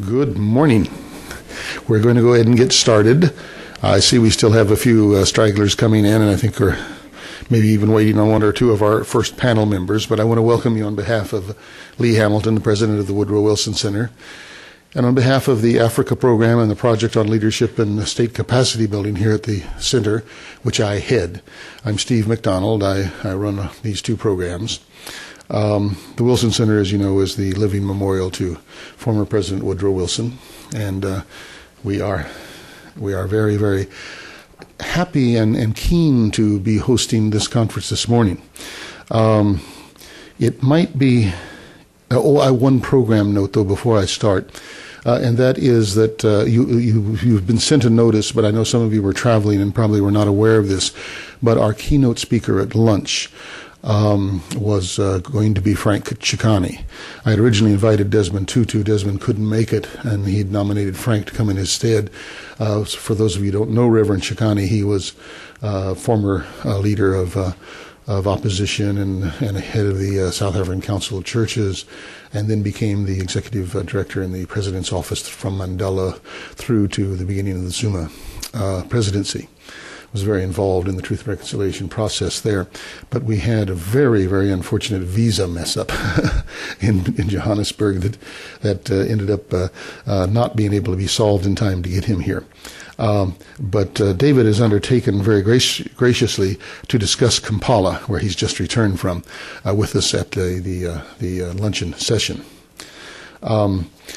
Good morning. We're going to go ahead and get started. I see we still have a few stragglers coming in, and I think we're maybe even waiting on one or two of our first panel members, but I want to welcome you on behalf of Lee Hamilton, the president of the Woodrow Wilson Center, and on behalf of the Africa program and the Project on Leadership and State Capacity Building here at the center, which I head. I'm Steve McDonald. I run these two programs. The Wilson Center, as you know, is the living memorial to former President Woodrow Wilson, and we are very, very happy and keen to be hosting this conference this morning. It might be, one program note though before I start, and that is that you've been sent a notice, but I know some of you were traveling and probably were not aware of this, but our keynote speaker at lunch was going to be Frank Chicani. I had originally invited Desmond Tutu. Desmond couldn't make it, and he'd nominated Frank to come in his stead. For those of you who don't know Reverend Chicani, he was former leader of opposition and a head of the South African Council of Churches, and then became the executive director in the president's office from Mandela through to the beginning of the Zuma presidency. Was very involved in the Truth and Reconciliation process there, but we had a very, very unfortunate visa mess up in Johannesburg that ended up not being able to be solved in time to get him here. But David has undertaken very graciously to discuss Kampala, where he's just returned from, with us at the luncheon session.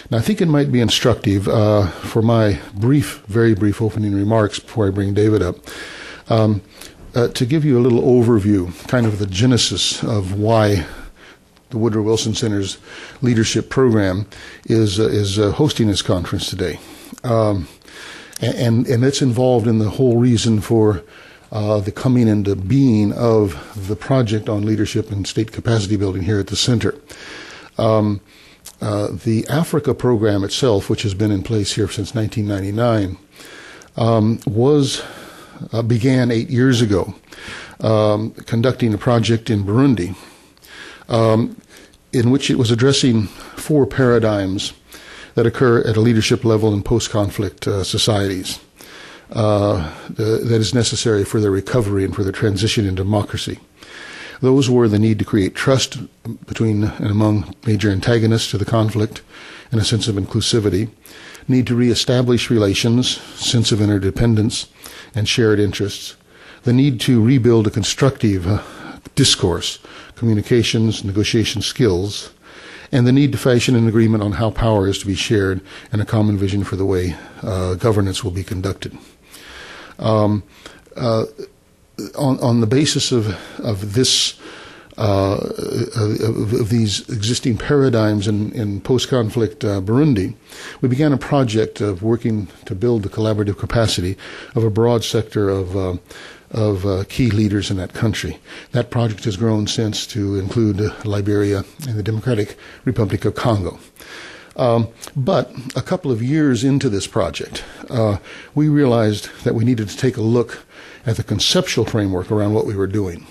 Now, I think it might be instructive for my very brief opening remarks before I bring David up, to give you a little overview, kind of the genesis of why the Woodrow Wilson Center's leadership program is hosting this conference today. And it's involved in the whole reason for the coming into being of the Project on Leadership and State Capacity Building here at the center. The Africa program itself, which has been in place here since 1999, began 8 years ago, conducting a project in Burundi, in which it was addressing 4 paradigms that occur at a leadership level in post-conflict societies that is necessary for their recovery and for their transition in democracy. Those were the need to create trust between and among major antagonists to the conflict and a sense of inclusivity, need to reestablish relations, sense of interdependence, and shared interests, the need to rebuild a constructive discourse, communications, negotiation skills, and the need to fashion an agreement on how power is to be shared and a common vision for the way governance will be conducted. On the basis of these existing paradigms in post-conflict Burundi, we began a project of working to build the collaborative capacity of a broad sector of key leaders in that country. That project has grown since to include Liberia and the Democratic Republic of Congo. But a couple of years into this project, we realized that we needed to take a look at the conceptual framework around what we were doing,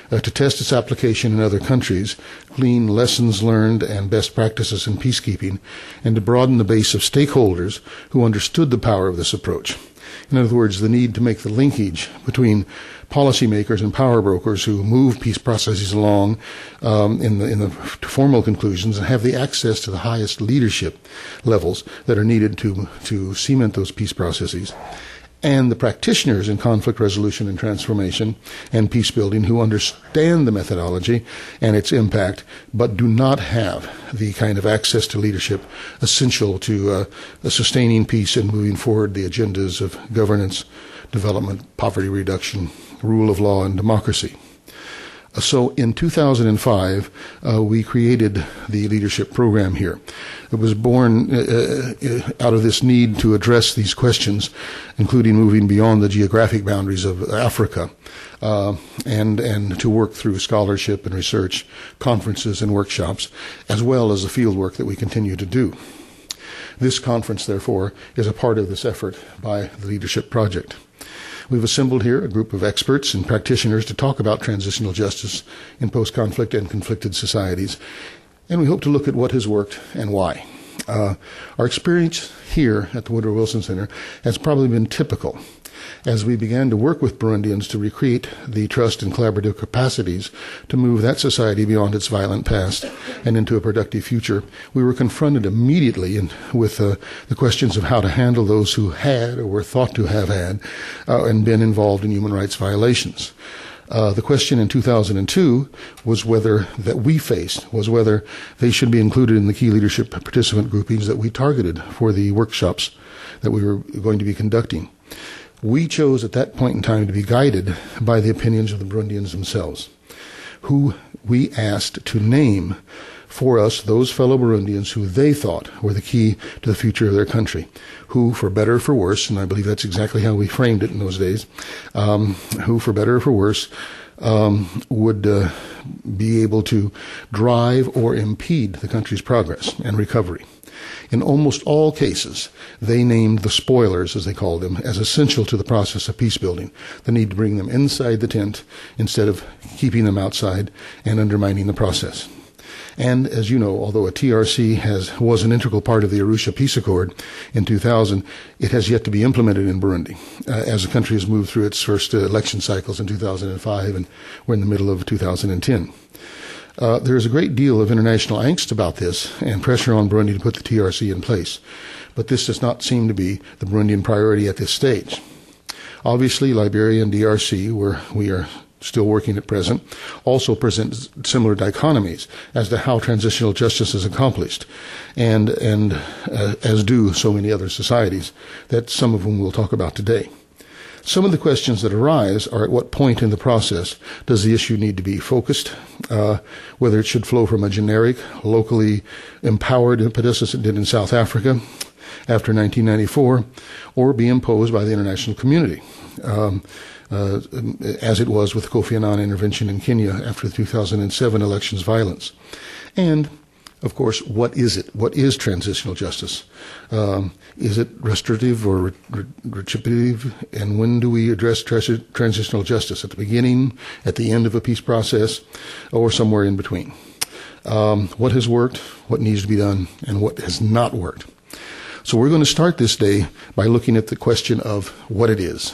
to test its application in other countries, glean lessons learned and best practices in peacekeeping, and to broaden the base of stakeholders who understood the power of this approach. In other words, the need to make the linkage between policymakers and power brokers who move peace processes along in the formal conclusions and have the access to the highest leadership levels that are needed to cement those peace processes, and the practitioners in conflict resolution and transformation and peace building who understand the methodology and its impact, but do not have the kind of access to leadership essential to sustaining peace and moving forward the agendas of governance, development, poverty reduction, rule of law, and democracy. So in 2005, we created the leadership program here. It was born out of this need to address these questions, including moving beyond the geographic boundaries of Africa, and to work through scholarship and research, conferences and workshops, as well as the field work that we continue to do. This conference, therefore, is a part of this effort by the Leadership Project. We've assembled here a group of experts and practitioners to talk about transitional justice in post-conflict and conflicted societies, and we hope to look at what has worked and why. Our experience here at the Woodrow Wilson Center has probably been typical. As we began to work with Burundians to recreate the trust and collaborative capacities to move that society beyond its violent past and into a productive future, we were confronted immediately with the questions of how to handle those who had or were thought to have had and been involved in human rights violations. The question in 2002 was whether they should be included in the key leadership participant groupings that we targeted for the workshops that we were going to be conducting. We chose at that point in time to be guided by the opinions of the Burundians themselves, who we asked to name for us those fellow Burundians who they thought were the key to the future of their country, who, for better or for worse, and I believe that's exactly how we framed it in those days, who, for better or for worse, would be able to drive or impede the country's progress and recovery. In almost all cases, they named the spoilers, as they called them, as essential to the process of peace building, the need to bring them inside the tent instead of keeping them outside and undermining the process. And as you know, although a TRC was an integral part of the Arusha Peace Accord in 2000, it has yet to be implemented in Burundi, as the country has moved through its first election cycles in 2005, and we're in the middle of 2010. There is a great deal of international angst about this and pressure on Burundi to put the TRC in place, but this does not seem to be the Burundian priority at this stage. Obviously, Liberia and DRC, where we are still working at present, also present similar dichotomies as to how transitional justice is accomplished, and as do so many other societies, that some of whom we'll talk about today. Some of the questions that arise are: at what point in the process does the issue need to be focused, whether it should flow from a generic, locally empowered impetus as it did in South Africa after 1994, or be imposed by the international community, as it was with the Kofi Annan intervention in Kenya after the 2007 elections violence. And of course, what is it? What is transitional justice? Is it restorative or retributive? And when do we address transitional justice? At the beginning, at the end of a peace process, or somewhere in between? What has worked, what needs to be done, and what has not worked? So we're going to start this day by looking at the question of what it is.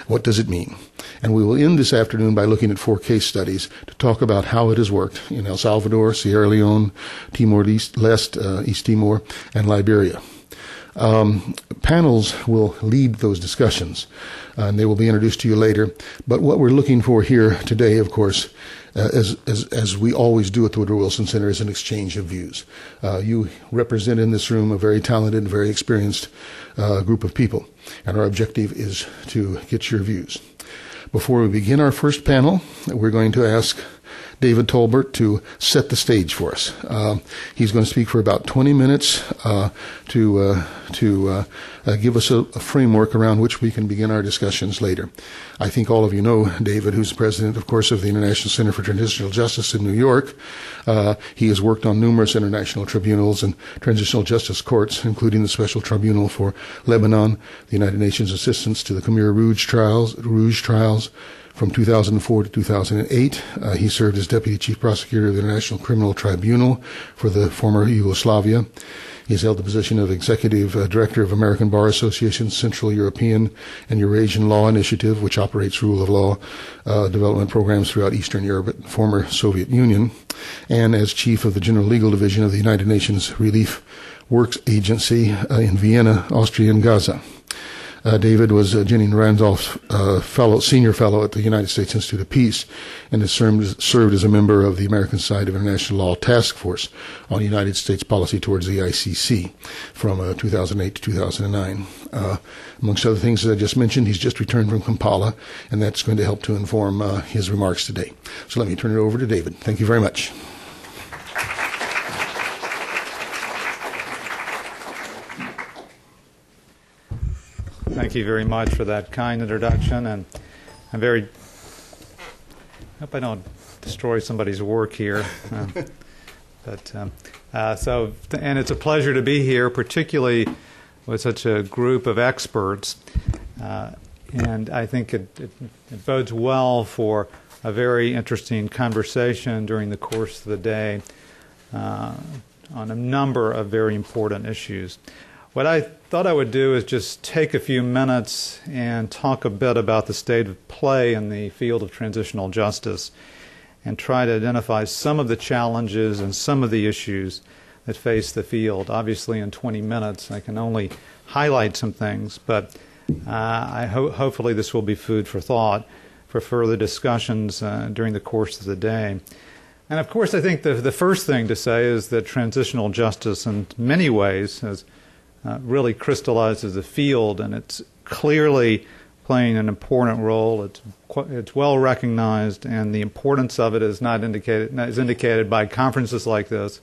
What does it mean? And we will end this afternoon by looking at 4 case studies to talk about how it has worked in El Salvador, Sierra Leone, Timor-Leste, East Timor, and Liberia. Panels will lead those discussions, and they will be introduced to you later. But what we're looking for here today, of course, as we always do at the Woodrow Wilson Center, is an exchange of views. You represent in this room a very talented, very experienced group of people, and our objective is to get your views. Before we begin our first panel, we're going to ask David Tolbert to set the stage for us. He's going to speak for about 20 minutes to give us a framework around which we can begin our discussions later. I think all of you know David, who's president, of course, of the International Center for Transitional Justice in New York. He has worked on numerous international tribunals and transitional justice courts, including the Special Tribunal for Lebanon, the United Nations Assistance to the Khmer Rouge trials, from 2004 to 2008. He served as Deputy Chief Prosecutor of the International Criminal Tribunal for the former Yugoslavia. He's held the position of Executive Director of American Bar Association's Central European and Eurasian Law Initiative, which operates rule of law development programs throughout Eastern Europe and the former Soviet Union, and as Chief of the General Legal Division of the United Nations Relief Works Agency in Vienna, Austria, and Gaza. David was Jenny Randolph's senior fellow at the United States Institute of Peace, and has served as a member of the American side of International Law Task Force on United States policy towards the ICC from 2008 to 2009. Amongst other things, as I just mentioned, he's just returned from Kampala, and that's going to help to inform his remarks today. So let me turn it over to David. Thank you very much. Thank you very much for that kind introduction, and I hope I don't destroy somebody's work here. And it's a pleasure to be here, particularly with such a group of experts, and I think it bodes well for a very interesting conversation during the course of the day. on a number of very important issues. What I thought I would do is just take a few minutes and talk a bit about the state of play in the field of transitional justice and try to identify some of the challenges and some of the issues that face the field. Obviously, in 20 minutes, I can only highlight some things, but hopefully this will be food for thought for further discussions during the course of the day. And of course, I think the first thing to say is that transitional justice in many ways has really crystallizes the field, and it's clearly playing an important role. It's well recognized, and the importance of it is indicated by conferences like this,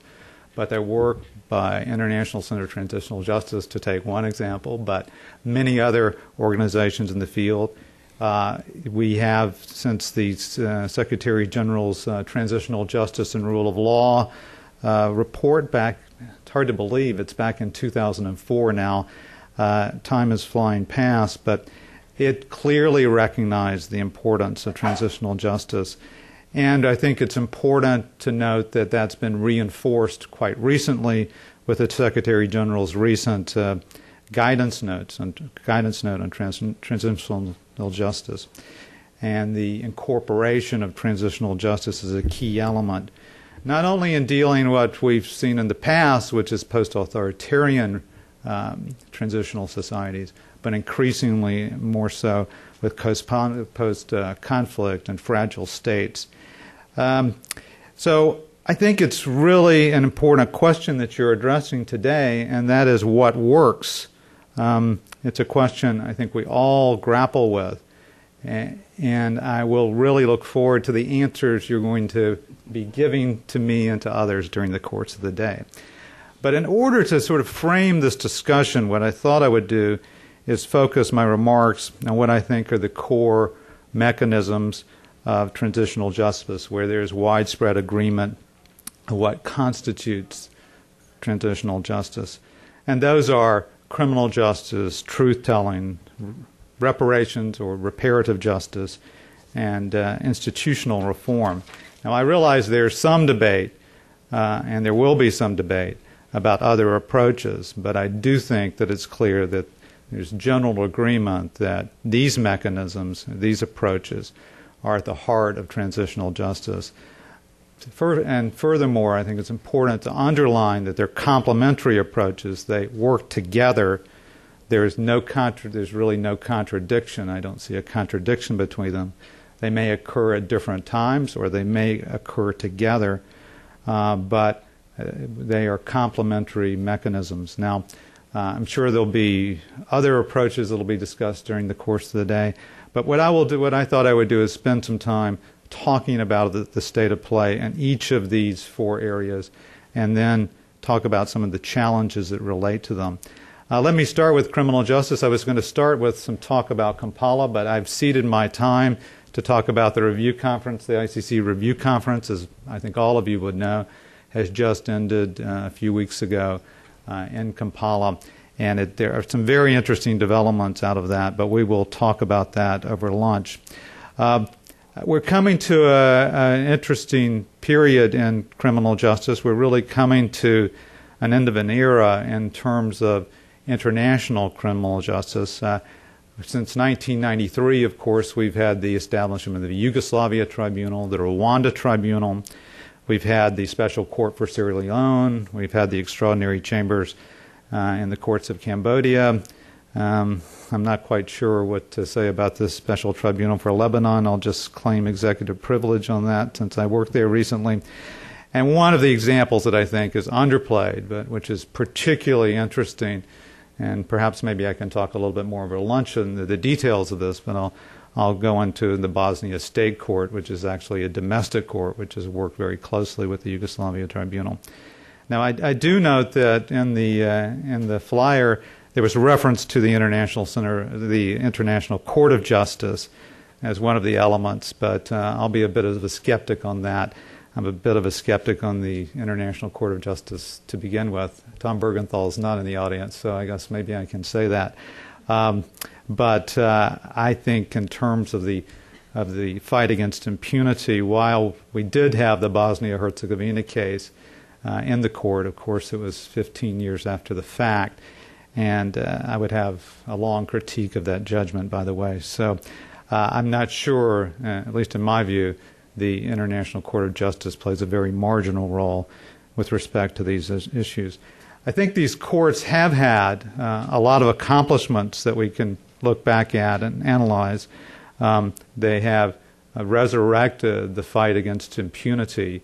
but their work by International Center for Transitional Justice, to take one example, but many other organizations in the field. We have, since the Secretary General's Transitional Justice and Rule of Law report back, it's hard to believe it's back in 2004 now. Time is flying past, but it clearly recognized the importance of transitional justice. And I think it's important to note that that's been reinforced quite recently with the Secretary General's recent guidance note on transitional justice. And the incorporation of transitional justice is a key element, not only in dealing what we've seen in the past, which is post-authoritarian transitional societies, but increasingly more so with post-conflict and fragile states. So I think it's really an important question that you're addressing today, and that is what works. It's a question I think we all grapple with, and I will really look forward to the answers you're going to be giving to me and to others during the course of the day. But in order to sort of frame this discussion, what I thought I would do is focus my remarks on what I think are the core mechanisms of transitional justice, where there's widespread agreement of what constitutes transitional justice. And those are criminal justice, truth-telling, reparations or reparative justice, and institutional reform. Now, I realize there's some debate, and there will be some debate, about other approaches, but I do think that it's clear that there's general agreement that these mechanisms, these approaches, are at the heart of transitional justice. And furthermore, I think it's important to underline that they're complementary approaches. They work together. There's really no contradiction. I don't see a contradiction between them. They may occur at different times, or they may occur together, but they are complementary mechanisms. Now, I'm sure there'll be other approaches that will be discussed during the course of the day, but what I thought I would do is spend some time talking about the state of play in each of these four areas, and then talk about some of the challenges that relate to them. Let me start with criminal justice. I was going to start with some talk about Kampala, but I've ceded my time to talk about the review conference. The ICC review conference, as I think all of you would know, has just ended a few weeks ago in Kampala. And there are some very interesting developments out of that, but we will talk about that over lunch. We're coming to an interesting period in criminal justice. We're really coming to an end of an era in terms of international criminal justice. Since 1993, of course, we've had the establishment of the Yugoslavia Tribunal, the Rwanda Tribunal. We've had the Special Court for Sierra Leone. We've had the extraordinary chambers in the courts of Cambodia. I'm not quite sure what to say about this Special Tribunal for Lebanon. I'll just claim executive privilege on that since I worked there recently. And one of the examples that I think is underplayed, but which is particularly interesting, and perhaps maybe I can talk a little bit more over lunch on the details of this, but I'll go into the Bosnia State Court, which is actually a domestic court, which has worked very closely with the Yugoslavia Tribunal. Now, I do note that in the flyer there was a reference to the International Court of Justice as one of the elements, but I'll be a bit of a skeptic on that. I'm a bit of a skeptic on the International Court of Justice to begin with. Tom Bergenthal is not in the audience, so I guess maybe I can say that. But I think in terms of the fight against impunity, while we did have the Bosnia-Herzegovina case, in the court. Of course, it was 15 years after the fact, and I would have a long critique of that judgment, by the way. So I'm not sure, at least in my view, the International Court of Justice plays a very marginal role with respect to these issues. I think these courts have had a lot of accomplishments that we can look back at and analyze. They have resurrected the fight against impunity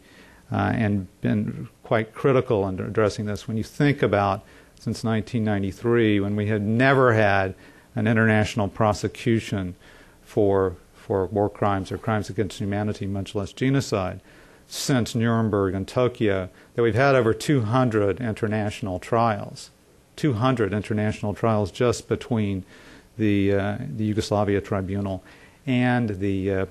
and been quite critical in addressing this. When you think about since 1993, when we had never had an international prosecution for war crimes or crimes against humanity, much less genocide, since Nuremberg and Tokyo, that we've had over 200 international trials. 200 international trials just between the Yugoslavia Tribunal and the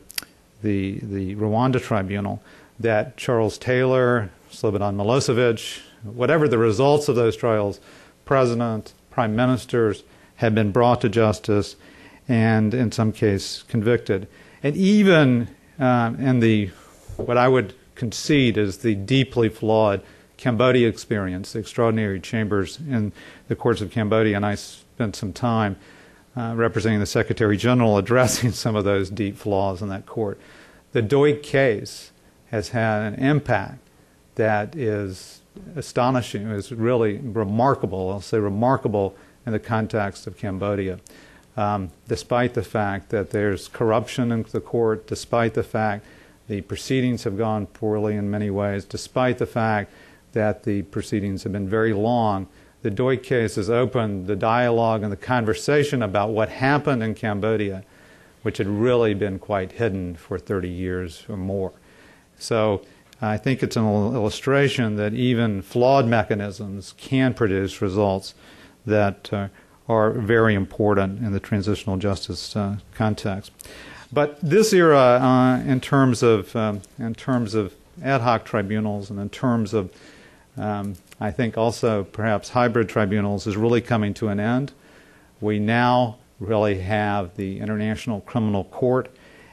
Rwanda Tribunal, that Charles Taylor, Slobodan Milosevic, whatever the results of those trials, presidents, prime ministers have been brought to justice and in some case convicted. And even in the, what I would concede is the deeply flawed Cambodia experience, the extraordinary chambers in the courts of Cambodia, and I spent some time representing the Secretary General addressing some of those deep flaws in that court. The Duik case has had an impact that is astonishing, is really remarkable, I'll say remarkable in the context of Cambodia. Despite the fact that there's corruption in the court, despite the fact the proceedings have gone poorly in many ways, despite the fact that the proceedings have been very long, the Duik case has opened the dialogue and the conversation about what happened in Cambodia, which had really been quite hidden for 30 years or more. So I think it's an illustration that even flawed mechanisms can produce results that are very important in the transitional justice context. But this era, in terms of ad hoc tribunals and in terms of, I think also perhaps hybrid tribunals, is really coming to an end. We now really have the International Criminal Court,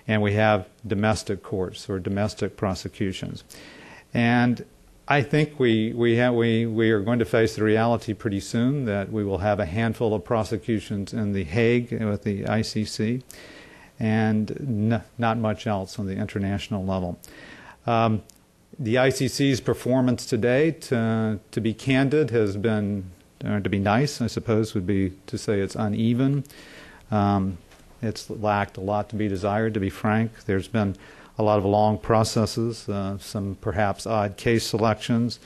and we have domestic courts or domestic prosecutions. And I think we are going to face the reality pretty soon that we will have a handful of prosecutions in The Hague with the ICC and not much else on the international level. The ICC's performance to date, to be candid, has been, to be nice, I suppose, would be to say it's uneven. It's lacked a lot to be desired, to be frank. There's been a lot of long processes, some perhaps odd case selections,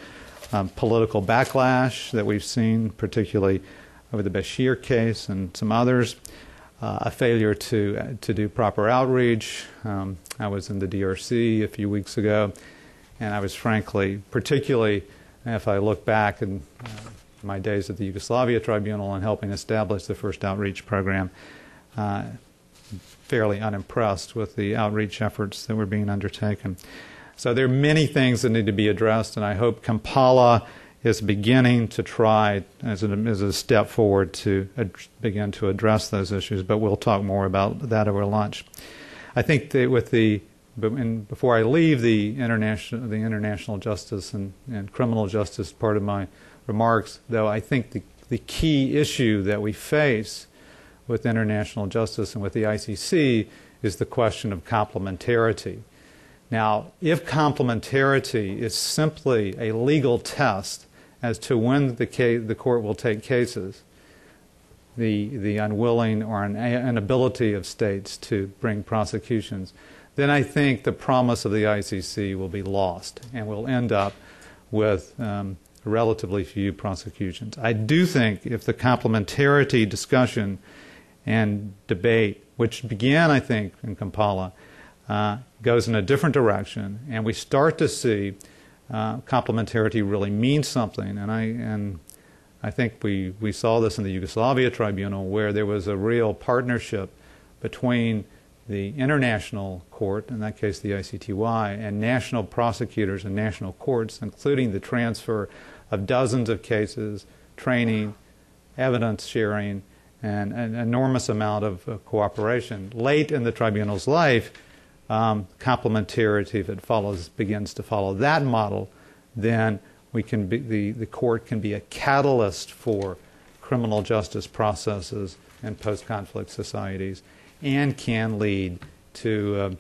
political backlash that we've seen, particularly over the Bashir case and some others, a failure to do proper outreach. I was in the DRC a few weeks ago, and I was frankly, particularly if I look back in my days at the Yugoslavia Tribunal and helping establish the first outreach program, fairly unimpressed with the outreach efforts that were being undertaken. So there are many things that need to be addressed, and I hope Kampala is beginning to try as a step forward to begin to address those issues, but we'll talk more about that over lunch. I think that before I leave the international justice and criminal justice part of my remarks, though, I think the key issue that we face with international justice and with the ICC is the question of complementarity. Now, if complementarity is simply a legal test as to when the court will take cases, the unwilling or inability of states to bring prosecutions, then I think the promise of the ICC will be lost and we'll end up with relatively few prosecutions. I do think if the complementarity discussion and debate, which began, I think, in Kampala, goes in a different direction, and we start to see complementarity really means something. And I think we saw this in the Yugoslavia Tribunal, where there was a real partnership between the international court, in that case the ICTY, and national prosecutors and national courts, including the transfer of dozens of cases, training, evidence sharing, and an enormous amount of cooperation. Late in the tribunal's life, complementarity, if it begins to follow that model, then the court can be a catalyst for criminal justice processes in post-conflict societies, and can lead to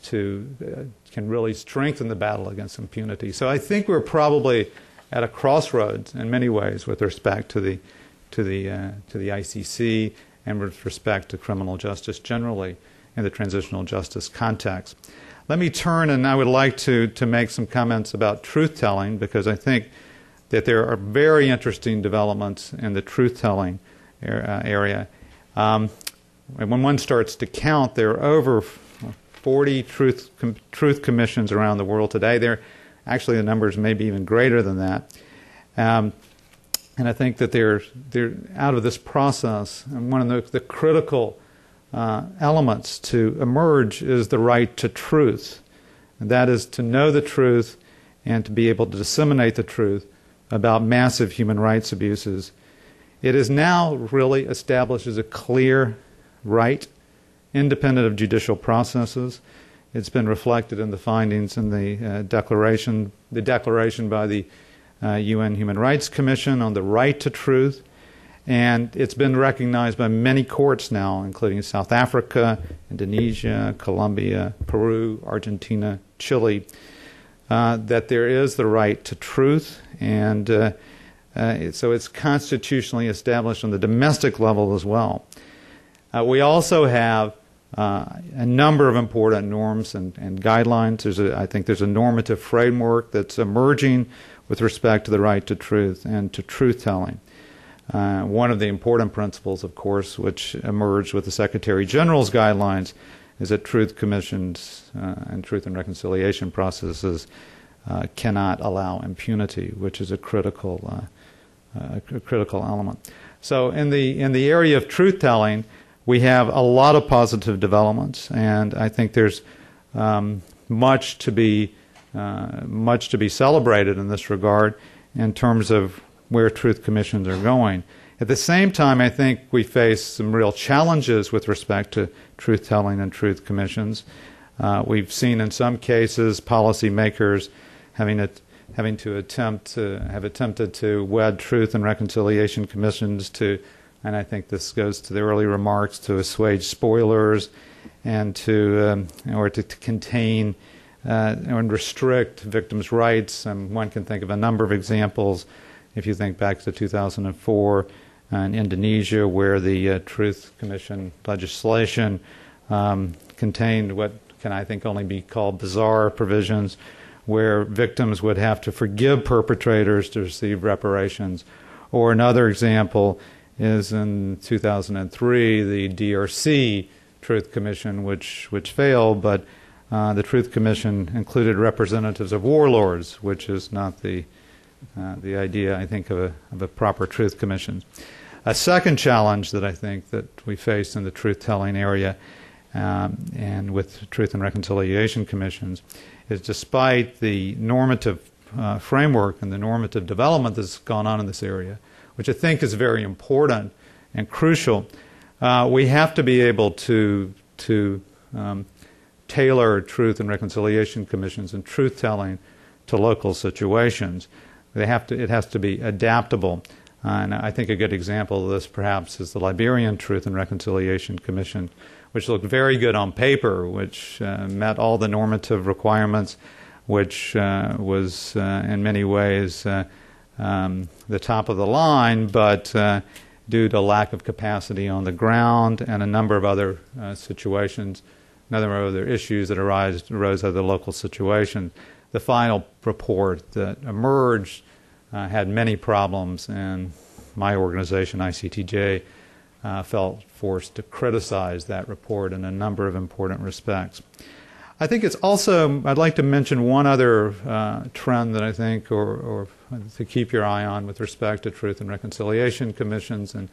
can really strengthen the battle against impunity. So I think we're probably at a crossroads in many ways with respect to the ICC and with respect to criminal justice generally in the transitional justice context. Let me turn, and I would like to make some comments about truth-telling, because I think that there are very interesting developments in the truth-telling area. And when one starts to count, there are over 40 truth commissions around the world today. Actually, the numbers may be even greater than that. And I think that they're out of this process, and one of the critical elements to emerge is the right to truth. And that is to know the truth and to be able to disseminate the truth about massive human rights abuses. It is now really established as a clear right, independent of judicial processes. It's been reflected in the findings in the declaration by the UN Human Rights Commission on the right to truth. And it's been recognized by many courts now, including South Africa, Indonesia, Colombia, Peru, Argentina, Chile, that there is the right to truth. And so it's constitutionally established on the domestic level as well. We also have a number of important norms and guidelines. I think there's a normative framework that's emerging with respect to the right to truth and to truth-telling. One of the important principles, of course, which emerged with the Secretary General's guidelines, is that truth commissions and truth and reconciliation processes cannot allow impunity, which is a critical element. So in the area of truth-telling, we have a lot of positive developments, and I think there's much to be celebrated in this regard in terms of where truth commissions are going. At the same time, I think we face some real challenges with respect to truth-telling and truth commissions. We've seen in some cases policymakers have attempted to wed truth and reconciliation commissions to, and I think this goes to the early remarks, to assuage spoilers and to contain and restrict victims' rights. One can think of a number of examples. If you think back to 2004 in Indonesia, where the Truth Commission legislation contained what can, I think, only be called bizarre provisions, where victims would have to forgive perpetrators to receive reparations. Or another example is in 2003, the DRC Truth Commission, which failed, but the Truth Commission included representatives of warlords, which is not the idea, I think, of a proper truth commission. A second challenge that I think that we face in the truth-telling area and with truth and reconciliation commissions is, despite the normative framework and the normative development that's gone on in this area, which I think is very important and crucial, we have to be able to tailor truth and reconciliation commissions and truth-telling to local situations. It has to be adaptable. And I think a good example of this perhaps is the Liberian Truth and Reconciliation Commission, which looked very good on paper, which met all the normative requirements, which was in many ways the top of the line, but due to lack of capacity on the ground and a number of other situations, another other issues that arose out of the local situation, the final report that emerged had many problems, and my organization, ICTJ, felt forced to criticize that report in a number of important respects. I think it's also, I'd like to mention one other trend that I think, or to keep your eye on with respect to truth and reconciliation commissions and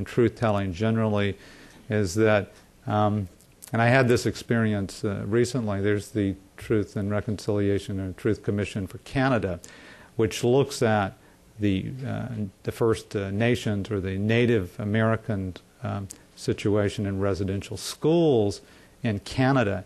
truth-telling generally, is that, and I had this experience recently, there's the Truth and Reconciliation and Truth Commission for Canada, which looks at the First Nations or the Native American situation in residential schools in Canada.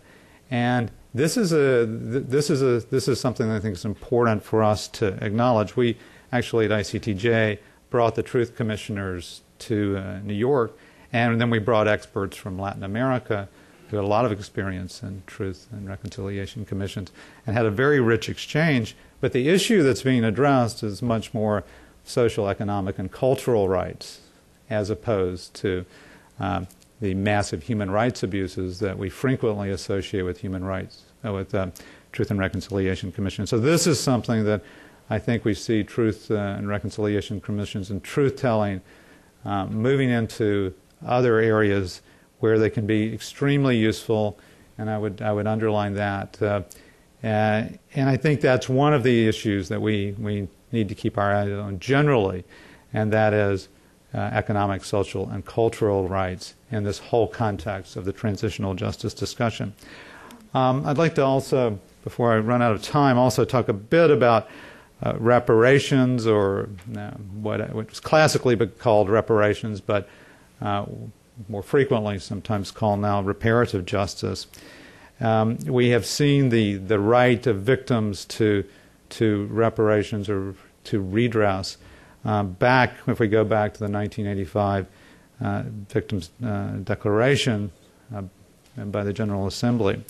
And this is something that I think is important for us to acknowledge. We actually at ICTJ brought the Truth Commissioners to New York, and then we brought experts from Latin America who had a lot of experience in Truth and Reconciliation Commissions and had a very rich exchange. But the issue that's being addressed is much more social, economic, and cultural rights, as opposed to the massive human rights abuses that we frequently associate with human rights, with Truth and Reconciliation Commission. So this is something that I think we see Truth and Reconciliation Commissions and truth-telling moving into other areas where they can be extremely useful, and I would underline that. And I think that's one of the issues that we need to keep our eye on generally, and that is economic, social, and cultural rights in this whole context of the transitional justice discussion. I'd like to also, before I run out of time, also talk a bit about reparations, or what was classically called reparations, but more frequently sometimes called now reparative justice. We have seen the right of victims to reparations or to redress back, if we go back to the 1985 Victims' Declaration by the General Assembly,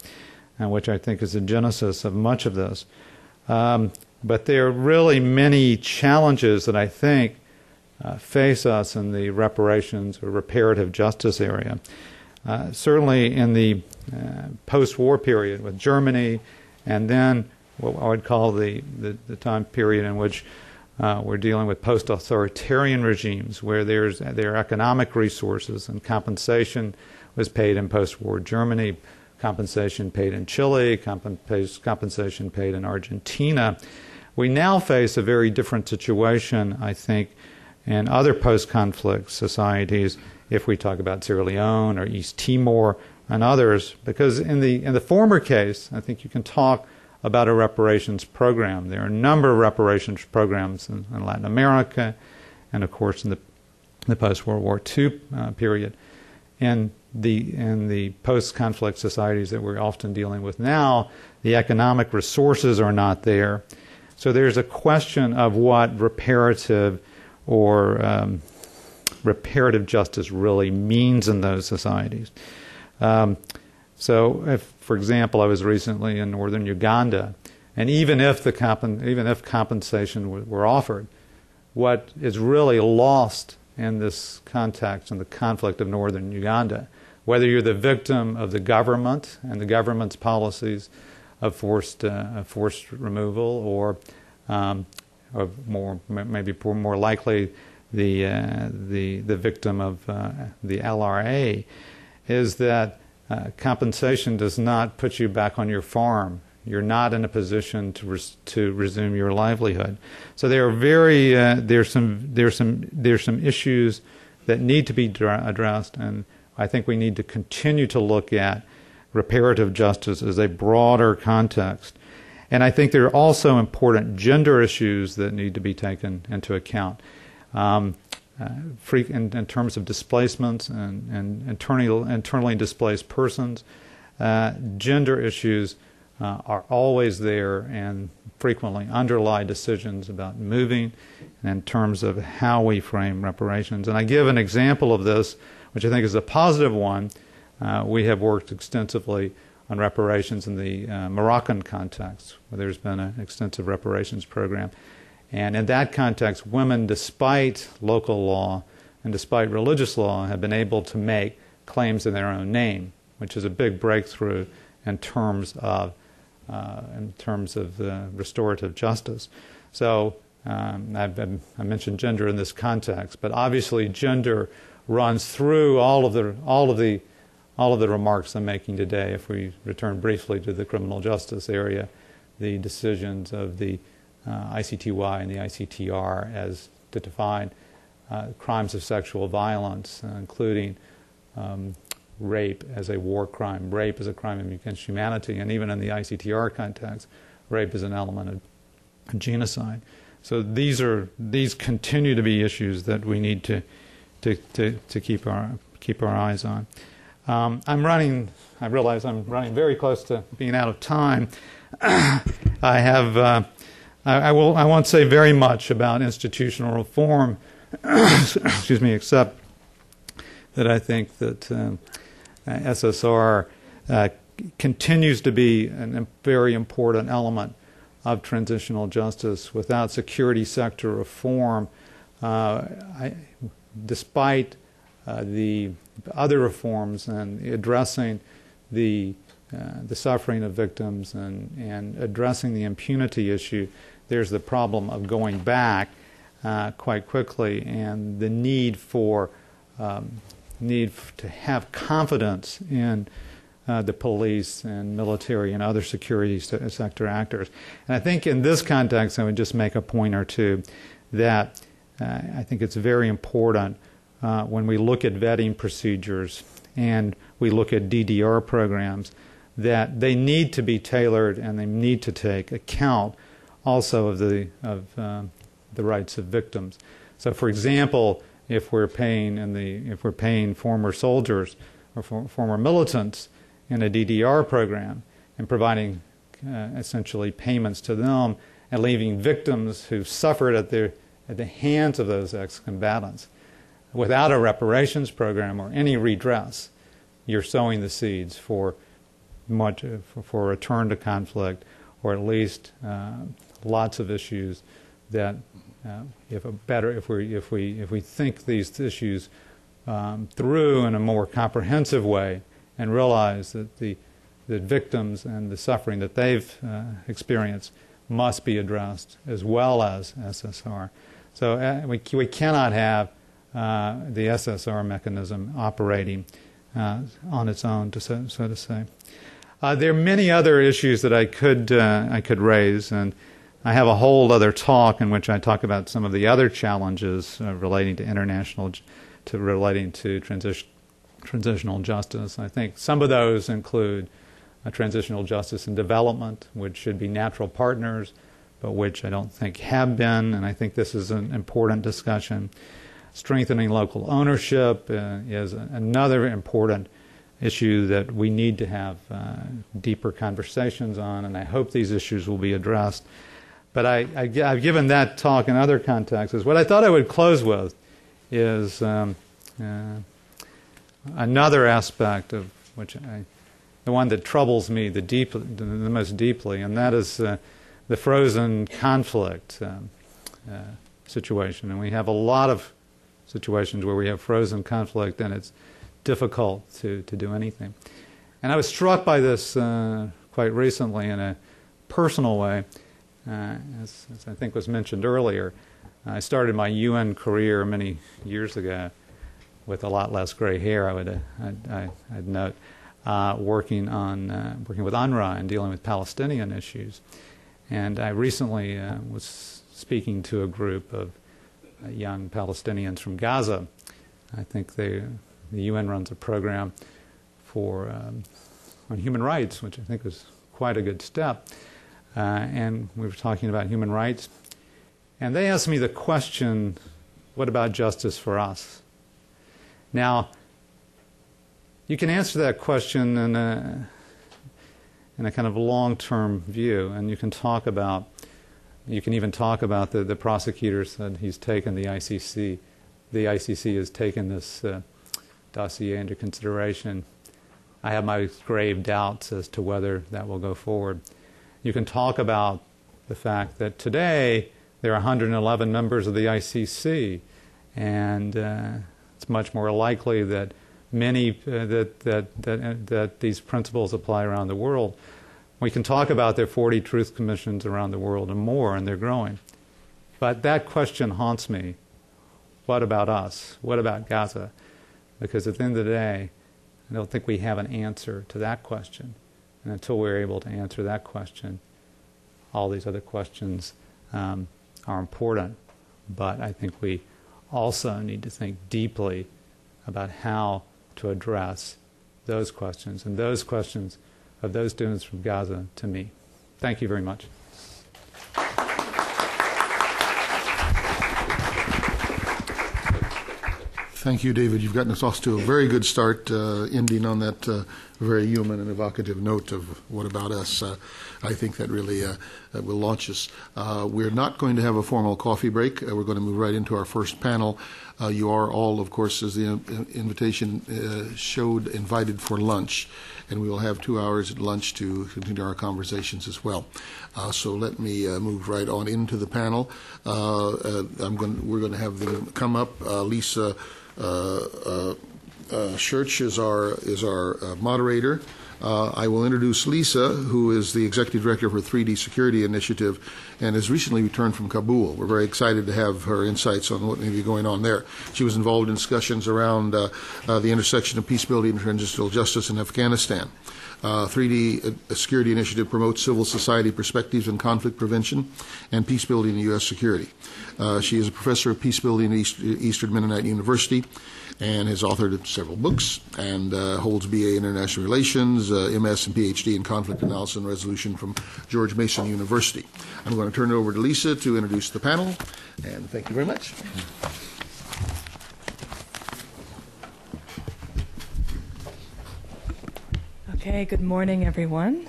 which I think is the genesis of much of this. But there are really many challenges that I think face us in the reparations or reparative justice area. Certainly in the post-war period with Germany, and then what I would call the time period in which we're dealing with post-authoritarian regimes where there are economic resources and compensation was paid in post-war Germany, compensation paid in Chile, compensation paid in Argentina. We now face a very different situation, I think, in other post-conflict societies, if we talk about Sierra Leone or East Timor and others, because in the former case, I think you can talk about a reparations program. There are a number of reparations programs in Latin America, and of course in the post-World War II period. In the post-conflict societies that we're often dealing with now, the economic resources are not there. So there's a question of what reparative or reparative justice really means in those societies. So, if, for example, I was recently in northern Uganda, and even if compensation were offered, what is really lost in this context and the conflict of northern Uganda, whether you're the victim of the government and the government's policies of forced removal, or maybe more likely the victim of the LRA, is that compensation does not put you back on your farm. You're not in a position to resume your livelihood. So there are there's some issues that need to be addressed, and I think we need to continue to look at reparative justice as a broader context. And I think there are also important gender issues that need to be taken into account. In terms of displacements and internally displaced persons, gender issues are always there and frequently underlie decisions about moving, and in terms of how we frame reparations. And I give an example of this, which I think is a positive one. We have worked extensively on reparations in the Moroccan context, where there's been an extensive reparations program. And in that context, women, despite local law and despite religious law, have been able to make claims in their own name, which is a big breakthrough in terms of restorative justice. So I mentioned gender in this context, but obviously gender runs through all of the remarks I'm making today. If we return briefly to the criminal justice area, the decisions of the ICTY and the ICTR as to define crimes of sexual violence, including rape as a war crime, rape as a crime against humanity, and even in the ICTR context, rape is an element of genocide. So these continue to be issues that we need to keep our eyes on. I realize I'm running very close to being out of time. I won't say very much about institutional reform, excuse me, except that I think that SSR continues to be a very important element of transitional justice. Without security sector reform, despite the other reforms and addressing the suffering of victims and addressing the impunity issue, there's the problem of going back quite quickly, and the need to have confidence in the police and military and other security sector actors. And I think in this context, I would just make a point or two that I think it's very important when we look at vetting procedures and we look at DDR programs, that they need to be tailored and they need to take account also of the rights of victims. So, for example, if we're paying former soldiers or former militants in a DDR program and providing essentially payments to them and leaving victims who suffered at the hands of those ex-combatants without a reparations program or any redress, you're sowing the seeds for return to conflict, or at least lots of issues that if we think these issues through in a more comprehensive way and realize that the victims and the suffering that they've experienced must be addressed as well as SSR. So we cannot have the SSR mechanism operating on its own, so to say. There are many other issues that I could raise, and I have a whole other talk in which I talk about some of the other challenges relating to transitional justice. I think some of those include transitional justice and development, which should be natural partners, but which I don't think have been, and I think this is an important discussion. Strengthening local ownership is another important issue that we need to have deeper conversations on, and I hope these issues will be addressed. But I've given that talk in other contexts. What I thought I would close with is another aspect of the one that troubles me the most deeply, and that is the frozen conflict situation. And we have a lot of situations where we have frozen conflict, and it's difficult to do anything. And I was struck by this quite recently in a personal way. As I think was mentioned earlier, I started my UN career many years ago with a lot less gray hair, I'd note, working with UNRWA and dealing with Palestinian issues. And I recently was speaking to a group of young Palestinians from Gaza. I think the UN runs a program on human rights, which I think was quite a good step. And we were talking about human rights. And they asked me the question, what about justice for us? Now, you can answer that question in a kind of long-term view, and you can even talk about the prosecutor said he's taken the ICC. The ICC has taken this dossier into consideration. I have my grave doubts as to whether that will go forward. You can talk about the fact that today there are 111 members of the ICC, and it's much more likely that that these principles apply around the world. We can talk about there are 40 truth commissions around the world and more, and they're growing. But that question haunts me. What about us? What about Gaza? Because at the end of the day, I don't think we have an answer to that question. And until we're able to answer that question, all these other questions are important. But I think we also need to think deeply about how to address those questions, and those questions of those students from Gaza to me. Thank you very much. Thank you, David. You've gotten us off to a very good start, ending on that very human and evocative note of what about us. I think that really will launch us. We're not going to have a formal coffee break. We're going to move right into our first panel. You are all, of course, as the invitation showed, invited for lunch, and we will have 2 hours at lunch to continue our conversations as well. So let me move right on into the panel. We're going to have them come up. Lisa Schurch is our moderator. I will introduce Lisa, who is the Executive Director for 3D Security Initiative and has recently returned from Kabul. We're very excited to have her insights on what may be going on there. She was involved in discussions around the intersection of peace building and transitional justice in Afghanistan. 3D Security Initiative promotes civil society perspectives in conflict prevention and peace building in U.S. security. She is a professor of peace building at Eastern Mennonite University and has authored several books and holds BA International Relations, MS and PhD in Conflict Analysis and Resolution from George Mason University. I'm going to turn it over to Lisa to introduce the panel, and thank you very much. Okay, good morning, everyone.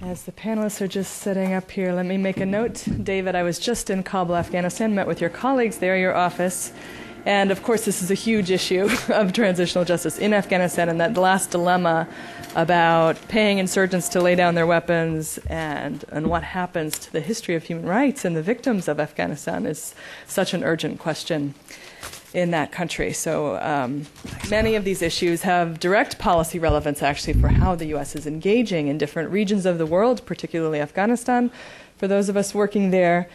As the panelists are just setting up here, let me make a note. David, I was just in Kabul, Afghanistan, met with your colleagues there, your office. And of course, this is a huge issue of transitional justice in Afghanistan, and that last dilemma about paying insurgents to lay down their weapons and what happens to the history of human rights and the victims of Afghanistan is such an urgent question in that country. So many of these issues have direct policy relevance, actually, for how the U.S. is engaging in different regions of the world, particularly Afghanistan, for those of us working there.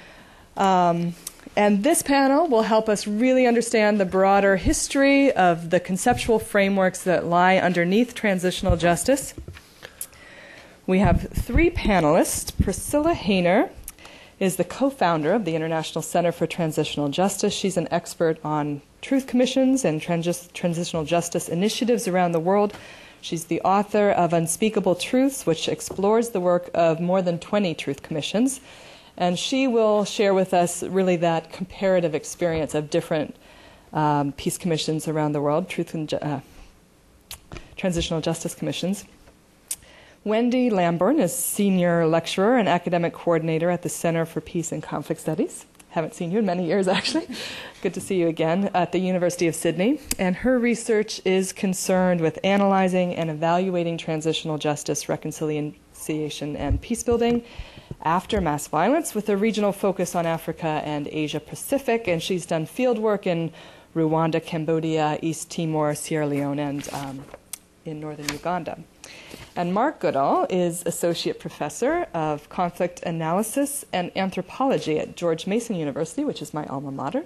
And this panel will help us really understand the broader history of the conceptual frameworks that lie underneath transitional justice. We have 3 panelists. Priscilla Hayner is the co-founder of the International Center for Transitional Justice. She's an expert on truth commissions and transitional justice initiatives around the world. She's the author of Unspeakable Truths, which explores the work of more than 20 truth commissions. And she will share with us really that comparative experience of different peace commissions around the world, truth and transitional justice commissions. Wendy Lambourne is senior lecturer and academic coordinator at the Center for Peace and Conflict Studies. Haven't seen you in many years, actually. Good to see you again at the University of Sydney. And her research is concerned with analyzing and evaluating transitional justice, reconciliation, and peace building after mass violence, with a regional focus on Africa and Asia Pacific. And she's done field work in Rwanda, Cambodia, East Timor, Sierra Leone, and in northern Uganda. And Mark Goodall is Associate Professor of Conflict Analysis and Anthropology at George Mason University, which is my alma mater.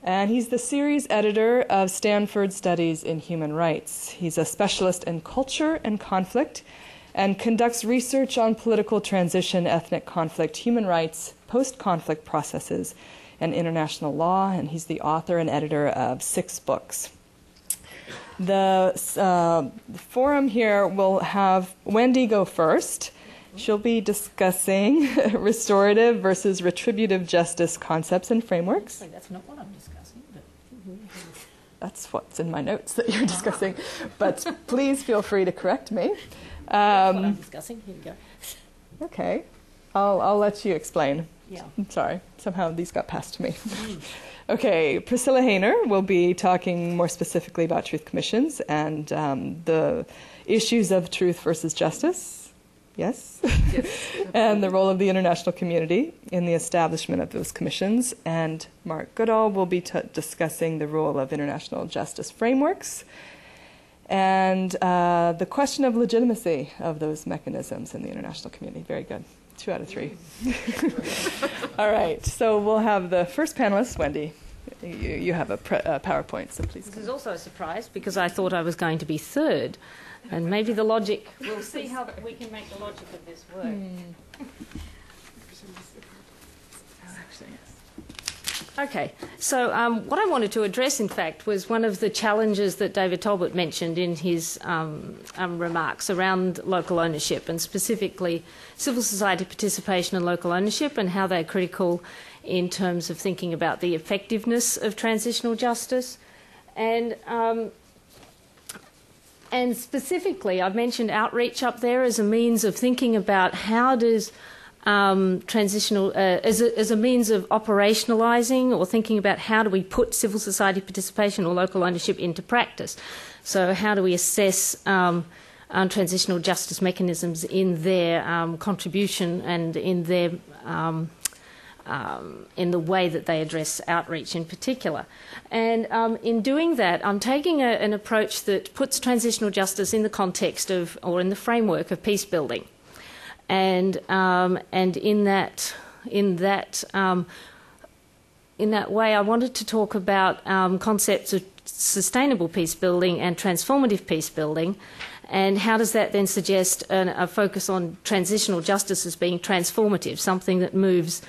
And he's the series editor of Stanford Studies in Human Rights. He's a specialist in culture and conflict and conducts research on political transition, ethnic conflict, human rights, post-conflict processes, and international law. And he's the author and editor of 6 books. The forum here will have Wendy go first. She'll be discussing restorative versus retributive justice concepts and frameworks. That's not what I'm discussing. But that's what's in my notes that you're discussing. But please feel free to correct me. That's what I'm discussing. Here we go. Okay. I'll let you explain. Yeah. I'm sorry. Somehow these got passed to me. Okay, Priscilla Hayner will be talking more specifically about truth commissions and the issues of truth versus justice. Yes? Yes. And the role of the international community in the establishment of those commissions. And Mark Goodall will be discussing the role of international justice frameworks and the question of legitimacy of those mechanisms in the international community. Very good. 2 out of 3. All right, so we'll have the first panelist, Wendy. You have a PowerPoint, so please. This is also a surprise because I thought I was going to be third, and maybe the logic. We'll see how we can make the logic of this work. Actually, yes. Okay, so what I wanted to address, in fact, was one of the challenges that David Talbot mentioned in his remarks around local ownership, and specifically civil society participation and local ownership, and how they're critical in terms of thinking about the effectiveness of transitional justice. And specifically, I've mentioned outreach up there as a means of thinking about how does transitional, as a means of operationalising or thinking about how do we put civil society participation or local ownership into practice. So how do we assess transitional justice mechanisms in their contribution and in their in the way that they address outreach in particular. And in doing that, I'm taking an approach that puts transitional justice in the context of, or in the framework of, peace building. And in that way, I wanted to talk about concepts of sustainable peace building and transformative peace building, and how does that then suggest a focus on transitional justice as being transformative, something that moves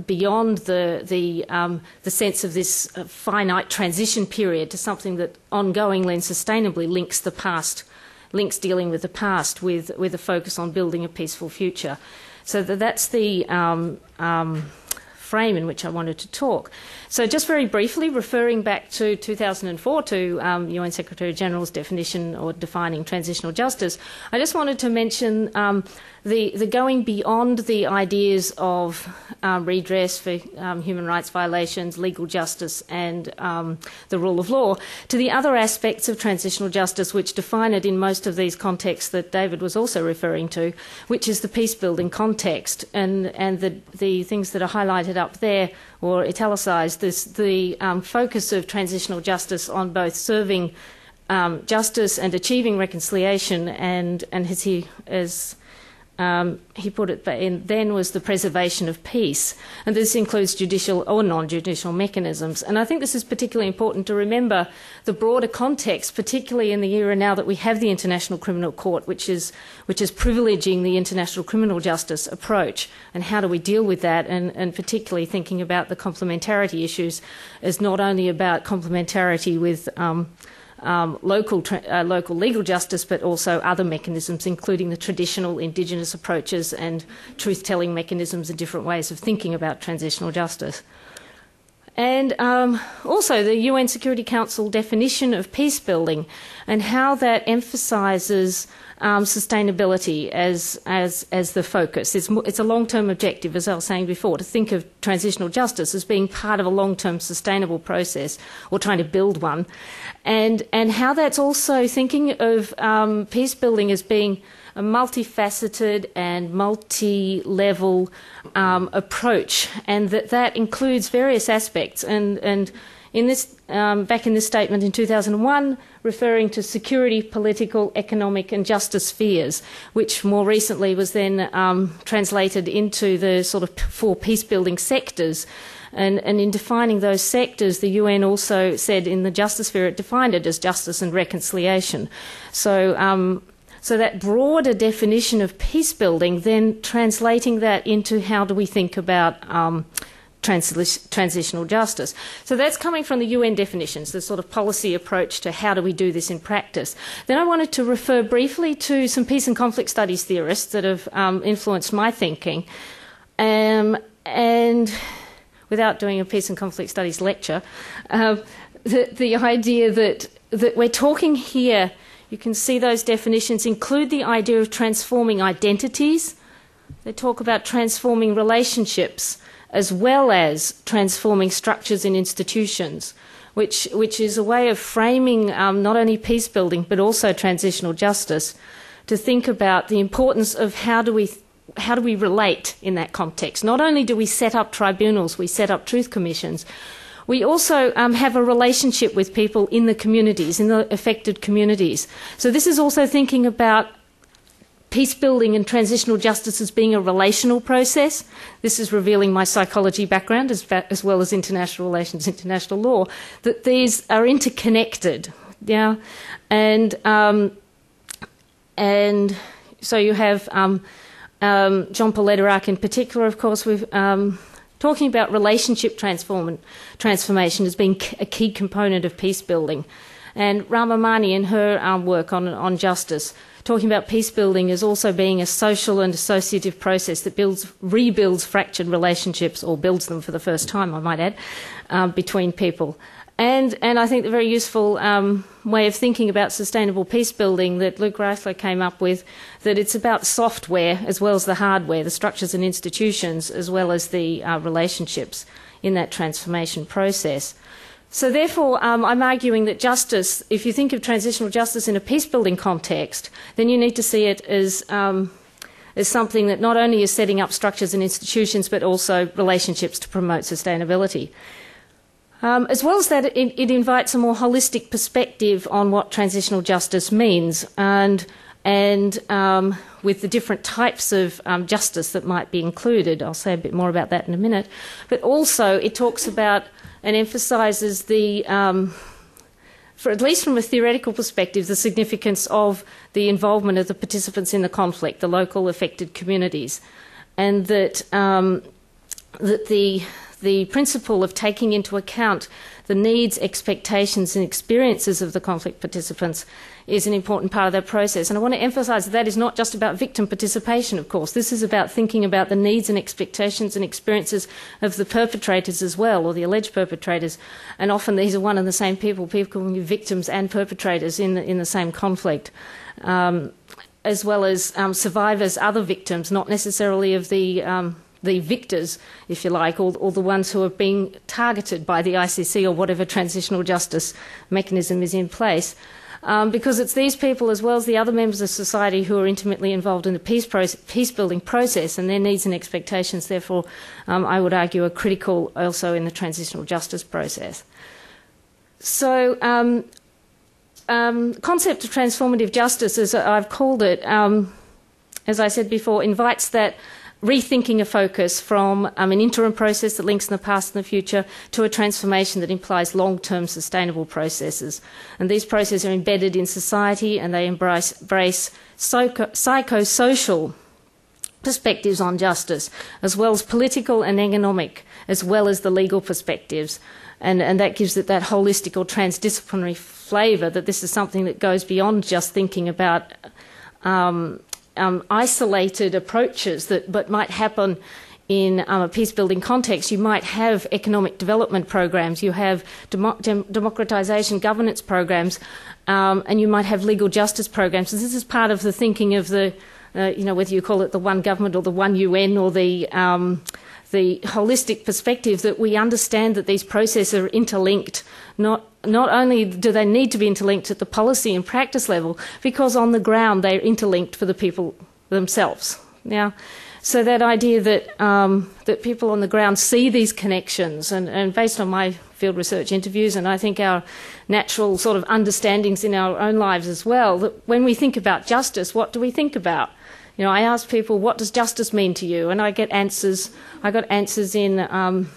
beyond the sense of this finite transition period to something that ongoingly and sustainably links dealing with the past with a focus on building a peaceful future. So that's the frame in which I wanted to talk. So just very briefly, referring back to 2004 to UN Secretary General's definition or defining transitional justice, I just wanted to mention the going beyond the ideas of redress for human rights violations, legal justice and the rule of law, to the other aspects of transitional justice which define it in most of these contexts that David was also referring to, which is the peace-building context, and the things that are highlighted up there or italicised, the focus of transitional justice on both serving justice and achieving reconciliation, and as he put it then was the preservation of peace. And this includes judicial or non-judicial mechanisms. And I think this is particularly important to remember the broader context, particularly in the era now that we have the International Criminal Court, which is privileging the international criminal justice approach. And how do we deal with that? And particularly thinking about the complementarity issues as not only about complementarity with local legal justice, but also other mechanisms, including the traditional indigenous approaches and truth-telling mechanisms and different ways of thinking about transitional justice. And also the UN Security Council definition of peace building and how that emphasises sustainability as the focus. It's a long-term objective, as I was saying before, to think of transitional justice as being part of a long-term sustainable process or trying to build one, and how that's also thinking of peace building as being a multifaceted and multi-level approach, and that includes various aspects. And in this, back in this statement in 2001, referring to security, political, economic and justice spheres, which more recently was then translated into the sort of 4 peace-building sectors. And in defining those sectors, the UN also said in the justice sphere, it defined it as justice and reconciliation. So that broader definition of peace building, then translating that into how do we think about transitional justice. So that's coming from the UN definitions, the sort of policy approach to how do we do this in practice. Then I wanted to refer briefly to some peace and conflict studies theorists that have influenced my thinking. And without doing a peace and conflict studies lecture, the idea that we're talking here, you can see those definitions include the idea of transforming identities. They talk about transforming relationships as well as transforming structures and institutions, which is a way of framing not only peace building but also transitional justice, to think about the importance of how do we relate in that context. Not only do we set up tribunals, we set up truth commissions, we also have a relationship with people in the communities, in the affected communities. So this is also thinking about peace building and transitional justice as being a relational process. This is revealing my psychology background as well as international relations, international law, that these are interconnected. Yeah, and so you have Jean-Paul Lederac in particular, of course, with talking about relationship transformation as being a key component of peace building. And Ramamani, in her work on justice, talking about peace building as also being a social and associative process that rebuilds fractured relationships, or builds them for the first time, I might add, between people. And I think the very useful way of thinking about sustainable peace building that Luke Reisler came up with, that it's about software as well as the hardware, the structures and institutions, as well as the relationships in that transformation process. So therefore, I'm arguing that justice, if you think of transitional justice in a peace-building context, then you need to see it as something that not only is setting up structures and institutions, but also relationships to promote sustainability. As well as that, it invites a more holistic perspective on what transitional justice means, and with the different types of justice that might be included. I'll say a bit more about that in a minute. But also, it talks about and emphasises for at least from a theoretical perspective, the significance of the involvement of the participants in the conflict, the local affected communities, and that the principle of taking into account the needs, expectations and experiences of the conflict participants is an important part of that process. And I want to emphasise that is not just about victim participation, of course. This is about thinking about the needs and expectations and experiences of the perpetrators as well, or the alleged perpetrators. And often these are one and the same people can be victims and perpetrators in the same conflict, as well as survivors, other victims, not necessarily of the victors, if you like, or the ones who are being targeted by the ICC or whatever transitional justice mechanism is in place. Because it's these people, as well as the other members of society, who are intimately involved in the peace-building process, and their needs and expectations, therefore, I would argue, are critical also in the transitional justice process. So, concept of transformative justice, as I've called it, as I said before, invites that rethinking a focus from an interim process that links in the past and the future to a transformation that implies long-term sustainable processes. And these processes are embedded in society, and they embrace psychosocial perspectives on justice, as well as political and economic, as well as the legal perspectives. And that gives it that holistic or transdisciplinary flavour, that this is something that goes beyond just thinking about isolated approaches but might happen in a peace-building context. You might have economic development programs, you have democratisation governance programs, and you might have legal justice programs. So this is part of the thinking of the, whether you call it the one government or the one UN or the holistic perspective, that we understand that these processes are interlinked. Not only do they need to be interlinked at the policy and practice level, because on the ground they're interlinked for the people themselves. Now, so that idea that that people on the ground see these connections, and based on my field research interviews, and I think our natural sort of understandings in our own lives as well, that when we think about justice, what do we think about? You know, I ask people, what does justice mean to you? And I get answers. I got answers in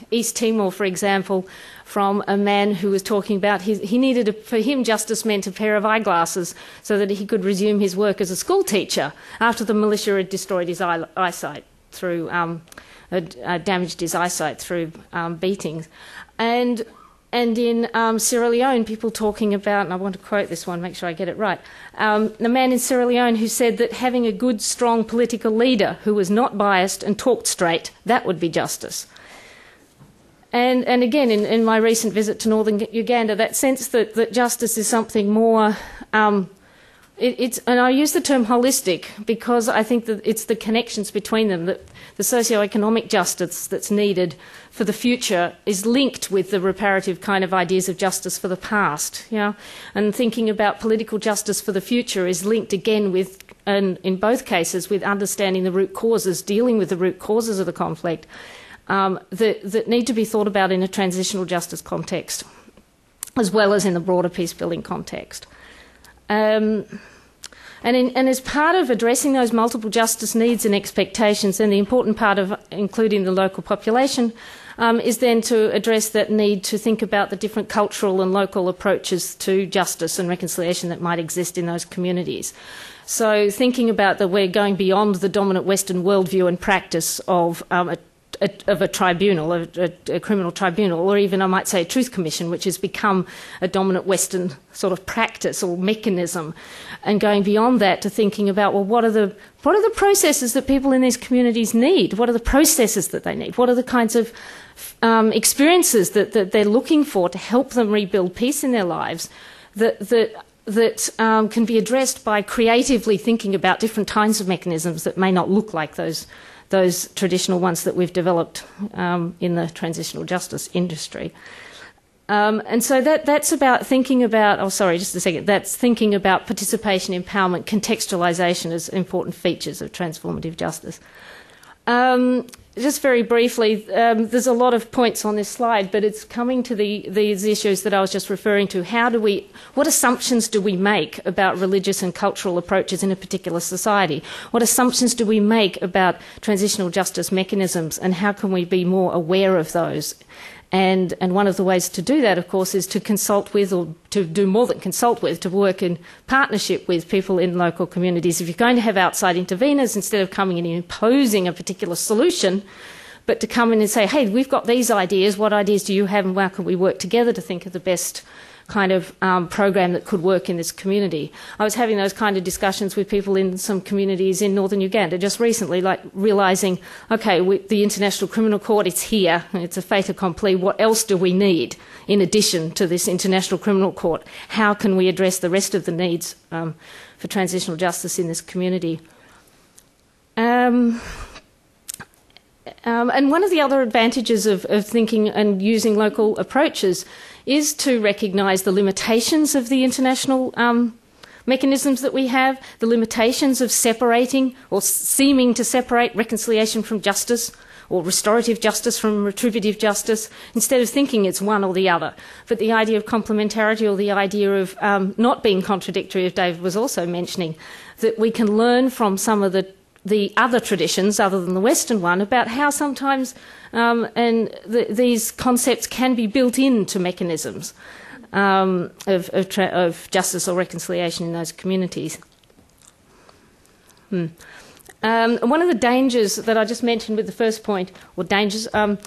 East Timor, for example, from a man who was talking about he needed, for him, justice meant a pair of eyeglasses so that he could resume his work as a school teacher after the militia had destroyed his eyesight through, damaged his eyesight through beatings. And in Sierra Leone, people talking about, and I want to quote this one, make sure I get it right, the man in Sierra Leone who said that having a good, strong political leader who was not biased and talked straight, that would be justice. And again, in my recent visit to northern Uganda, that sense that justice is something more, and I use the term holistic because I think that it's the connections between them, that the socio-economic justice that's needed for the future is linked with the reparative kind of ideas of justice for the past, and thinking about political justice for the future is linked again with, and in both cases, with understanding the root causes, dealing with the root causes of the conflict, that need to be thought about in a transitional justice context, as well as in the broader peace-building context. And as part of addressing those multiple justice needs and expectations, and the important part of including the local population, is then to address that need to think about the different cultural and local approaches to justice and reconciliation that might exist in those communities. So thinking about that we're going beyond the dominant Western worldview and practice of a tribunal, a criminal tribunal, or even I might say a truth commission, which has become a dominant Western sort of practice or mechanism, and going beyond that to thinking about, well, what are the processes that people in these communities need? What are the processes that they need? What are the kinds of experiences that they're looking for to help them rebuild peace in their lives that can be addressed by creatively thinking about different kinds of mechanisms that may not look like those traditional ones that we've developed in the transitional justice industry. And so that's about thinking about, that's thinking about participation, empowerment, contextualization as important features of transformative justice. Just very briefly, there's a lot of points on this slide, but it's coming to these issues that I was just referring to. What assumptions do we make about religious and cultural approaches in a particular society? What assumptions do we make about transitional justice mechanisms, and how can we be more aware of those? And one of the ways to do that, of course, is to consult with, or to do more than consult with, to work in partnership with people in local communities. If you're going to have outside interveners, instead of coming in and imposing a particular solution, but to come in and say, hey, we've got these ideas, what ideas do you have, and how can we work together to think of the best kind of program that could work in this community. I was having those kind of discussions with people in some communities in northern Uganda just recently, like realising, okay, the International Criminal Court, it's here, it's a fait accompli, what else do we need in addition to this International Criminal Court? How can we address the rest of the needs for transitional justice in this community? And one of the other advantages of thinking and using local approaches is to recognise the limitations of the international mechanisms that we have, the limitations of separating or seeming to separate reconciliation from justice, or restorative justice from retributive justice, instead of thinking it's one or the other. But the idea of complementarity, or the idea of not being contradictory, as David was also mentioning, that we can learn from some of the other traditions other than the Western one about how sometimes these concepts can be built into mechanisms of justice or reconciliation in those communities. One of the dangers that I just mentioned with the first point, or dangers, I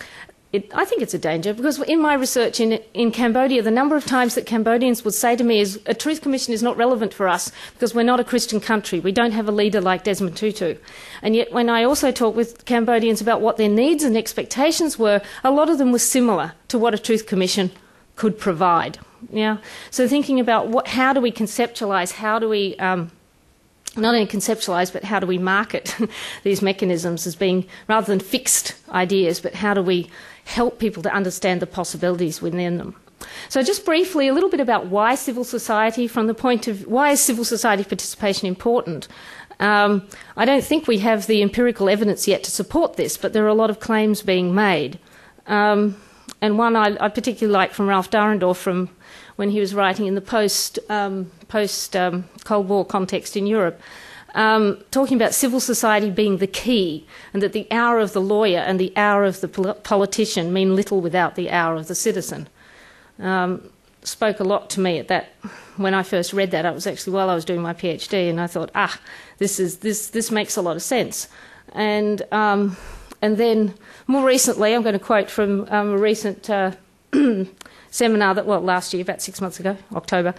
think it's a danger, because in my research in Cambodia, the number of times that Cambodians would say to me is, a truth commission is not relevant for us because we're not a Christian country. We don't have a leader like Desmond Tutu. And yet when I also talked with Cambodians about what their needs and expectations were, a lot of them were similar to what a truth commission could provide. Yeah? So thinking about how do we conceptualise, how do we not only conceptualise, but how do we market these mechanisms as being, rather than fixed ideas, but how do we help people to understand the possibilities within them. So just briefly, a little bit about why civil society, from the point of why is civil society participation important? I don't think we have the empirical evidence yet to support this, but there are a lot of claims being made. And one I particularly like from Ralph Dahrendorf, from when he was writing in the post-Cold War context in Europe, talking about civil society being the key, and that the hour of the lawyer and the hour of the politician mean little without the hour of the citizen. Spoke a lot to me at that. When I first read that, it was actually while I was doing my PhD, and I thought, this makes a lot of sense. And then more recently, I'm going to quote from a recent seminar that, last year, about 6 months ago, October,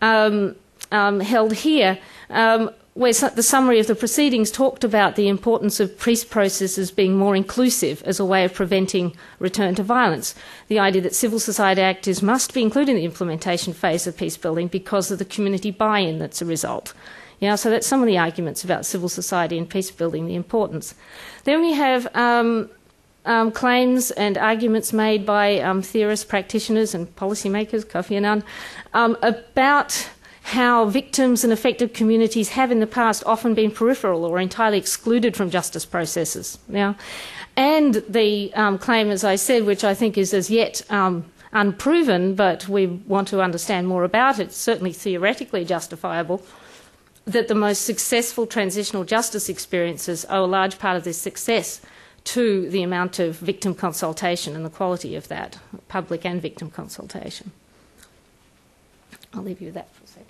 held here, where the summary of the proceedings talked about the importance of peace processes being more inclusive as a way of preventing return to violence. The idea that civil society actors must be included in the implementation phase of peace building because of the community buy-in that's a result. Yeah, so that's some of the arguments about civil society and peace building, the importance. Then we have claims and arguments made by theorists, practitioners and policymakers, Kofi Annan, about how victims and affected communities have in the past often been peripheral or entirely excluded from justice processes. Now, and the claim, as I said, which I think is as yet unproven, but we want to understand more about it, certainly theoretically justifiable, that the most successful transitional justice experiences owe a large part of their success to the amount of victim consultation and the quality of that, public and victim consultation. I'll leave you with that for a second.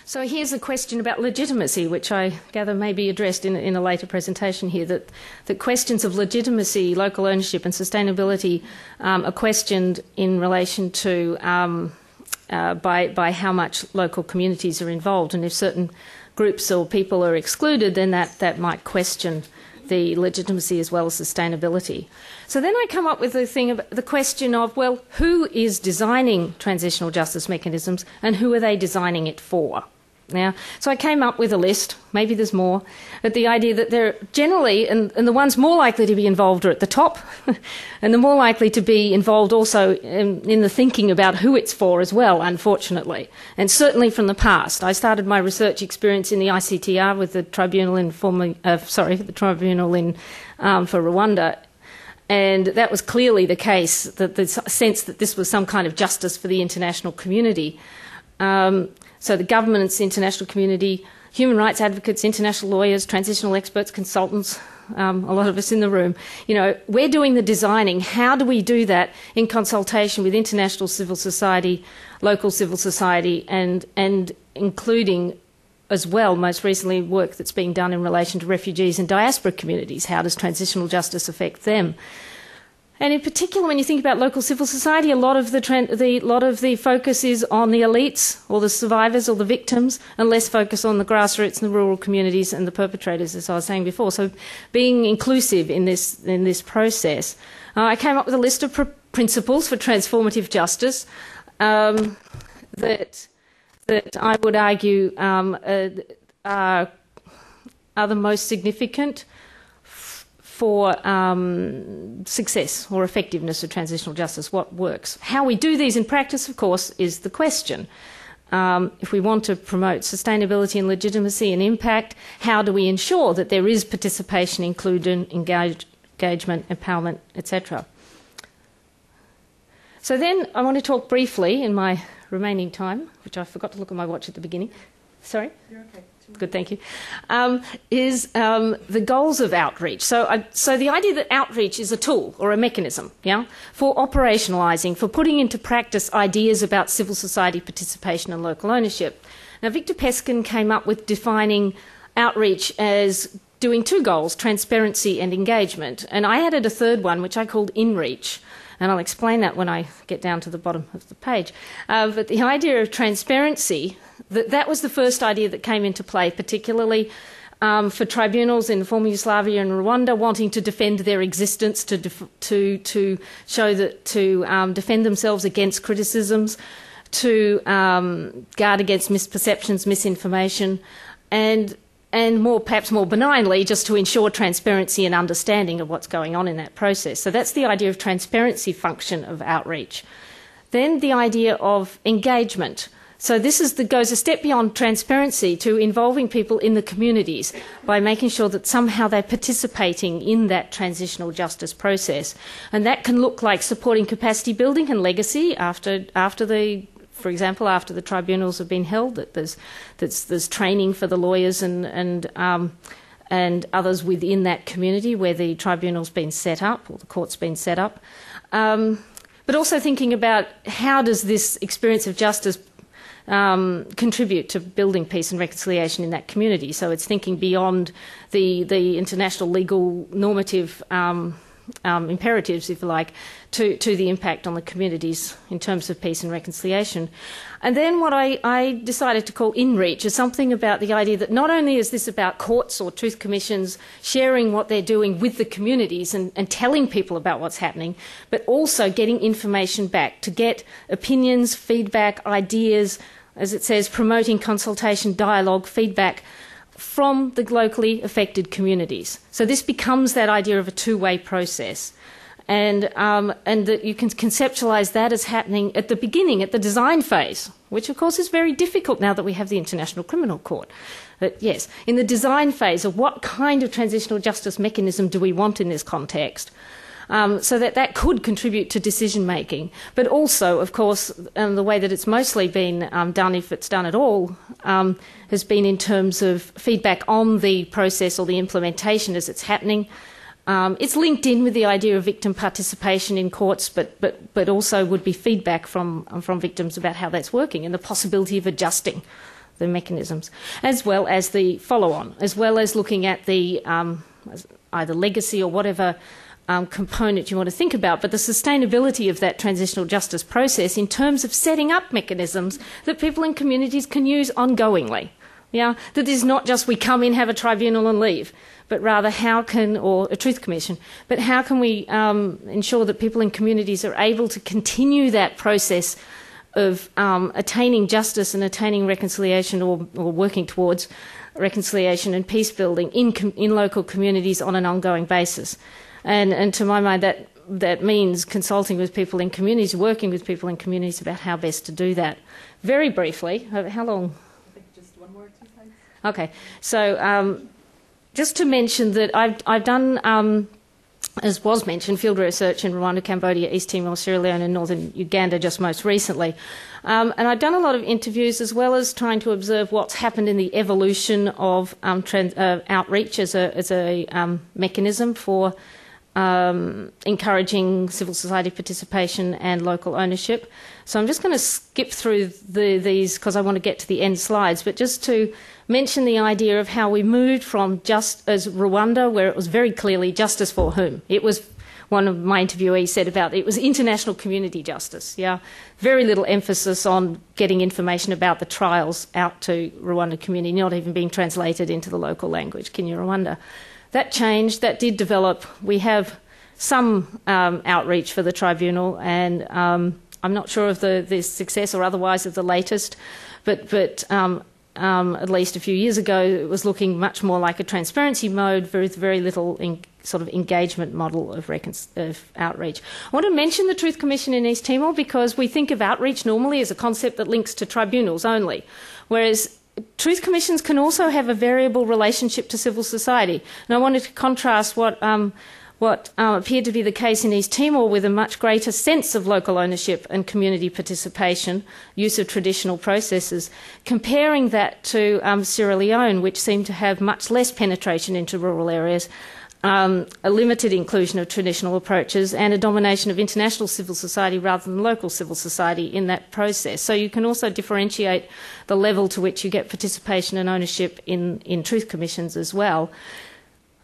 So here's a question about legitimacy, which I gather may be addressed in a later presentation here, that questions of legitimacy, local ownership and sustainability are questioned in relation to by how much local communities are involved. And if certain groups or people are excluded, then that might question the legitimacy as well as sustainability. So then I come up with the question of, well, who is designing transitional justice mechanisms and who are they designing it for? Now, so I came up with a list, maybe there's more, but the idea that they're generally, and the ones more likely to be involved are at the top, and the more likely to be involved also in the thinking about who it's for as well, unfortunately, and certainly from the past. I started my research experience in the ICTR with the Tribunal for Rwanda, and that was clearly the case, that the sense that this was some kind of justice for the international community. So the governments, international community, human rights advocates, international lawyers, transitional experts, consultants, a lot of us in the room, we're doing the designing. How do we do that in consultation with international civil society, local civil society, and including as well, most recently, work that's being done in relation to refugees and diaspora communities? How does transitional justice affect them? And in particular, when you think about local civil society, a lot of the focus is on the elites or the survivors or the victims, and less focus on the grassroots and the rural communities and the perpetrators, as I was saying before. So, being inclusive in this process, I came up with a list of principles for transformative justice that I would argue are the most significant for success or effectiveness of transitional justice, what works. How we do these in practice, of course, is the question. If we want to promote sustainability and legitimacy and impact, how do we ensure that there is participation, inclusion, engagement, empowerment, etc.? So then I want to talk briefly in my remaining time, which I forgot to look at my watch at the beginning. Sorry? You're okay. Good, thank you. Is the goals of outreach. So the idea that outreach is a tool or a mechanism, for operationalising, for putting into practice ideas about civil society participation and local ownership. Now, Victor Peskin came up with defining outreach as doing two goals, transparency and engagement. And I added a third one, which I called inreach. And I'll explain that when I get down to the bottom of the page. But the idea of transparency, that was the first idea that came into play, particularly for tribunals in former Yugoslavia and Rwanda wanting to defend their existence, to show that, to defend themselves against criticisms, to guard against misperceptions, misinformation, and perhaps more benignly, just to ensure transparency and understanding of what's going on in that process. So that's the idea of transparency function of outreach. Then the idea of engagement. So this goes a step beyond transparency to involving people in the communities by making sure that somehow they're participating in that transitional justice process. And that can look like supporting capacity building and legacy for example, after the tribunals have been held, that there's training for the lawyers and others within that community where the tribunal's been set up or the court's been set up. But also thinking about how does this experience of justice contribute to building peace and reconciliation in that community. So it's thinking beyond the international legal normative imperatives, if you like, to the impact on the communities in terms of peace and reconciliation. And then what I decided to call inreach is something about the idea that not only is this about courts or truth commissions sharing what they're doing with the communities and telling people about what's happening, but also getting information back to get opinions, feedback, ideas, as it says, promoting consultation, dialogue, feedback from the locally affected communities. So this becomes that idea of a two-way process. And that you can conceptualise that as happening at the beginning, at the design phase, which of course is very difficult now that we have the International Criminal Court. But yes, in the design phase of what kind of transitional justice mechanism do we want in this context, so that could contribute to decision making. But also, of course, the way that it's mostly been done, if it's done at all, has been in terms of feedback on the process or the implementation as it's happening. It's linked in with the idea of victim participation in courts, but also would be feedback from victims about how that's working and the possibility of adjusting the mechanisms, as well as the follow-on, as well as looking at the either legacy or whatever component you want to think about, but the sustainability of that transitional justice process in terms of setting up mechanisms that people in communities can use ongoingly. Yeah, that is not just we come in, have a tribunal and leave, but rather how can, or a truth commission, but how can we ensure that people in communities are able to continue that process of attaining justice and attaining reconciliation, or working towards reconciliation and peace building in local communities on an ongoing basis. And to my mind, that means consulting with people in communities, working with people in communities about how best to do that. Very briefly, how long? I think just one more, 2 slides. Okay, so just to mention that I've done, as was mentioned, field research in Rwanda, Cambodia, East Timor, Sierra Leone and northern Uganda just most recently. And I've done a lot of interviews as well as trying to observe what's happened in the evolution of outreach as a mechanism for encouraging civil society participation and local ownership. So I'm just going to skip through these because I want to get to the end slides, but just to mention the idea of how we moved from just as Rwanda, where it was very clearly justice for whom. It was, one of my interviewees said about it was international community justice. Yeah, very little emphasis on getting information about the trials out to Rwandan community, not even being translated into the local language, Kinyarwanda. That changed, that did develop. We have some outreach for the tribunal, and I'm not sure of the success or otherwise of the latest, but at least a few years ago, it was looking much more like a transparency mode with very little sort of engagement model of outreach. I want to mention the Truth Commission in East Timor because we think of outreach normally as a concept that links to tribunals only, whereas Truth Commissions can also have a variable relationship to civil society. And I wanted to contrast what appeared to be the case in East Timor with a much greater sense of local ownership and community participation, use of traditional processes, comparing that to Sierra Leone, which seemed to have much less penetration into rural areas, a limited inclusion of traditional approaches, and a domination of international civil society rather than local civil society in that process. So you can also differentiate the level to which you get participation and ownership in truth commissions as well.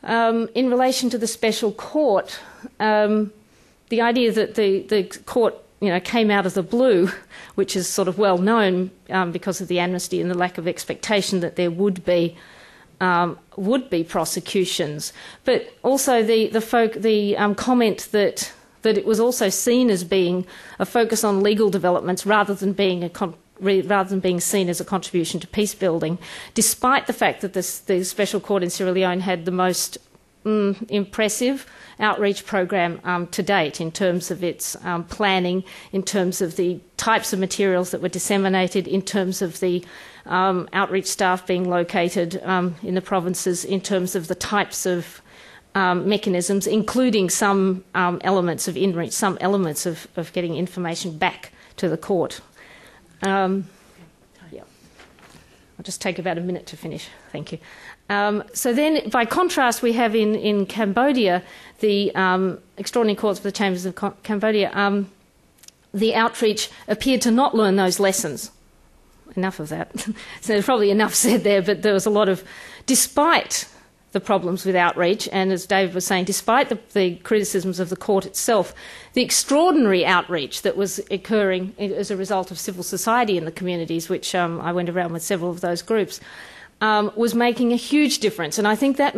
In relation to the special court, the idea that the court came out of the blue, which is sort of well known because of the amnesty and the lack of expectation that there would be prosecutions, but also the comment that it was also seen as being a focus on legal developments rather than being seen as a contribution to peace building, despite the fact that the Special Court in Sierra Leone had the most impressive outreach program to date in terms of its planning, in terms of the types of materials that were disseminated, in terms of the outreach staff being located in the provinces, in terms of the types of mechanisms, including some elements of in-reach, some elements of getting information back to the court. Yeah. I'll just take about a minute to finish. Thank you. So then, by contrast, we have in Cambodia, the Extraordinary Courts of the Chambers of Cambodia, the outreach appeared to not learn those lessons. Enough of that. So there's probably enough said there, but there was a lot of, despite the problems with outreach, and as David was saying, despite the criticisms of the court itself, the extraordinary outreach that was occurring as a result of civil society in the communities, which I went around with several of those groups, was making a huge difference. And I think that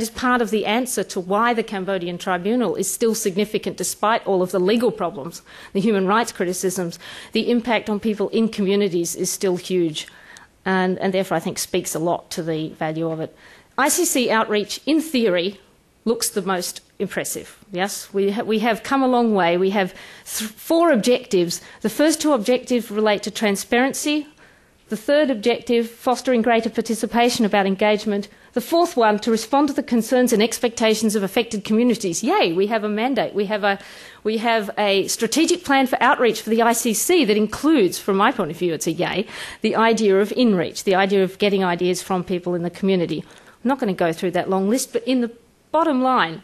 is part of the answer to why the Cambodian Tribunal is still significant despite all of the legal problems, the human rights criticisms. The impact on people in communities is still huge, and therefore I think speaks a lot to the value of it. ICC outreach, in theory, looks the most impressive. Yes, we have come a long way. We have 4 objectives. The first 2 objectives relate to transparency. The third objective, fostering greater participation about engagement. The fourth one, to respond to the concerns and expectations of affected communities. Yay, we have a mandate. We have a strategic plan for outreach for the ICC that includes, from my point of view, it's a yay, the idea of in-reach, the idea of getting ideas from people in the community. I'm not going to go through that long list, but in the bottom line,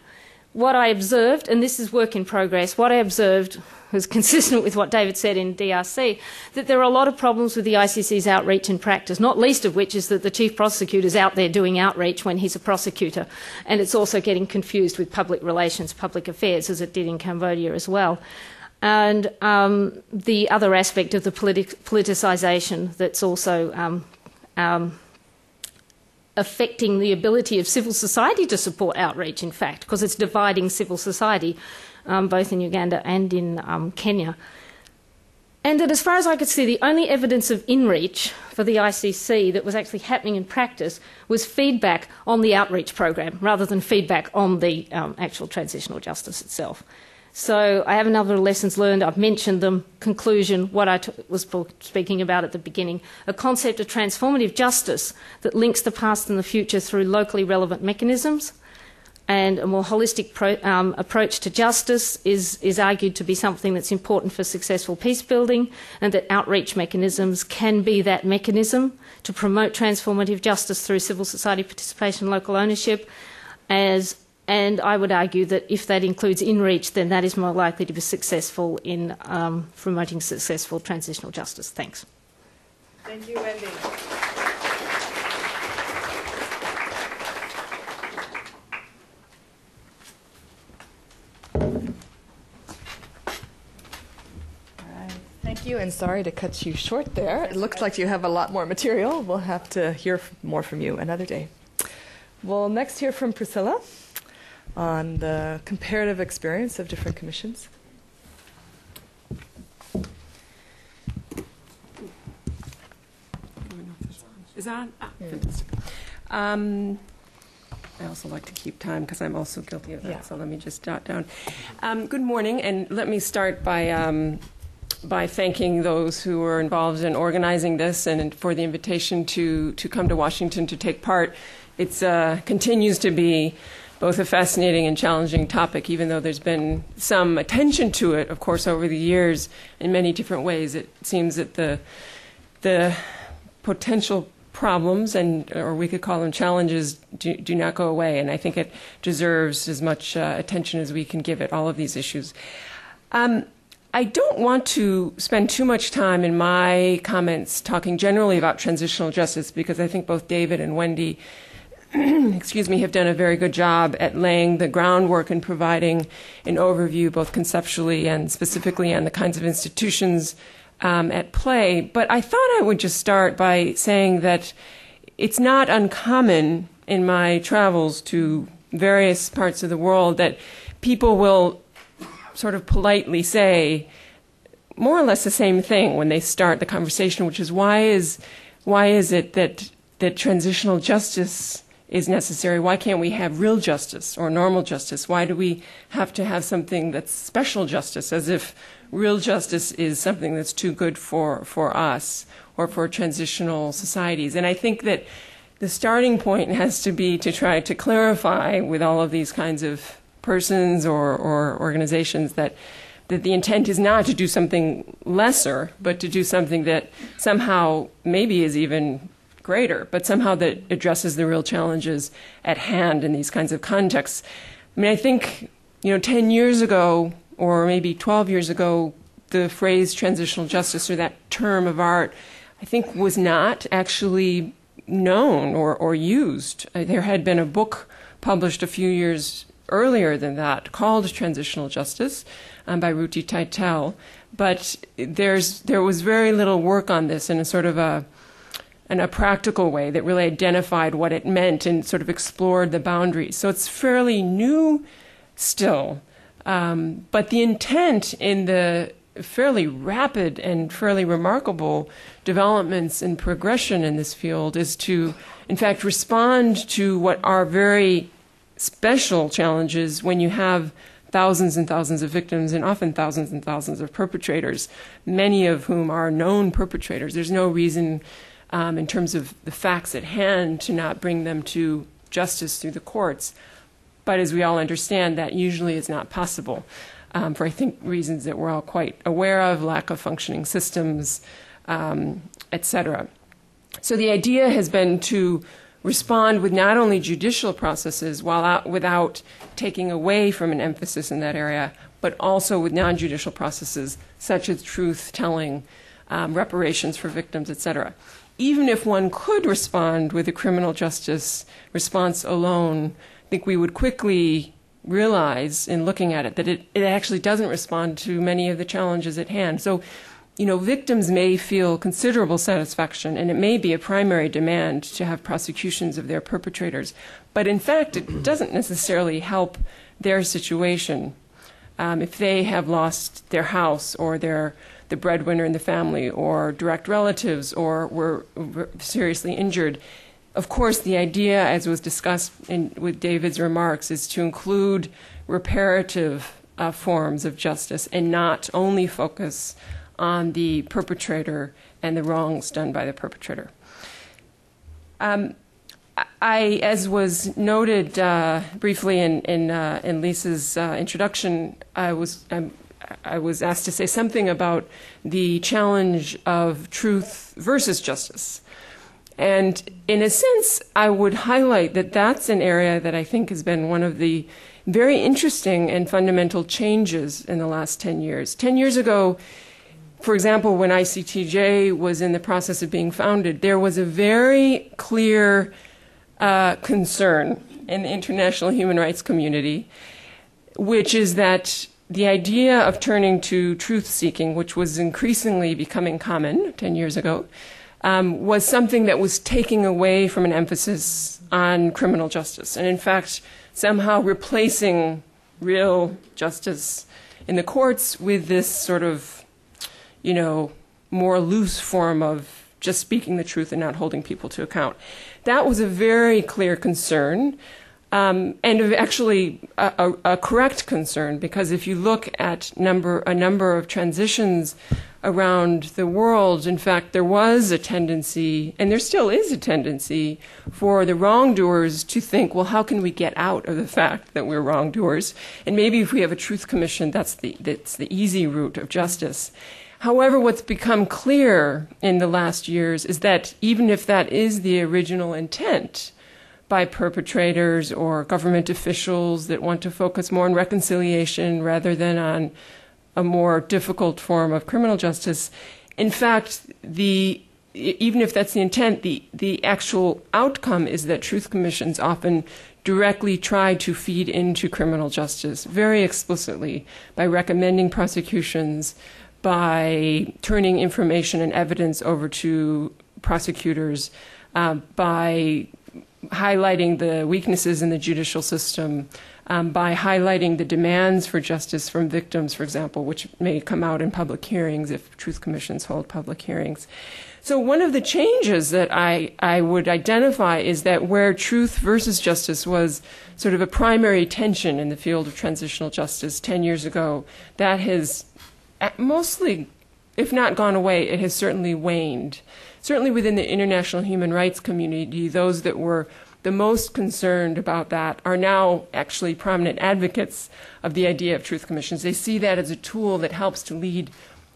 what I observed, and this is work in progress, what I observed who's consistent with what David said in DRC, that there are a lot of problems with the ICC's outreach in practice, not least of which is that the chief prosecutor's out there doing outreach when he's a prosecutor, and it's also getting confused with public relations, public affairs, as it did in Cambodia as well. And the other aspect of the politicisation that's also affecting the ability of civil society to support outreach, in fact, because it's dividing civil society, both in Uganda and in Kenya. And that, as far as I could see, the only evidence of in-reach for the ICC that was actually happening in practice was feedback on the outreach program, rather than feedback on the actual transitional justice itself. So I have a number of lessons learned. I've mentioned them. Conclusion, what I was speaking about at the beginning, a concept of transformative justice that links the past and the future through locally relevant mechanisms, and a more holistic approach to justice is argued to be something that's important for successful peace building, and that outreach mechanisms can be that mechanism to promote transformative justice through civil society participation and local ownership. And I would argue that if that includes in-reach, then that is more likely to be successful in promoting successful transitional justice. Thanks. Thank you, Wendy. Thank you, and sorry to cut you short there. It looks like you have a lot more material. We'll have to hear more from you another day. We'll next hear from Priscilla on the comparative experience of different commissions. Is that fantastic? I also like to keep time because I'm also guilty of that, yeah. So let me just jot down. Good morning, and let me start by thanking those who were involved in organizing this and for the invitation to come to Washington to take part. It continues to be both a fascinating and challenging topic, even though there's been some attention to it, of course, over the years in many different ways. It seems that the potential problems, or we could call them challenges, do not go away, and I think it deserves as much attention as we can give it, all of these issues. I don't want to spend too much time in my comments talking generally about transitional justice, because I think both David and Wendy have done a very good job at laying the groundwork and providing an overview, both conceptually and specifically, on the kinds of institutions at play. But I thought I would just start by saying that it's not uncommon in my travels to various parts of the world that people will sort of politely say more or less the same thing when they start the conversation, which is why is it that transitional justice is necessary? Why can't we have real justice or normal justice? Why do we have to have something that's special justice, as if real justice is something that's too good for us or for transitional societies? And I think that the starting point has to be to try to clarify with all of these kinds of persons or organizations that the intent is not to do something lesser, but to do something that somehow maybe is even greater, but somehow that addresses the real challenges at hand in these kinds of contexts. I mean, I think, 10 years ago, or maybe 12 years ago, the phrase transitional justice, or that term of art, I think was not actually known or used. There had been a book published a few years earlier than that called Transitional Justice by Ruti Taitel, but there was very little work on this in a sort of in a practical way that really identified what it meant and sort of explored the boundaries. So it's fairly new still, but the intent in the fairly rapid and fairly remarkable developments and progression in this field is to, in fact, respond to what are very special challenges when you have thousands and thousands of victims and often thousands and thousands of perpetrators, many of whom are known perpetrators. There's no reason in terms of the facts at hand to not bring them to justice through the courts. But as we all understand, that usually is not possible for, I think, reasons that we're all quite aware of, lack of functioning systems, etc. So the idea has been to respond with not only judicial processes without taking away from an emphasis in that area, but also with non-judicial processes such as truth-telling, reparations for victims, etc. Even if one could respond with a criminal justice response alone, I think we would quickly realize in looking at it that it actually doesn't respond to many of the challenges at hand. So, victims may feel considerable satisfaction, and it may be a primary demand to have prosecutions of their perpetrators. But in fact, it doesn't necessarily help their situation. If they have lost their house or the breadwinner in the family or direct relatives or were seriously injured, of course, the idea, as was discussed with David's remarks, is to include reparative forms of justice and not only focus on the perpetrator and the wrongs done by the perpetrator. As was noted briefly in Lisa's introduction, I was asked to say something about the challenge of truth versus justice. And in a sense, I would highlight that that's an area that I think has been one of the very interesting and fundamental changes in the last 10 years. 10 years ago, for example, when ICTJ was in the process of being founded, there was a very clear concern in the international human rights community, which is that the idea of turning to truth-seeking, which was increasingly becoming common 10 years ago, was something that was taking away from an emphasis on criminal justice, and in fact, somehow replacing real justice in the courts with this sort of, more loose form of just speaking the truth and not holding people to account. That was a very clear concern, and actually a correct concern, because if you look at a number of transitions around the world, in fact, there was a tendency, and there still is a tendency, for the wrongdoers to think, well, how can we get out of the fact that we're wrongdoers? And maybe if we have a truth commission, that's the easy route of justice. However, what's become clear in the last years is that even if that is the original intent by perpetrators or government officials that want to focus more on reconciliation rather than on a more difficult form of criminal justice, in fact, even if that's the intent, the actual outcome is that truth commissions often directly try to feed into criminal justice very explicitly by recommending prosecutions, by turning information and evidence over to prosecutors, by highlighting the weaknesses in the judicial system, by highlighting the demands for justice from victims, for example, which may come out in public hearings if truth commissions hold public hearings. So one of the changes that I would identify is that where truth versus justice was sort of a primary tension in the field of transitional justice 10 years ago, that has mostly, if not gone away, it has certainly waned. Certainly within the international human rights community, those that were the most concerned about that are now actually prominent advocates of the idea of truth commissions. They see that as a tool that helps to lead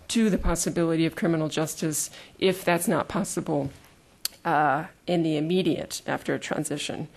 to the possibility of criminal justice if that's not possible in the immediate after a transition.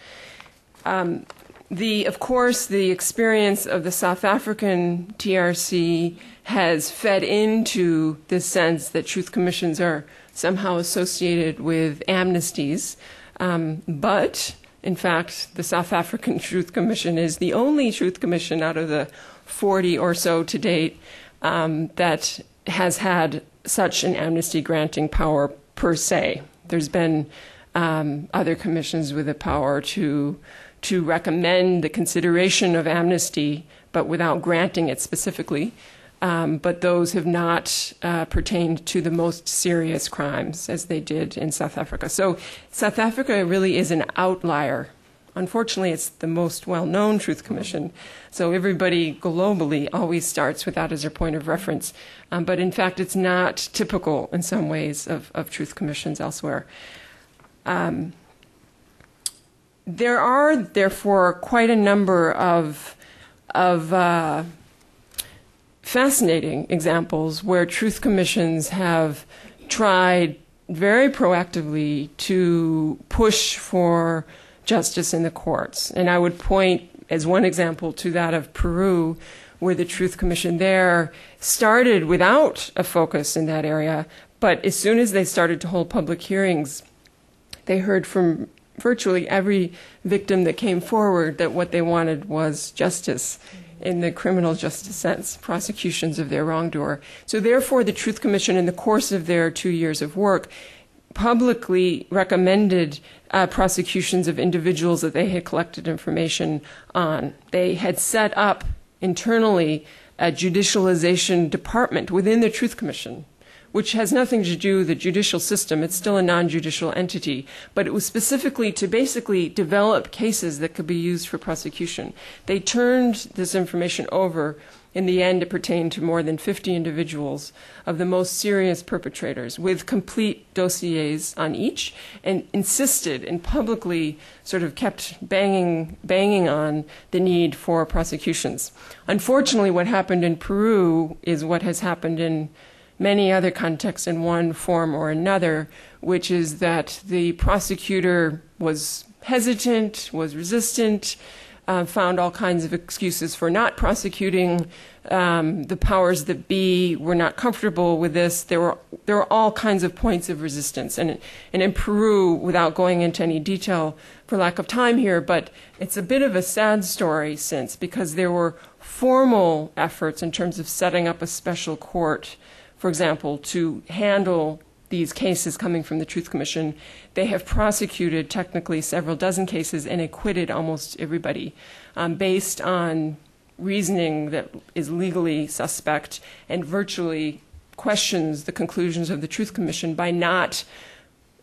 Of course, the experience of the South African TRC has fed into this sense that truth commissions are somehow associated with amnesties. But, in fact, the South African Truth Commission is the only truth commission out of the 40 or so to date that has had such an amnesty granting power per se. There's been other commissions with the power to recommend the consideration of amnesty, but without granting it specifically. But those have not pertained to the most serious crimes as they did in South Africa. So South Africa really is an outlier. Unfortunately, it's the most well-known truth commission. So everybody globally always starts with that as their point of reference. But in fact, it's not typical in some ways of truth commissions elsewhere. There are, therefore, quite a number of fascinating examples where truth commissions have tried very proactively to push for justice in the courts. And I would point as one example to that of Peru, where the Truth Commission there started without a focus in that area, but as soon as they started to hold public hearings, they heard from virtually every victim that came forward that what they wanted was justice in the criminal justice sense, prosecutions of their wrongdoer. So therefore, the Truth Commission, in the course of their 2 years of work, publicly recommended prosecutions of individuals that they had collected information on. They had set up internally a judicialization department within the Truth Commission, which has nothing to do with the judicial system. It's still a non-judicial entity, but it was specifically to basically develop cases that could be used for prosecution. They turned this information over. In the end, it pertained to more than 50 individuals of the most serious perpetrators with complete dossiers on each, and insisted and publicly sort of kept banging on the need for prosecutions. Unfortunately, what happened in Peru is what has happened in many other contexts in one form or another, which is that the prosecutor was hesitant, was resistant, found all kinds of excuses for not prosecuting. The powers that be were not comfortable with this. There were all kinds of points of resistance. And in Peru, without going into any detail for lack of time here, but it's a bit of a sad story since, because there were formal efforts in terms of setting up a special court, for example, to handle these cases coming from the Truth Commission. They have prosecuted technically several dozen cases and acquitted almost everybody based on reasoning that is legally suspect and virtually questions the conclusions of the Truth Commission by not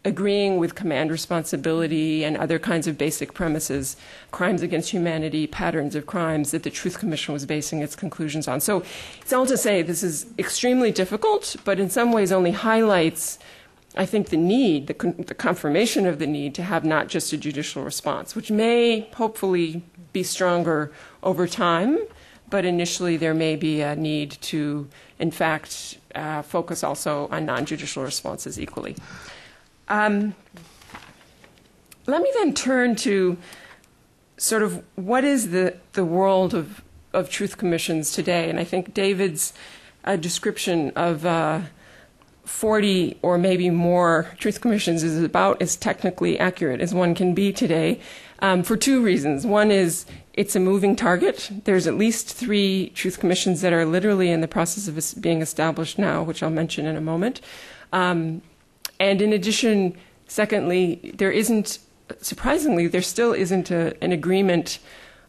agreeing with command responsibility and other kinds of basic premises, crimes against humanity, patterns of crimes that the Truth Commission was basing its conclusions on. So it's all to say this is extremely difficult, but in some ways only highlights, I think, the need, the confirmation of the need to have not just a judicial response, which may hopefully be stronger over time, but initially there may be a need to, in fact, focus also on non-judicial responses equally. Let me then turn to sort of what is the world of truth commissions today. And I think David's description of 40 or maybe more truth commissions is about as technically accurate as one can be today, for two reasons. One is it's a moving target. There's at least 3 truth commissions that are literally in the process of being established now, which I'll mention in a moment. And in addition, secondly, there isn't, surprisingly, there still isn't an agreement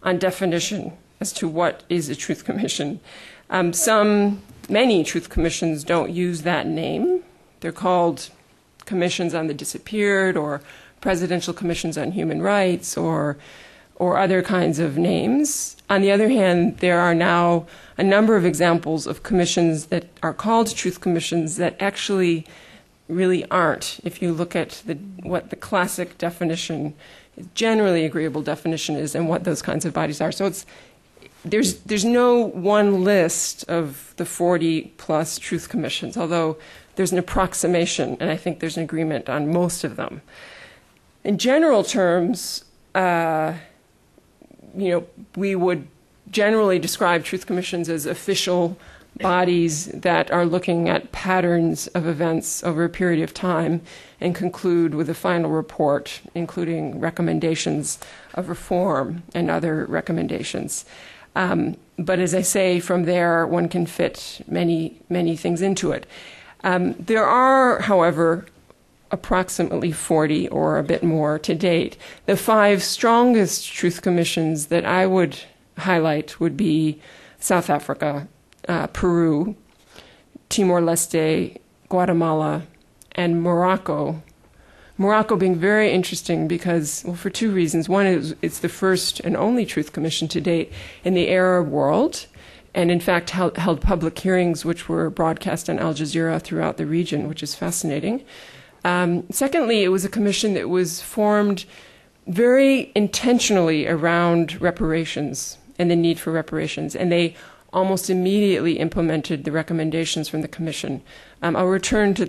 on definition as to what is a truth commission. Many truth commissions don't use that name. They're called commissions on the disappeared or presidential commissions on human rights or other kinds of names. On the other hand, there are now a number of examples of commissions that are called truth commissions that actually really aren't. If you look at what the classic definition, generally agreeable definition is, and what those kinds of bodies are. So there's no one list of the 40 plus truth commissions, although there's an approximation, and I think there's an agreement on most of them. In general terms, we would generally describe truth commissions as official bodies that are looking at patterns of events over a period of time and conclude with a final report, including recommendations of reform and other recommendations. But as I say, from there, one can fit many, many things into it. There are, however, approximately 40 or a bit more to date. The 5 strongest truth commissions that I would highlight would be South Africa, Peru, Timor-Leste, Guatemala, and Morocco. Morocco being very interesting because, well, for 2 reasons. One is it's the first and only truth commission to date in the Arab world, and in fact held public hearings which were broadcast on Al Jazeera throughout the region, which is fascinating. Secondly, it was a commission that was formed very intentionally around reparations and the need for reparations, and they almost immediately implemented the recommendations from the commission. I'll return to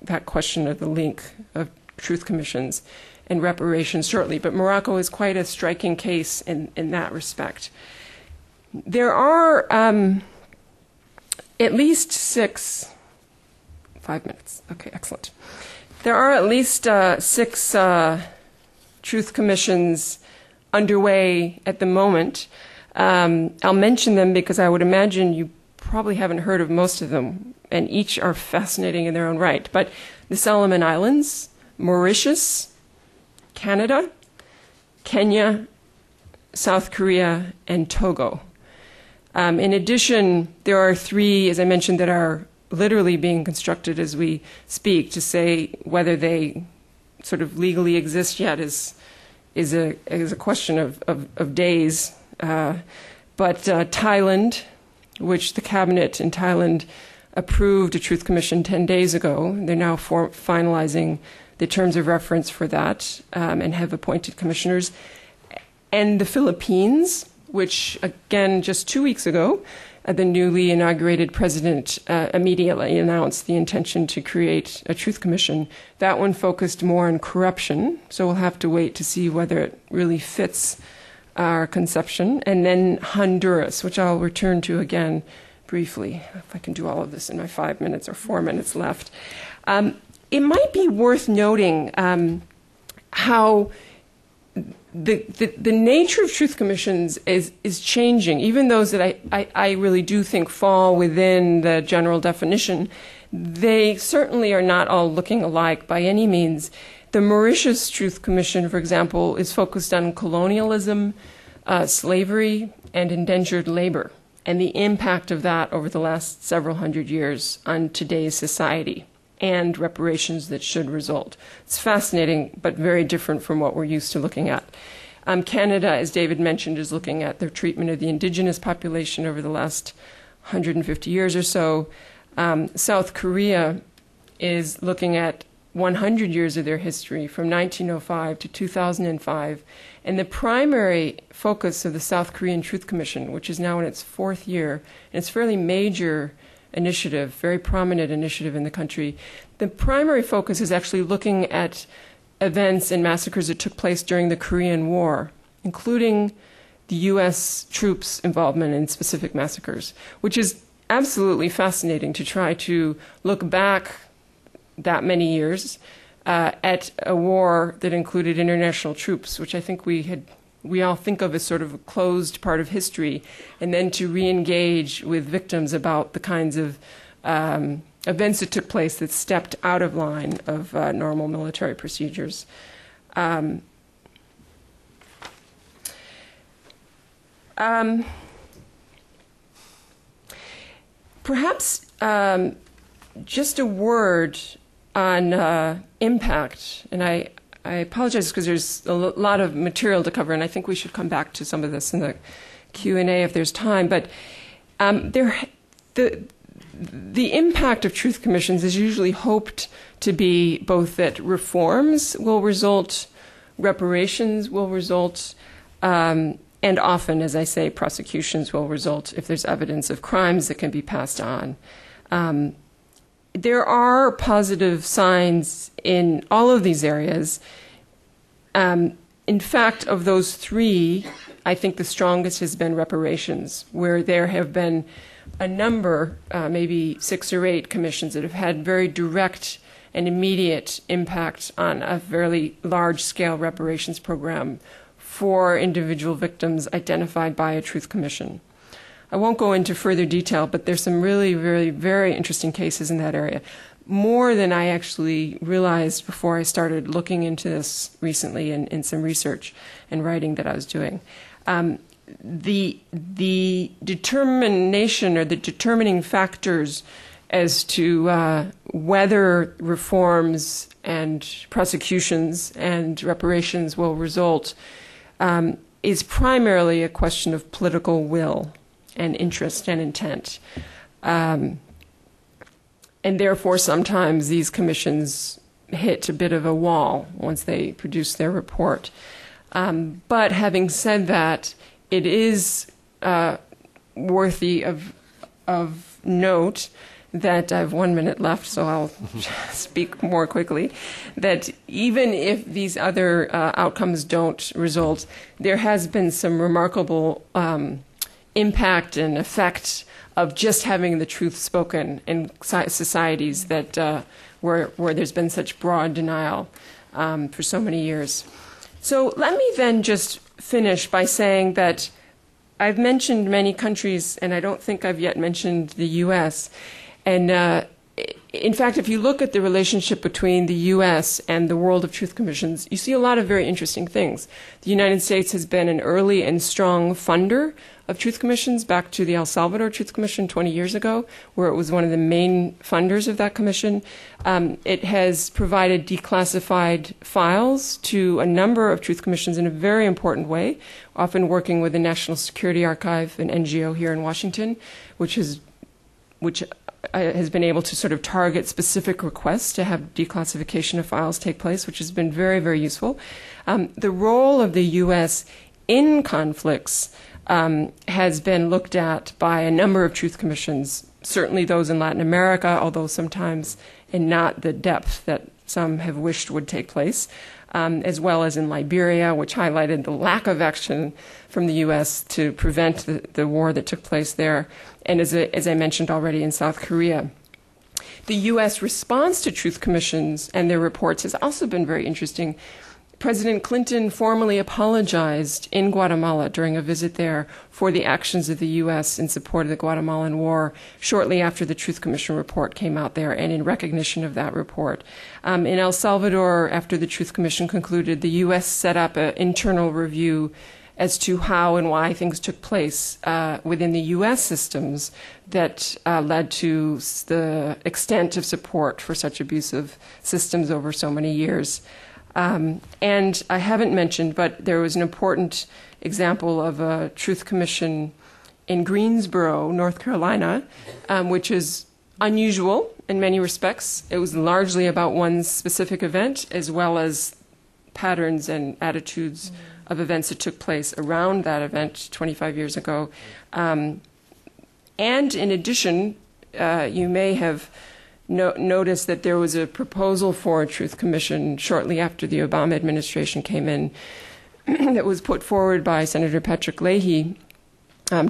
that question of the link of truth commissions and reparations shortly, but Morocco is quite a striking case in that respect. There are at least 6... 5 minutes. Okay, excellent. There are at least 6 truth commissions underway at the moment. I'll mention them because I would imagine you probably haven't heard of most of them, and each are fascinating in their own right. But the Solomon Islands, Mauritius, Canada, Kenya, South Korea, and Togo. In addition, there are 3, as I mentioned, that are literally being constructed as we speak. To say whether they sort of legally exist yet is a question of days. But Thailand, which the cabinet in Thailand approved a truth commission 10 days ago, they're now finalizing the terms of reference for that and have appointed commissioners. And the Philippines, which again just 2 weeks ago, the newly inaugurated president immediately announced the intention to create a truth commission. That one focused more on corruption, so we'll have to wait to see whether it really fits our conception. And then Honduras, which I'll return to again briefly, if I can do all of this in my 5 minutes or 4 minutes left. It might be worth noting how the nature of truth commissions is changing. Even those that I really do think fall within the general definition, they certainly are not all looking alike by any means. The Mauritius Truth Commission, for example, is focused on colonialism, slavery, and indentured labor, and the impact of that over the last several hundred years on today's society, and reparations that should result. It's fascinating, but very different from what we're used to looking at. Canada, as David mentioned, is looking at their treatment of the indigenous population over the last 150 years or so. South Korea is looking at 100 years of their history from 1905 to 2005. And the primary focus of the South Korean Truth Commission, which is now in its 4th year, and it's a fairly major initiative, very prominent initiative in the country. The primary focus is actually looking at events and massacres that took place during the Korean War, including the U.S. troops' involvement in specific massacres, which is absolutely fascinating to try to look back that many years at a war that included international troops, which I think we all think of as sort of a closed part of history, and then to re-engage with victims about the kinds of events that took place that stepped out of line of normal military procedures. Perhaps just a word on impact, and I apologize because there's a lot of material to cover, and I think we should come back to some of this in the Q&A if there's time. But the impact of truth commissions is usually hoped to be both that reforms will result, reparations will result, and often, as I say, prosecutions will result if there's evidence of crimes that can be passed on. There are positive signs in all of these areas. In fact, of those 3, I think the strongest has been reparations, where there have been a number, maybe 6 or 8 commissions that have had very direct and immediate impact on a fairly large-scale reparations program for individual victims identified by a truth commission. I won't go into further detail, but there's some really, very, very interesting cases in that area. More than I actually realized before I started looking into this recently in some research and writing that I was doing. The determination or the determining factors as to whether reforms and prosecutions and reparations will result is primarily a question of political will and interest and intent. And therefore, sometimes these commissions hit a bit of a wall once they produce their report. But having said that, it is worthy of note that I have 1 minute left, so I'll speak more quickly, that even if these other outcomes don't result, there has been some remarkable impact and effect of just having the truth spoken in societies that where there's been such broad denial for so many years. So let me then just finish by saying that I've mentioned many countries, and I don't think I've yet mentioned the U.S. And in fact, if you look at the relationship between the U.S. and the world of truth commissions, you see a lot of very interesting things. The United States has been an early and strong funder of truth commissions, back to the El Salvador Truth Commission 20 years ago, where it was one of the main funders of that commission. It has provided declassified files to a number of truth commissions in a very important way, often working with the National Security Archive, an NGO here in Washington, which has been able to sort of target specific requests to have declassification of files take place, which has been very, very useful. The role of the U.S. in conflicts has been looked at by a number of truth commissions, certainly those in Latin America, although sometimes in not the depth that some have wished would take place, as well as in Liberia, which highlighted the lack of action from the U.S. to prevent the war that took place there, and as I mentioned already, in South Korea. The U.S. response to truth commissions and their reports has also been very interesting. President Clinton formally apologized in Guatemala during a visit there for the actions of the U.S. in support of the Guatemalan War shortly after the Truth Commission report came out there and in recognition of that report. In El Salvador, after the Truth Commission concluded, the U.S. set up an internal review as to how and why things took place within the U.S. systems that led to the extent of support for such abusive systems over so many years. And I haven't mentioned, but there was an important example of a truth commission in Greensboro, North Carolina, which is unusual in many respects. It was largely about one specific event, as well as patterns and attitudes of events that took place around that event 25 years ago. And in addition, you may have notice that there was a proposal for a truth commission shortly after the Obama administration came in that was put forward by Senator Patrick Leahy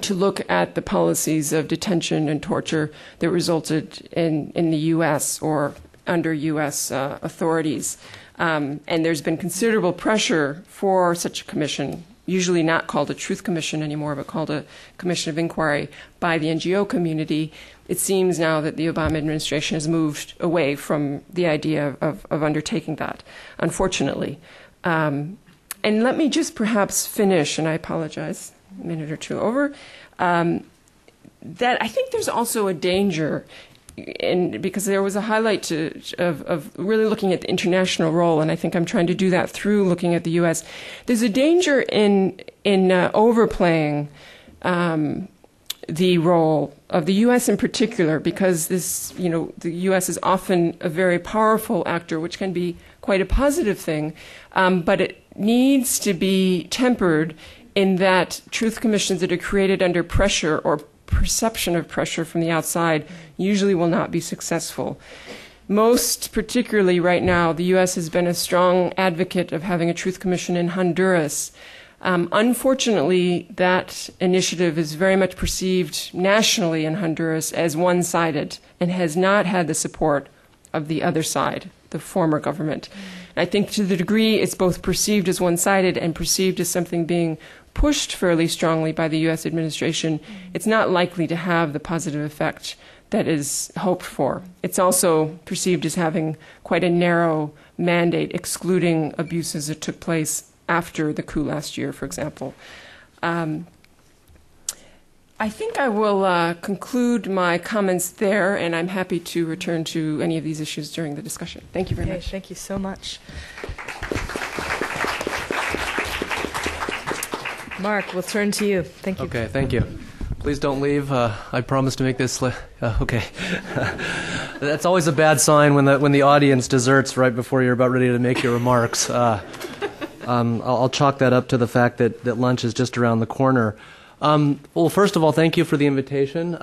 to look at the policies of detention and torture that resulted in the U.S. or under U.S. authorities. And there's been considerable pressure for such a commission, usually not called a truth commission anymore, but called a commission of inquiry by the NGO community. It seems now that the Obama administration has moved away from the idea of undertaking that, unfortunately. And let me just perhaps finish, and I apologize, a minute or two over, that I think there's also a danger, because there was a highlight of really looking at the international role, and I think I'm trying to do that through looking at the U.S. There's a danger in overplaying the role of the U.S. in particular, because the U.S. is often a very powerful actor, which can be quite a positive thing, but it needs to be tempered in that truth commissions that are created under pressure or perception of pressure from the outside usually will not be successful. Most particularly right now, the U.S. has been a strong advocate of having a truth commission in Honduras. Unfortunately, that initiative is very much perceived nationally in Honduras as one-sided and has not had the support of the other side, the former government. I think to the degree it's both perceived as one-sided and perceived as something being pushed fairly strongly by the U.S. administration, it's not likely to have the positive effect that is hoped for. It's also perceived as having quite a narrow mandate, excluding abuses that took place after the coup last year, for example. I think I will conclude my comments there, and I'm happy to return to any of these issues during the discussion. Thank you very much. Thank you so much. Mark, we'll turn to you. Thank you. Okay, thank you. Please don't leave. I promise to make this. Okay. That's always a bad sign when the audience deserts right before you're about ready to make your remarks. I'll chalk that up to the fact that lunch is just around the corner. Well, first of all, thank you for the invitation.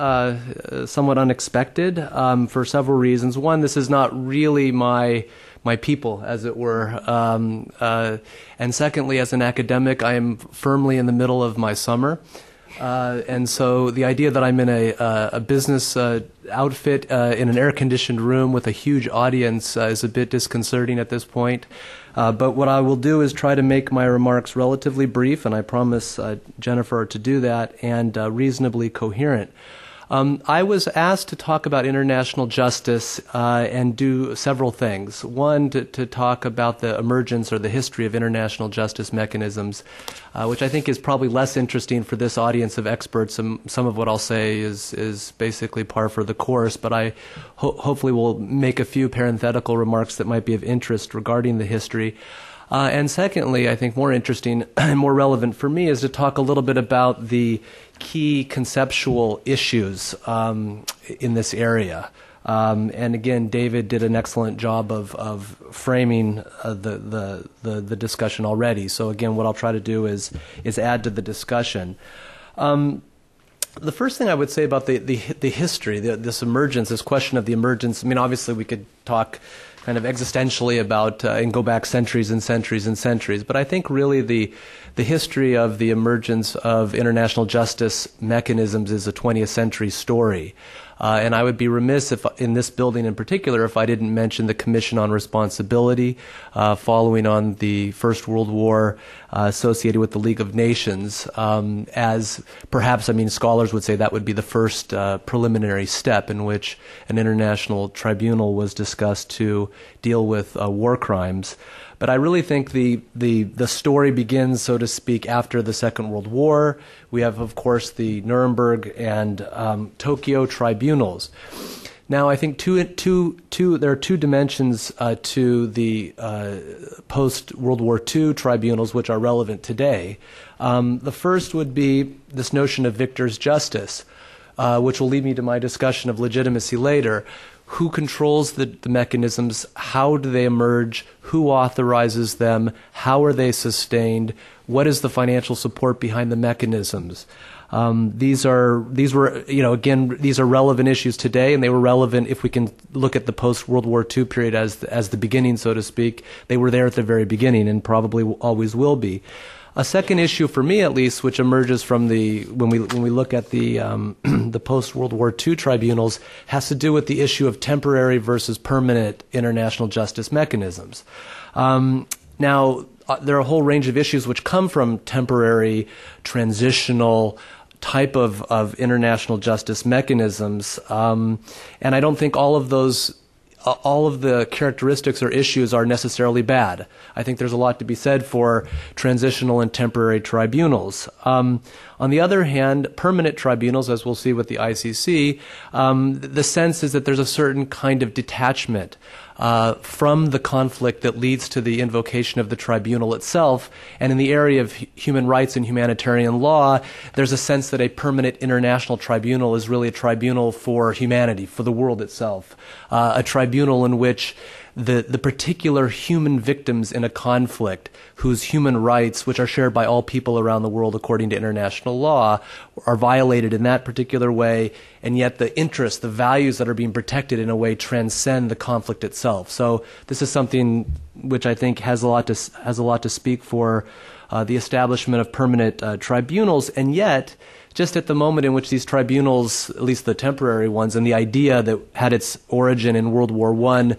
Somewhat unexpected for several reasons. One, this is not really my people, as it were. And secondly, as an academic, I am firmly in the middle of my summer. And so the idea that I'm in a business outfit in an air-conditioned room with a huge audience is a bit disconcerting at this point. But what I will do is try to make my remarks relatively brief, and I promise Jennifer to do that, and reasonably coherent. I was asked to talk about international justice and do several things. One, to talk about the emergence or the history of international justice mechanisms, which I think is probably less interesting for this audience of experts. Some of what I'll say is basically par for the course, but I hopefully will make a few parenthetical remarks that might be of interest regarding the history. And secondly, I think more interesting and more relevant for me is to talk a little bit about the key conceptual issues in this area. And again, David did an excellent job of framing the discussion already. So again, what I'll try to do is add to the discussion. The first thing I would say about the history, this emergence, this question of the emergence, I mean, obviously we could talk kind of existentially about and go back centuries and centuries and centuries, but I think really the history of the emergence of international justice mechanisms is a 20th century story. And I would be remiss if, in this building in particular, if I didn't mention the Commission on Responsibility following on the First World War associated with the League of Nations, as perhaps, I mean, scholars would say that would be the first preliminary step in which an international tribunal was discussed to deal with war crimes. But I really think the story begins, so to speak, after the Second World War. We have, of course, the Nuremberg and Tokyo tribunals. Now, I think there are two dimensions to the post-World War II tribunals which are relevant today. The first would be this notion of victor's justice, which will lead me to my discussion of legitimacy later. Who controls the mechanisms? How do they emerge? Who authorizes them? How are they sustained? What is the financial support behind the mechanisms? These are relevant issues today, and they were relevant if we can look at the post-World War II period as the beginning, so to speak. They were there at the very beginning and probably always will be. A second issue, for me at least, which emerges from when we look at the post-World War II tribunals, has to do with the issue of temporary versus permanent international justice mechanisms. Now, there are a whole range of issues which come from temporary, transitional type of international justice mechanisms, and I don't think all of the characteristics or issues are necessarily bad. I think there's a lot to be said for transitional and temporary tribunals. On the other hand, permanent tribunals, as we'll see with the ICC, the sense is that there's a certain kind of detachment from the conflict that leads to the invocation of the tribunal itself. And in the area of human rights and humanitarian law, there's a sense that a permanent international tribunal is really a tribunal for humanity, for the world itself, a tribunal in which the particular human victims in a conflict whose human rights, which are shared by all people around the world according to international law, are violated in that particular way, and yet the interests, the values that are being protected in a way transcend the conflict itself. So this is something which I think has a lot to speak for the establishment of permanent tribunals, and yet just at the moment in which these tribunals, at least the temporary ones, and the idea that had its origin in World War I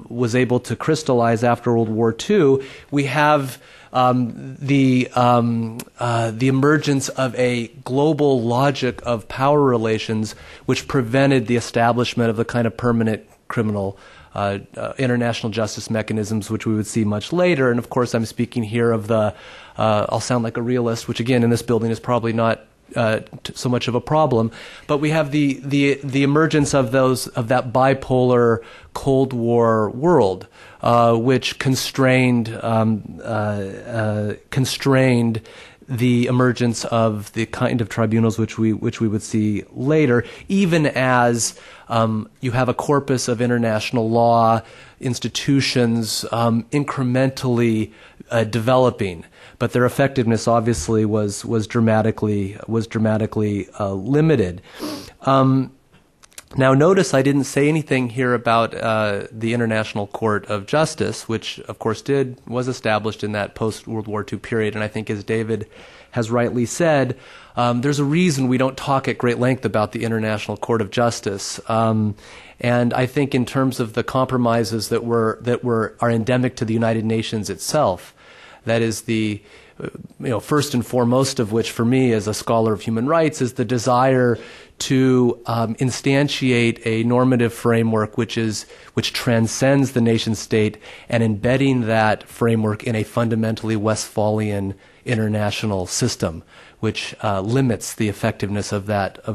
was able to crystallize after World War II, we have the emergence of a global logic of power relations which prevented the establishment of the kind of permanent criminal international justice mechanisms which we would see much later. And of course I'm speaking here of I'll sound like a realist, which again in this building is probably not so much of a problem, but we have the emergence of that bipolar Cold War world, which constrained the emergence of the kind of tribunals which we would see later, even as you have a corpus of international law institutions incrementally developing. But their effectiveness obviously was dramatically limited. Now, notice I didn't say anything here about the International Court of Justice, which, of course, was established in that post-World War II period. And I think, as David has rightly said, there's a reason we don't talk at great length about the International Court of Justice. And I think in terms of the compromises that are endemic to the United Nations itself, that is the first and foremost of which, for me as a scholar of human rights, is the desire to instantiate a normative framework which transcends the nation state, and embedding that framework in a fundamentally Westphalian international system, which limits the effectiveness of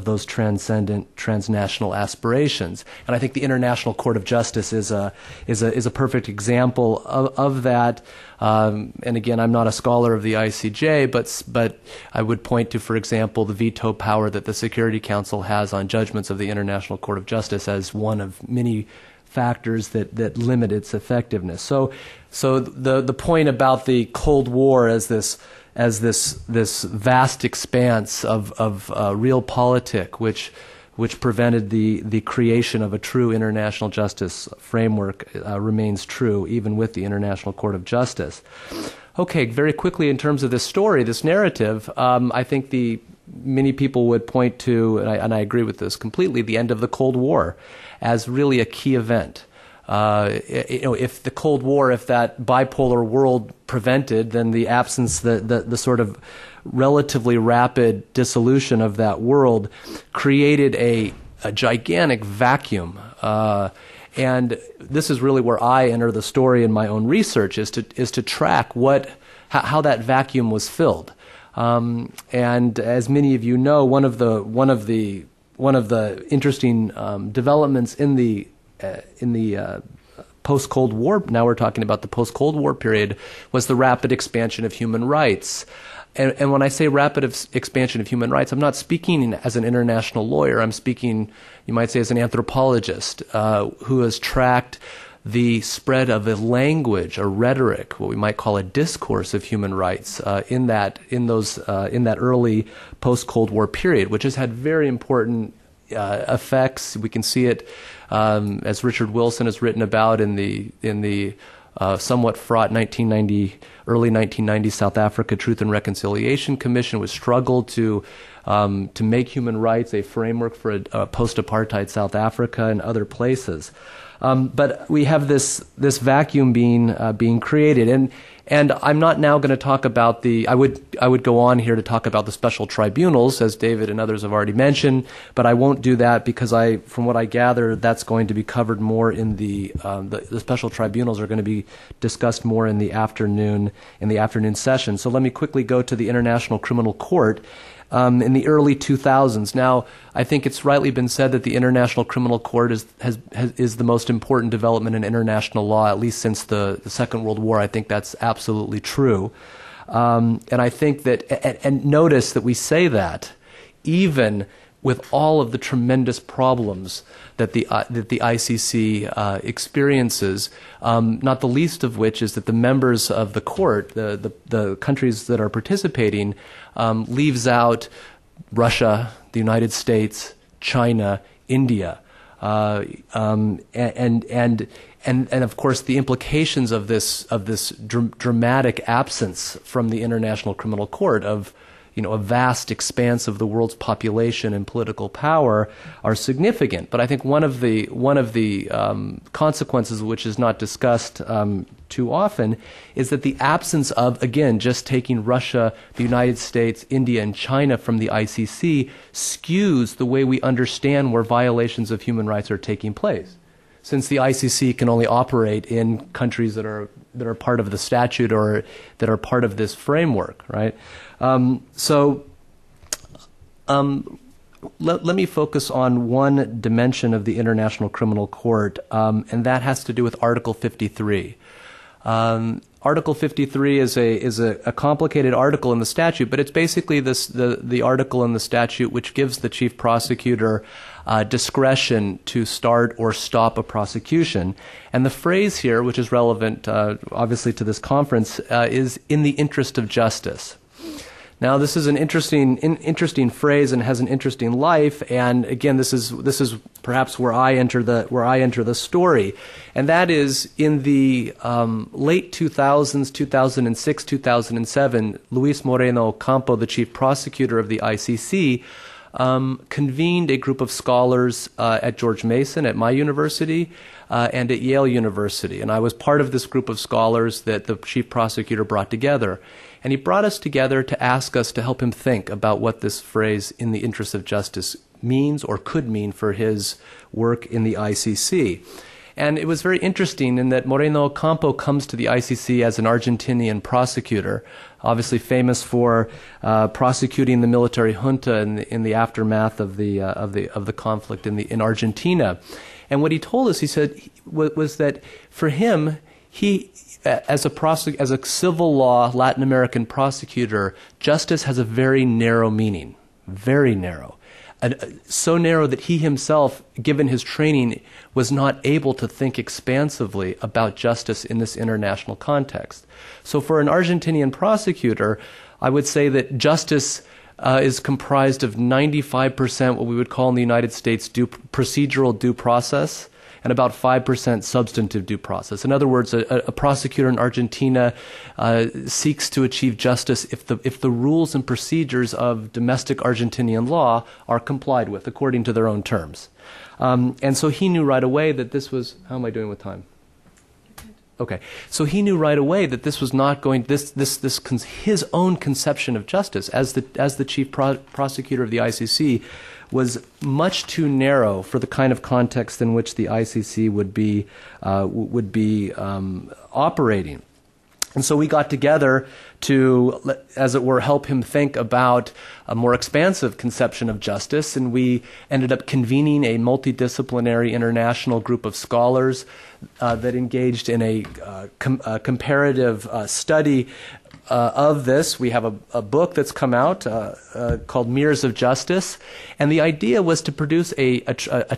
those transcendent transnational aspirations. And I think the International Court of Justice is a perfect example of that. And again, I'm not a scholar of the ICJ, but I would point to, for example, the veto power that the Security Council has on judgments of the International Court of Justice as one of many factors that limit its effectiveness. So the point about the Cold War as this vast expanse of realpolitik, which prevented the creation of a true international justice framework, remains true even with the International Court of Justice. Okay, very quickly in terms of this story, this narrative, I think many people would point to, and I agree with this completely, the end of the Cold War as really a key event. If the Cold War, if that bipolar world prevented, then the absence, the sort of relatively rapid dissolution of that world created a gigantic vacuum. And this is really where I enter the story in my own research, is to track how that vacuum was filled. And as many of you know, one of the interesting developments in the post-Cold War, now we're talking about the post-Cold War period, was the rapid expansion of human rights. And when I say rapid expansion of human rights, I'm not speaking as an international lawyer. I'm speaking, you might say, as an anthropologist who has tracked the spread of a language, a rhetoric, what we might call a discourse of human rights in that early post-Cold War period, which has had very important effects. We can see it as Richard Wilson has written about in the somewhat fraught early 1990 South Africa Truth and Reconciliation Commission, which struggled to make human rights a framework for a post-apartheid South Africa and other places. But we have this vacuum being created, and I'm not now going to talk about I would go on here to talk about the special tribunals, as David and others have already mentioned, but I won't do that because from what I gather, that's going to be covered more in the special tribunals are going to be discussed more in the afternoon session. So let me quickly go to the International Criminal Court. In the early 2000s. Now, I think it's rightly been said that the International Criminal Court is the most important development in international law, at least since the Second World War. I think that's absolutely true. And I think that, and notice that we say that even with all of the tremendous problems that the ICC experiences, not the least of which is that the members of the court, the countries that are participating, leaves out Russia, the United States, China, India, and of course the implications of this dramatic absence from the International Criminal Court of a vast expanse of the world's population and political power are significant. But I think one of the consequences, which is not discussed too often, is that the absence of, again, just taking Russia, the United States, India, and China from the ICC skews the way we understand where violations of human rights are taking place. Since the ICC can only operate in countries that are part of the statute or that are part of this framework, right? Let me focus on one dimension of the International Criminal Court, and that has to do with Article 53. Article 53 is a complicated article in the statute, but it's basically the article in the statute which gives the chief prosecutor discretion to start or stop a prosecution. And the phrase here, which is relevant obviously to this conference, is "in the interest of justice." Now, this is an interesting phrase and has an interesting life. And again, this is perhaps where I enter the story, and that is in the late 2000s, 2006, 2007. Luis Moreno Ocampo, the chief prosecutor of the ICC, convened a group of scholars at George Mason, at my university, and at Yale University. And I was part of this group of scholars that the chief prosecutor brought together. And he brought us together to ask us to help him think about what this phrase, "in the interest of justice," means or could mean for his work in the ICC. And it was very interesting in that Moreno Ocampo comes to the ICC as an Argentinian prosecutor, obviously famous for prosecuting the military junta in the aftermath of the conflict in Argentina. And what he told us, he said, was that for him, he, as a civil law Latin American prosecutor, justice has a very narrow meaning, very narrow. So narrow that he himself, given his training, was not able to think expansively about justice in this international context. So for an Argentinian prosecutor, I would say that justice is comprised of 95% what we would call in the United States procedural due process, and about 5% substantive due process. In other words, a prosecutor in Argentina seeks to achieve justice if the rules and procedures of domestic Argentinian law are complied with according to their own terms. And so he knew right away that this was, how am I doing with time? Okay, so he knew right away that this was not going, his own conception of justice as the chief prosecutor of the ICC was much too narrow for the kind of context in which the ICC would be operating. And so we got together to, as it were, help him think about a more expansive conception of justice, and we ended up convening a multidisciplinary international group of scholars that engaged in a comparative study of this. We have a book that's come out called Mirrors of Justice, and the idea was to produce a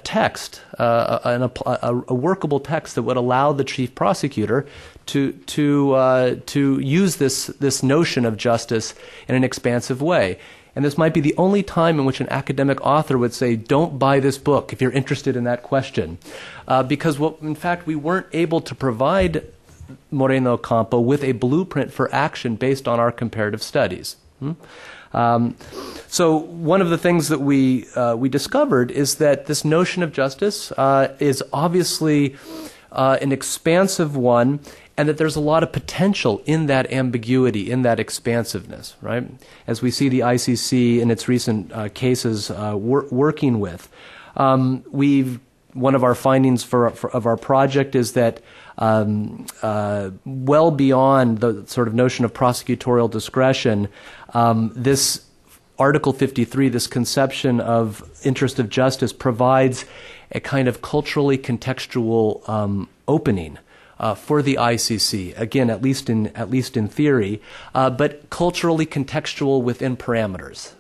text, a workable text that would allow the chief prosecutor to use this notion of justice in an expansive way. And this might be the only time in which an academic author would say, "Don't buy this book if you're interested in that question," because in fact we weren't able to provide Moreno Ocampo with a blueprint for action based on our comparative studies. So one of the things that we discovered is that this notion of justice is obviously an expansive one, and that there's a lot of potential in that ambiguity, in that expansiveness, right? As we see the ICC in its recent cases working with. One of our findings of our project is that well beyond the sort of notion of prosecutorial discretion, this Article 53, this conception of interest of justice, provides a kind of culturally contextual opening for the ICC. Again, at least in theory, but culturally contextual within parameters.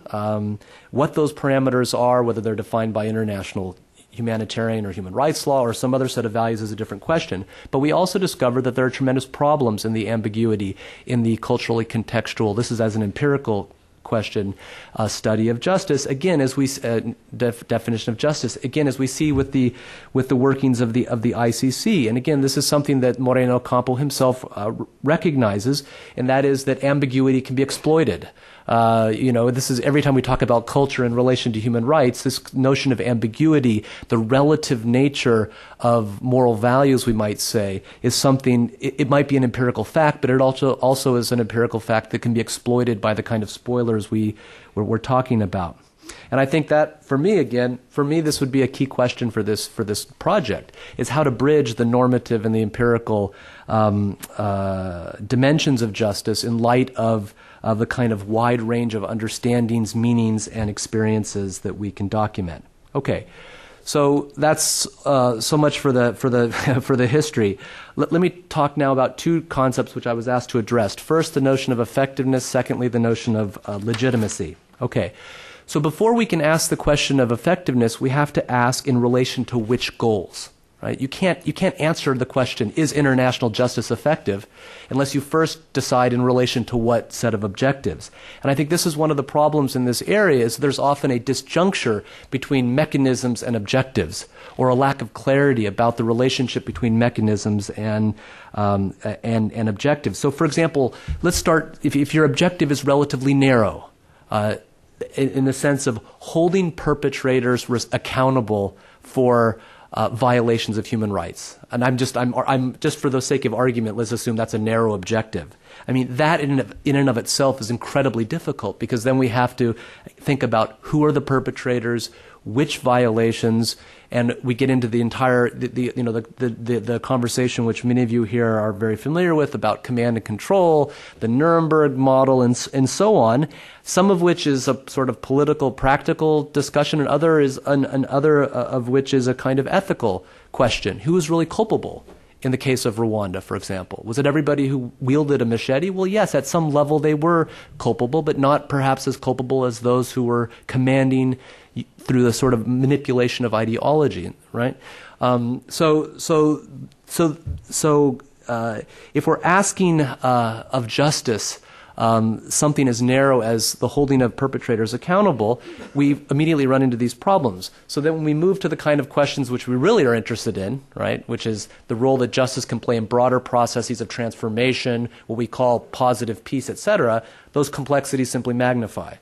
What those parameters are, whether they're defined by international humanitarian or human rights law or some other set of values, is a different question. But we also discovered that there are tremendous problems in the ambiguity in the culturally contextual, this is as an empirical question, study of justice. Again, as we definition of justice. Again, as we see with the workings of the ICC. And again, this is something that Moreno Ocampo himself recognizes, and that is that ambiguity can be exploited. This is every time we talk about culture in relation to human rights, this notion of ambiguity, the relative nature of moral values, we might say, is something, it might be an empirical fact, but it also is an empirical fact that can be exploited by the kind of spoilers we're talking about. And I think that, for me, this would be a key question for this project, is how to bridge the normative and the empirical dimensions of justice in light of the kind of wide range of understandings, meanings, and experiences that we can document. Okay, so that's so much for the history. Let me talk now about two concepts which I was asked to address. First, the notion of effectiveness. Secondly, the notion of legitimacy. Okay, so before we can ask the question of effectiveness, we have to ask in relation to which goals. Right? You can't answer the question, is international justice effective, unless you first decide in relation to what set of objectives. And I think this is one of the problems in this area, is there's often a disjuncture between mechanisms and objectives, or a lack of clarity about the relationship between mechanisms and objectives. So, for example, let's start, if your objective is relatively narrow, in the sense of holding perpetrators accountable for violations of human rights. And I'm just for the sake of argument, let's assume that's a narrow objective. I mean, that in and of itself is incredibly difficult, because then we have to think about who are the perpetrators, which violations, and we get into the entire the conversation which many of you here are very familiar with about command and control, the Nuremberg model, and so on. Some of which is a sort of political, practical discussion, and other of which is a kind of ethical question: who is really culpable? In the case of Rwanda, for example, was it everybody who wielded a machete? Well, yes, at some level they were culpable, but not perhaps as culpable as those who were commanding through the sort of manipulation of ideology, right? So if we're asking of justice something as narrow as the holding of perpetrators accountable, we immediately run into these problems. So then when we move to the kind of questions which we really are interested in, right, which is the role that justice can play in broader processes of transformation, what we call positive peace, etc., those complexities simply magnify.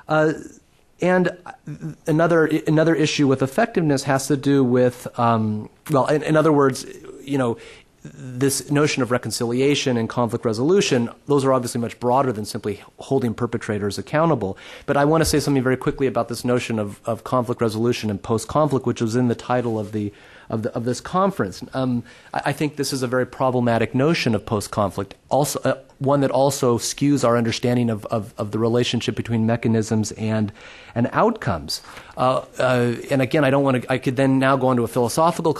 And another issue with effectiveness has to do with, in other words, this notion of reconciliation and conflict resolution, those are obviously much broader than simply holding perpetrators accountable. But I want to say something very quickly about this notion of conflict resolution and post-conflict, which was in the title of this conference. I think this is a very problematic notion of post-conflict, also one that also skews our understanding of the relationship between mechanisms and outcomes. And again, I could then now go into a philosophical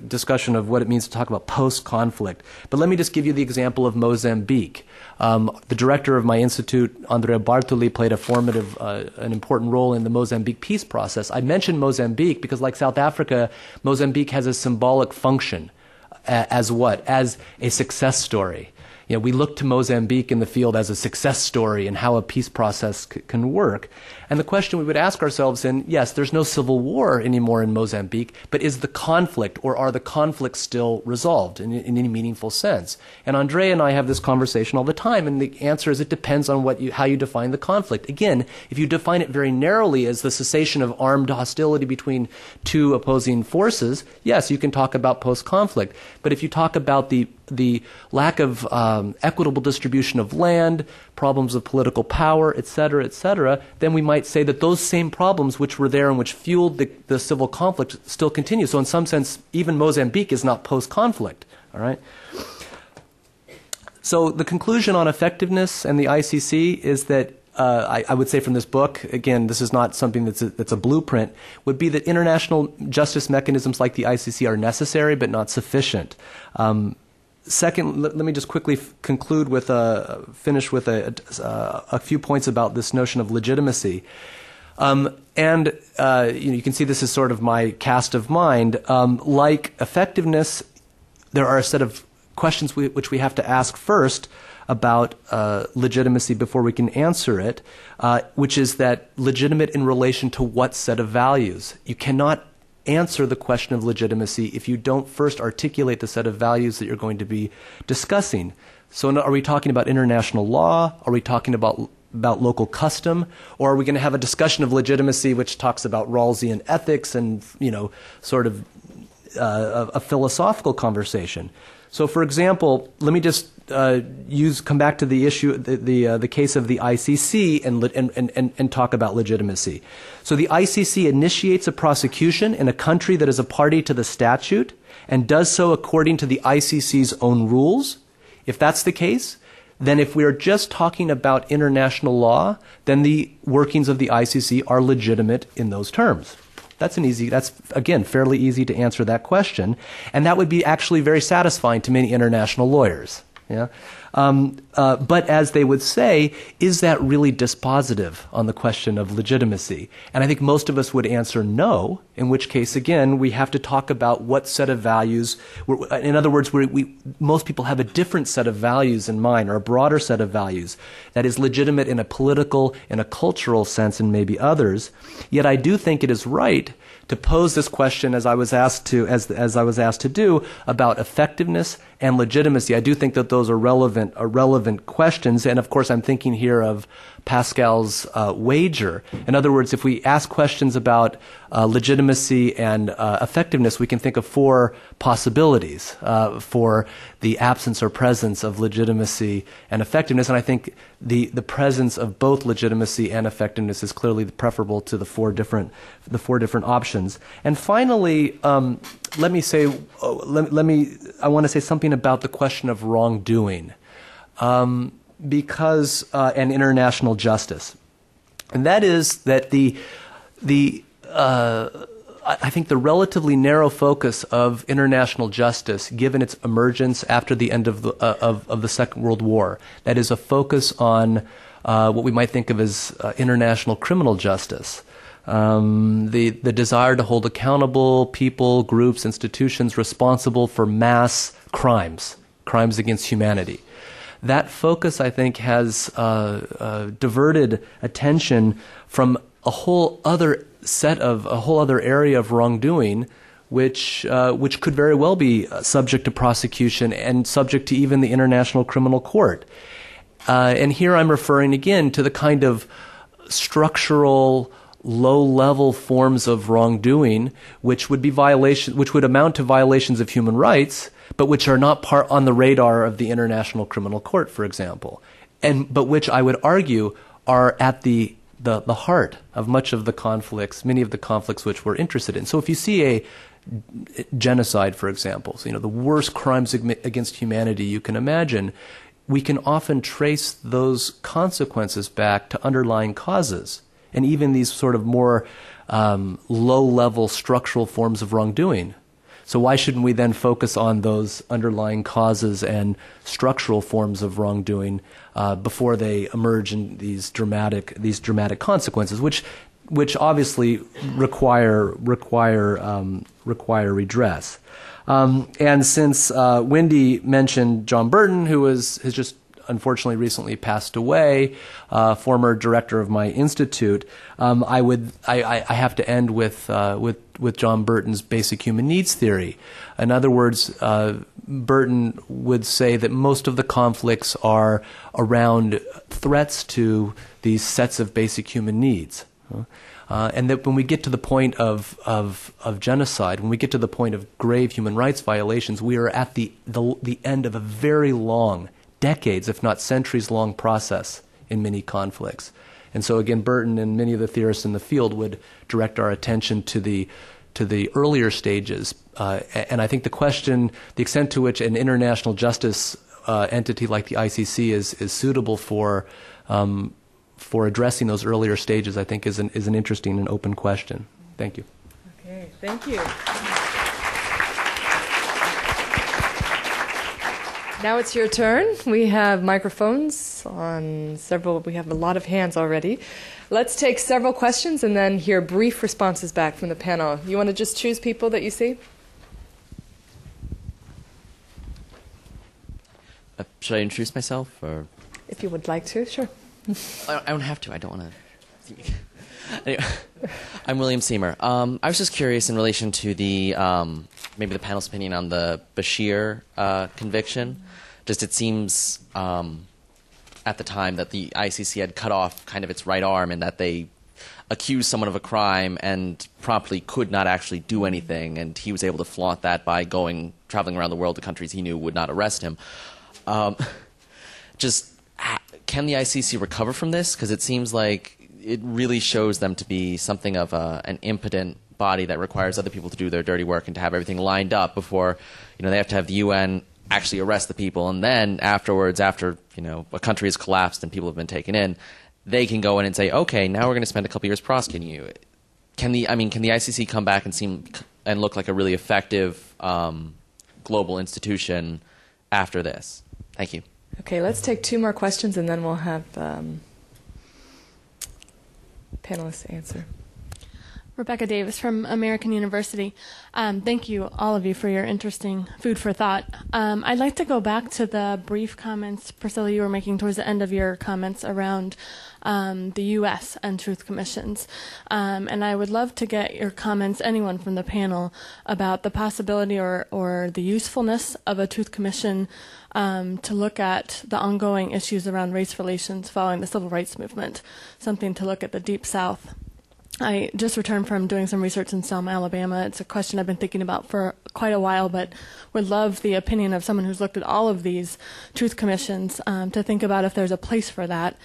discussion of what it means to talk about post-conflict. But let me just give you the example of Mozambique. The director of my institute, Andrea Bartoli, played an important role in the Mozambique peace process. I mentioned Mozambique because, like South Africa, Mozambique has a symbolic function as what? As a success story. We look to Mozambique in the field as a success story and how a peace process can work. And the question we would ask ourselves yes, there's no civil war anymore in Mozambique, but is the conflict, or are the conflicts still resolved in any meaningful sense? And Andrea and I have this conversation all the time, and the answer is it depends on how you define the conflict. Again, if you define it very narrowly as the cessation of armed hostility between two opposing forces, yes, you can talk about post-conflict. But if you talk about the lack of equitable distribution of land, problems of political power, et cetera, then we might say that those same problems which were there and which fueled the civil conflict still continue. So in some sense, even Mozambique is not post-conflict. All right. So the conclusion on effectiveness and the ICC is that I would say from this book, again, this is not something that's a blueprint, would be that international justice mechanisms like the ICC are necessary but not sufficient. Second, let me just quickly conclude with finish with a few points about this notion of legitimacy. You can see this is sort of my cast of mind. Like effectiveness, there are a set of questions which we have to ask first about legitimacy before we can answer it, which is that legitimate in relation to what set of values. You cannot answer the question of legitimacy if you don't first articulate the set of values that you're going to be discussing. So are we talking about international law? Are we talking about local custom? Or are we going to have a discussion of legitimacy which talks about Rawlsian ethics and, sort of a philosophical conversation? So, for example, let me just come back to the issue, the case of the ICC and talk about legitimacy. So the ICC initiates a prosecution in a country that is a party to the statute and does so according to the ICC's own rules. If that's the case, then if we are just talking about international law, then the workings of the ICC are legitimate in those terms. That's again fairly easy to answer that question, and that would be actually very satisfying to many international lawyers. Yeah. But as they would say, is that really dispositive on the question of legitimacy? And I think most of us would answer no, in which case, again, we have to talk about what set of values. In other words, most people have a different set of values in mind, or a broader set of values that is legitimate in a political, in a cultural sense, and maybe others. Yet I do think it is right to pose this question, as I was asked to do, about effectiveness and legitimacy. I do think that those are relevant questions, and of course I'm thinking here of Pascal's wager. In other words, if we ask questions about legitimacy and effectiveness, we can think of four possibilities for the absence or presence of legitimacy and effectiveness, and I think the presence of both legitimacy and effectiveness is clearly preferable to the four different options. And finally, I want to say something about the question of wrongdoing, because and international justice, and that is that I think the relatively narrow focus of international justice, given its emergence after the end of the Second World War, that is a focus on what we might think of as international criminal justice. The desire to hold accountable people, groups, institutions responsible for mass crimes against humanity. That focus, I think, has diverted attention from a whole other area of wrongdoing, which could very well be subject to prosecution and subject to even the International Criminal Court. And here I'm referring again to the kind of structural, low-level forms of wrongdoing, which would amount to violations of human rights, but which are not on the radar of the International Criminal Court, for example, but which I would argue are at the heart of many of the conflicts which we're interested in. So if you see a genocide, for example, so, the worst crimes against humanity you can imagine, we can often trace those consequences back to underlying causes, and even these sort of more low-level structural forms of wrongdoing. So why shouldn't we then focus on those underlying causes and structural forms of wrongdoing before they emerge in these dramatic consequences, which obviously require redress. And since Wendy mentioned John Burton, who has just unfortunately recently passed away, former director of my institute, I have to end with John Burton's basic human needs theory. In other words, Burton would say that most of the conflicts are around threats to these sets of basic human needs. And that when we get to the point of genocide, when we get to the point of grave human rights violations, we are at the end of a very long, decades, if not centuries-long process in many conflicts. And so again, Burton and many of the theorists in the field would direct our attention to the earlier stages. And I think the extent to which an international justice entity like the ICC is suitable for addressing those earlier stages, I think is an interesting and open question. Thank you. Okay, thank you. Now it's your turn. We have microphones on several. We have a lot of hands already. Let's take several questions and then hear brief responses back from the panel. You want to just choose people that you see? Should I introduce myself, or? If you would like to, sure. I don't have to. I don't want to. Anyway, I'm William Seymour. I was just curious in relation to the maybe the panel's opinion on the Bashir conviction. Just it seems at the time that the ICC had cut off kind of its right arm, and that they accused someone of a crime and promptly could not actually do anything, and he was able to flaunt that by traveling around the world to countries he knew would not arrest him. Can the ICC recover from this? Because it seems like it really shows them to be something of an impotent body that requires other people to do their dirty work and to have everything lined up before, they have to have the UN actually arrest the people, and then afterwards, after a country has collapsed and people have been taken in, they can go in and say, okay, now we're going to spend a couple years prosecuting you. Can the ICC come back and look like a really effective global institution after this? Thank you. Okay, let's take 2 more questions and then we'll have panelists answer. Rebecca Davis from American University. Thank you, all of you, for your interesting food for thought. I'd like to go back to the brief comments, Priscilla, you were making towards the end of your comments around the U.S. and truth commissions. And I would love to get your comments, anyone from the panel, about the possibility or the usefulness of a truth commission to look at the ongoing issues around race relations following the civil rights movement, something to look at the Deep South. I just returned from doing some research in Selma, Alabama. It's a question I've been thinking about for quite a while, but would love the opinion of someone who's looked at all of these truth commissions to think about if there's a place for that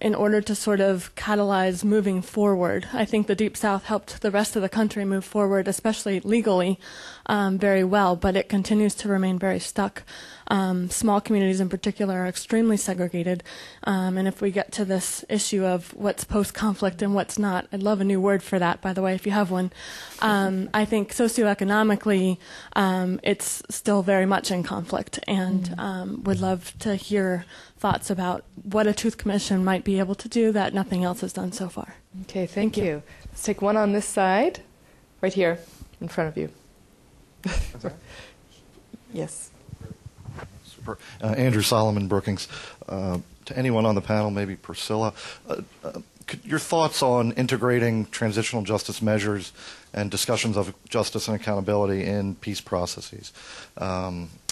in order to sort of catalyze moving forward. I think the Deep South helped the rest of the country move forward, especially legally, very well, but it continues to remain very stuck. Small communities in particular are extremely segregated, and if we get to this issue of what's post-conflict and what's not, I'd love a new word for that, by the way, if you have one. I think socioeconomically, it's still very much in conflict, and would love to hear thoughts about what a truth commission might be able to do that nothing else has done so far. Okay, thank you. Let's take one on this side, right here in front of you. Yes. Super. Andrew Solomon Brookings. To anyone on the panel, maybe Priscilla, your thoughts on integrating transitional justice measures and discussions of justice and accountability in peace processes?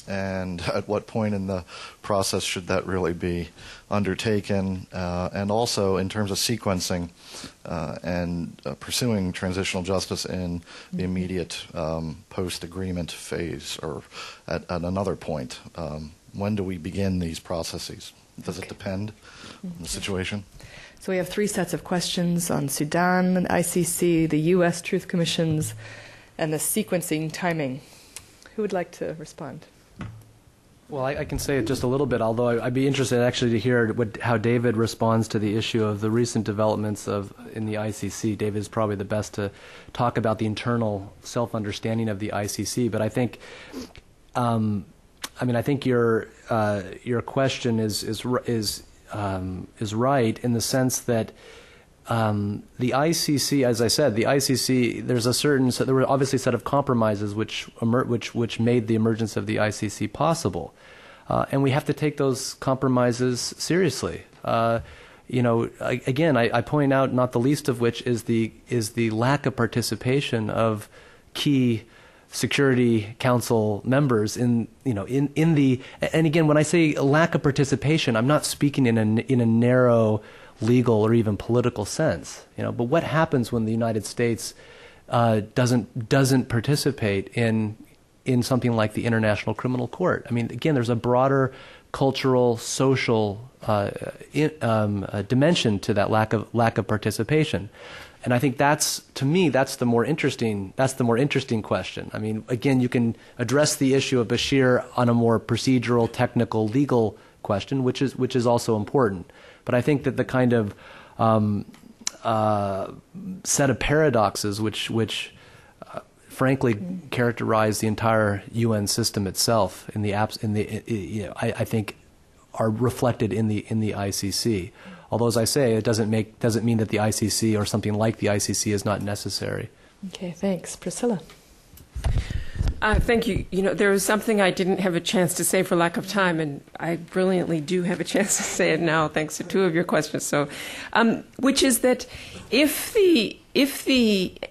And at what point in the process should that really be undertaken? And also in terms of sequencing and pursuing transitional justice in the immediate post-agreement phase or at another point. When do we begin these processes? Does it depend on the situation? So we have 3 sets of questions on Sudan, the ICC, the U.S. Truth Commissions, and the sequencing timing. Who would like to respond? Well, I can say it just a little bit, although I'd be interested actually to hear how David responds to the issue of the recent developments in the ICC. David is probably the best to talk about the internal self-understanding of the ICC. But I think, I think your question is right in the sense that the ICC, as I said, the ICC, there were obviously a set of compromises which made the emergence of the ICC possible, and we have to take those compromises seriously. Again, I point out, not the least of which is the lack of participation of key Security Council members in the, and again, when I say lack of participation, I'm not speaking in a narrow legal or even political sense, but what happens when the United States doesn't participate in something like the International Criminal Court? I mean, again, there's a broader cultural, social dimension to that lack of participation. And I think that's the more interesting question. I mean, again, you can address the issue of Bashir on a more procedural, technical, legal question, which is also important. But I think that the kind of set of paradoxes which frankly characterize the entire UN system itself I think are reflected in the ICC. Although, as I say, it doesn't mean that the ICC or something like the ICC is not necessary. Okay, thanks. Priscilla. Thank you. There was something I didn't have a chance to say for lack of time, and I brilliantly do have a chance to say it now, thanks to 2 of your questions. So, which is that if the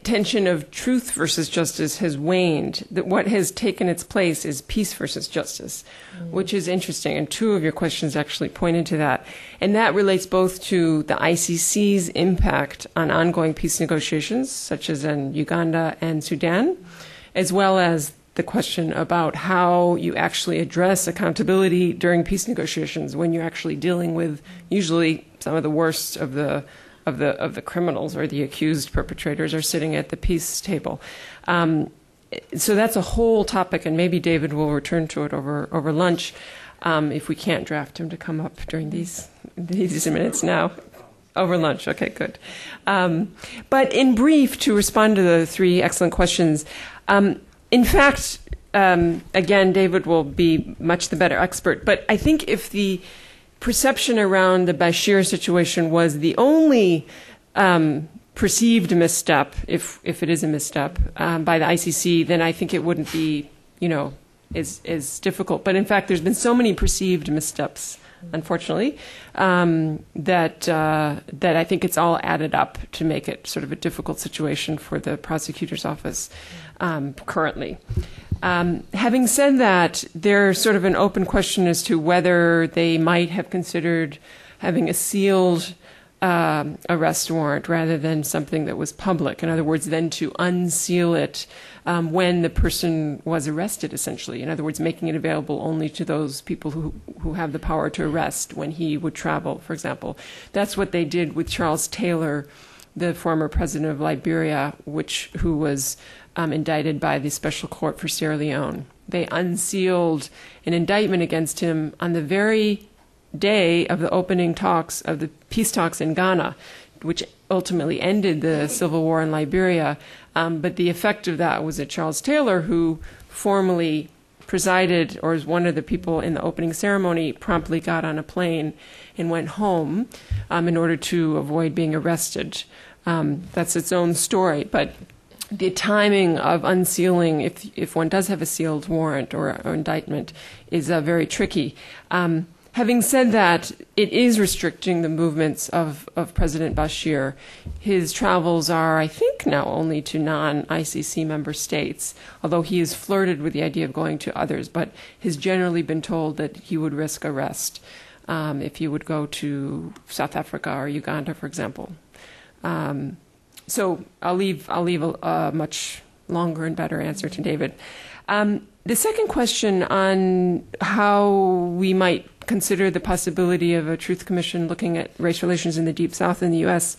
tension of truth versus justice has waned, that what has taken its place is peace versus justice, which is interesting. And 2 of your questions actually pointed to that, and that relates both to the ICC's impact on ongoing peace negotiations, such as in Uganda and Sudan, as well as the question about how you actually address accountability during peace negotiations when you're actually dealing with usually some of the worst of the criminals or the accused perpetrators are sitting at the peace table. So that's a whole topic, and maybe David will return to it over lunch if we can't draft him to come up during these minutes now. Over lunch, okay, good. But in brief, to respond to the 3 excellent questions, in fact, again, David will be much the better expert, but I think if the perception around the Bashir situation was the only perceived misstep, if it is a misstep, by the ICC, then I think it wouldn't be, is difficult. But in fact, there's been so many perceived missteps, unfortunately, that I think it's all added up to make it sort of a difficult situation for the prosecutor's office currently. Having said that, there's sort of an open question as to whether they might have considered having a sealed arrest warrant rather than something that was public. In other words, then to unseal it when the person was arrested, essentially. In other words, making it available only to those people who have the power to arrest when he would travel, for example. That's what they did with Charles Taylor, the former president of Liberia, who was indicted by the Special Court for Sierra Leone. They unsealed an indictment against him on the very day of the opening talks of the peace talks in Ghana, which ultimately ended the civil war in Liberia. But the effect of that was that Charles Taylor, who formally presided or was one of the people in the opening ceremony, promptly got on a plane and went home in order to avoid being arrested. That's its own story. But the timing of unsealing, if one does have a sealed warrant or indictment, is very tricky. Having said that, it is restricting the movements of President Bashir. His travels are, I think, now only to non-ICC member states, although he has flirted with the idea of going to others, but has generally been told that he would risk arrest if he would go to South Africa or Uganda, for example. So I'll leave a much longer and better answer to David. The second question on how we might consider the possibility of a Truth Commission looking at race relations in the Deep South in the U.S.,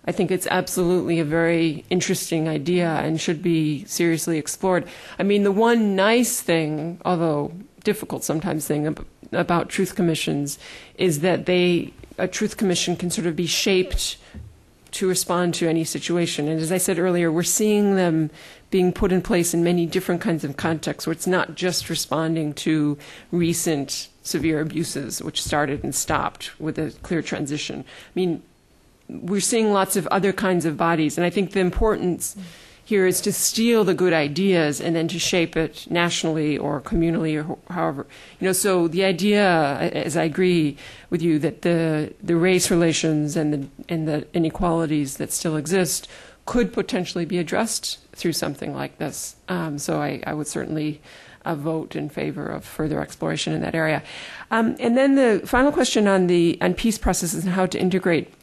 I think it's absolutely a very interesting idea and should be seriously explored. I mean, the one nice thing, although difficult sometimes thing about Truth Commissions is that a Truth Commission can sort of be shaped to respond to any situation. And as I said earlier, we're seeing them being put in place in many different kinds of contexts where it's not just responding to recent severe abuses, which started and stopped with a clear transition. I mean, we're seeing lots of other kinds of bodies, and I think the importance here is to steal the good ideas and then to shape it nationally or communally or however. So the idea, as I agree with you, that the race relations and the inequalities that still exist could potentially be addressed through something like this. So I would certainly vote in favor of further exploration in that area. And then the final question on peace processes and how to integrate,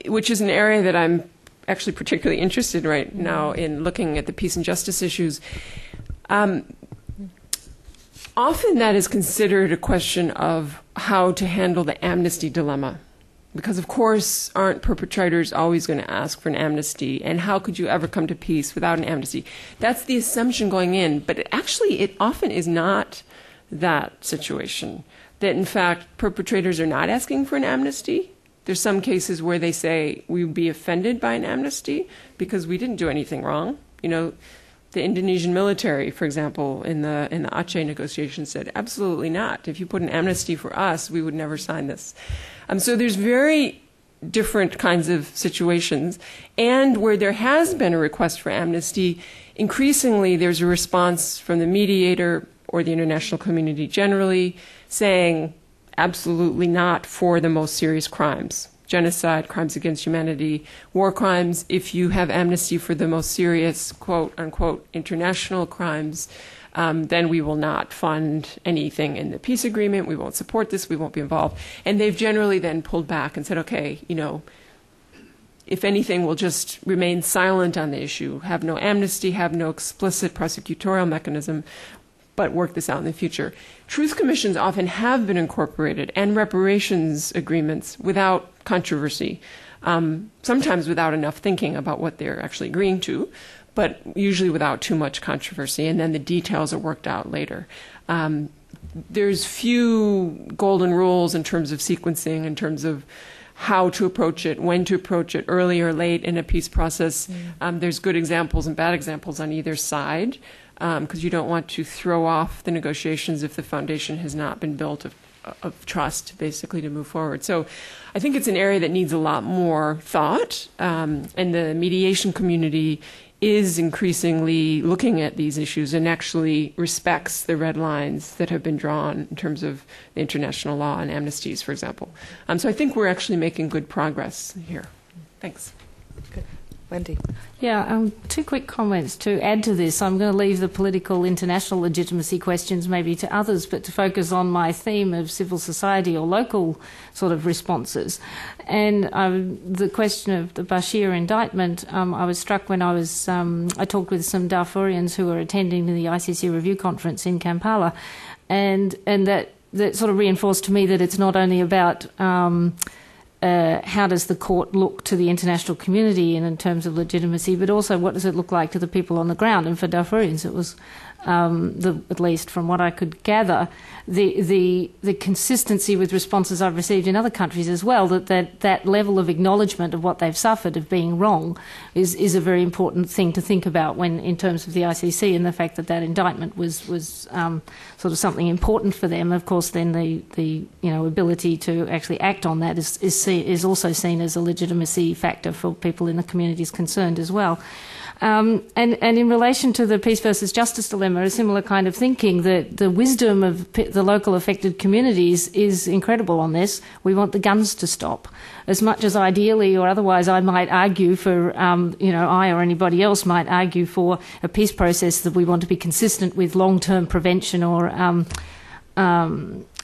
which is an area that I'm actually particularly interested right now in looking at the peace and justice issues. Often that is considered a question of how to handle the amnesty dilemma. Because, of course, aren't perpetrators always going to ask for an amnesty? And how could you ever come to peace without an amnesty? That's the assumption going in. But it often is not that situation. That, in fact, perpetrators are not asking for an amnesty. There's some cases where they say we would be offended by an amnesty because we didn't do anything wrong. The Indonesian military, for example, in the Aceh negotiations said, absolutely not. If you put an amnesty for us, we would never sign this. So there's very different kinds of situations. And where there has been a request for amnesty, increasingly there's a response from the mediator or the international community generally saying, absolutely not for the most serious crimes. Genocide, crimes against humanity, war crimes. If you have amnesty for the most serious, quote unquote, international crimes, then we will not fund anything in the peace agreement. We won't support this. We won't be involved. And they've generally then pulled back and said, okay, if anything, we'll just remain silent on the issue, have no amnesty, have no explicit prosecutorial mechanism, but work this out in the future. Truth commissions often have been incorporated and reparations agreements without controversy, sometimes without enough thinking about what they're actually agreeing to, but usually without too much controversy, and then the details are worked out later. There's few golden rules in terms of sequencing, in terms of how to approach it, when to approach it, early or late in a peace process. There's good examples and bad examples on either side. because you don't want to throw off the negotiations if the foundation has not been built of trust, basically, to move forward. So I think it's an area that needs a lot more thought, and the mediation community is increasingly looking at these issues and actually respects the red lines that have been drawn in terms of the international law and amnesties, for example. So I think we're actually making good progress here. Thanks. Good. Wendy. Yeah, two quick comments to add to this. I'm going to leave the political international legitimacy questions maybe to others, but to focus on my theme of civil society or local sort of responses. And the question of the Bashir indictment, I was struck when I talked with some Darfurians who were attending the ICC review conference in Kampala, and that sort of reinforced to me that it's not only about how does the court look to the international community in terms of legitimacy, but also what does it look like to the people on the ground? And for Darfurians, it was, at least from what I could gather, the consistency with responses I've received in other countries as well, that level of acknowledgement of what they've suffered, of being wrong, is a very important thing to think about when, in terms of the ICC, and the fact that indictment was sort of something important for them. Of course, then the ability to actually act on that is also seen as a legitimacy factor for people in the communities concerned as well. And in relation to the peace versus justice dilemma, a similar kind of thinking, that the wisdom of the local affected communities is incredible on this. We want the guns to stop. As much as ideally or otherwise I might argue for, I or anybody else might argue for a peace process that we want to be consistent with long-term prevention or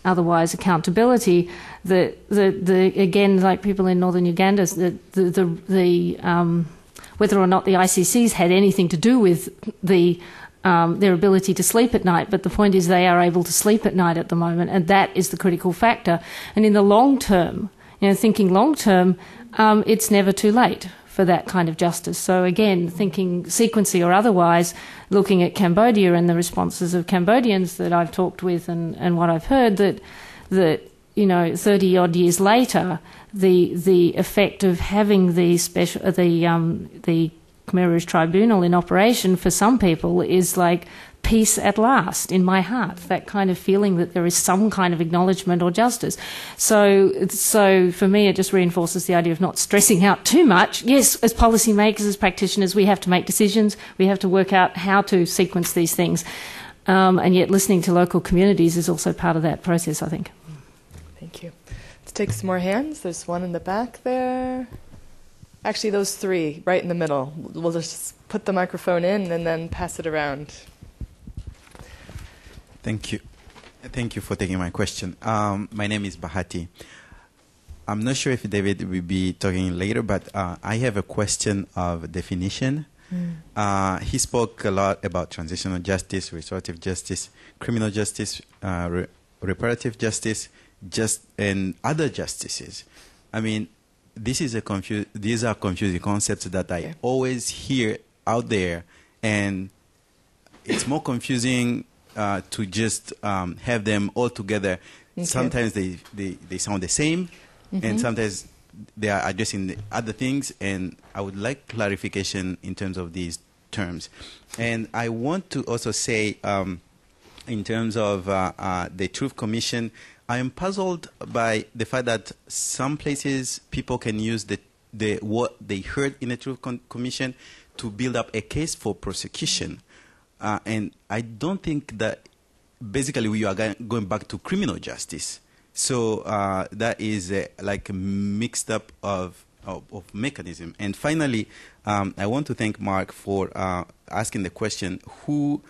otherwise accountability, again, like people in northern Uganda, whether or not the ICC's had anything to do with their ability to sleep at night, but the point is they are able to sleep at night at the moment, and that is the critical factor. And in the long term, thinking long term, it's never too late for that kind of justice. So again, thinking sequency or otherwise, looking at Cambodia and the responses of Cambodians that I've talked with and what I've heard, that 30 odd years later, the effect of having the Khmer Rouge Tribunal in operation for some people is like peace at last in my heart, that kind of feeling that there is some kind of acknowledgement or justice. So for me, it just reinforces the idea of not stressing out too much. Yes, as policymakers, as practitioners, we have to make decisions. We have to work out how to sequence these things. And yet listening to local communities is also part of that process, I think. Thank you. Let's take some more hands. There's one in the back there. Actually, those three right in the middle. We'll just put the microphone in and then pass it around. Thank you. Thank you for taking my question. My name is Bahati. I'm not sure if David will be talking later, but I have a question of definition. He spoke a lot about transitional justice, restorative justice, criminal justice, reparative justice, and other justices. I mean, these are confusing concepts that I always hear out there, and it's more confusing to just have them all together. Okay. Sometimes they sound the same, and sometimes they are addressing the other things, and I would like clarification in terms of these terms. And I want to also say, in terms of the Truth Commission, I am puzzled by the fact that some places people can use what they heard in the Truth Commission to build up a case for prosecution. And I don't think that basically we are going back to criminal justice. So that is like a mixed up of mechanism. And finally, I want to thank Mark for asking the question, who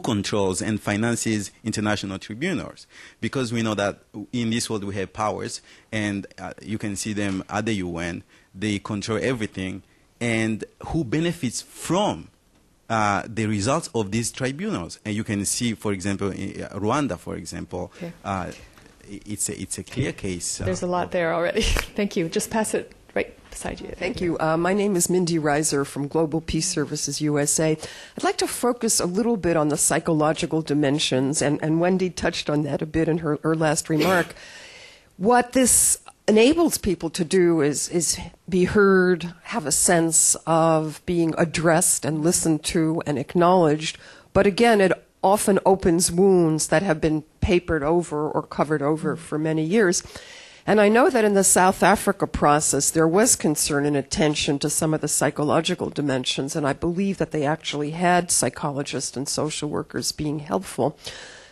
controls and finances international tribunals? Because we know that in this world we have powers, and you can see them at the UN. They control everything. And who benefits from the results of these tribunals? And you can see, for example, in Rwanda, for example, it's a clear case. There's a lot there already. Thank you. Just pass it right beside you. Thank you. My name is Mindy Reiser from Global Peace Services USA. I'd like to focus a little bit on the psychological dimensions, and Wendy touched on that a bit in her last remark. What this enables people to do is be heard, have a sense of being addressed and listened to and acknowledged. But again, it often opens wounds that have been papered over or covered over for many years. And I know that in the South Africa process, there was concern and attention to some of the psychological dimensions, and I believe that they actually had psychologists and social workers being helpful.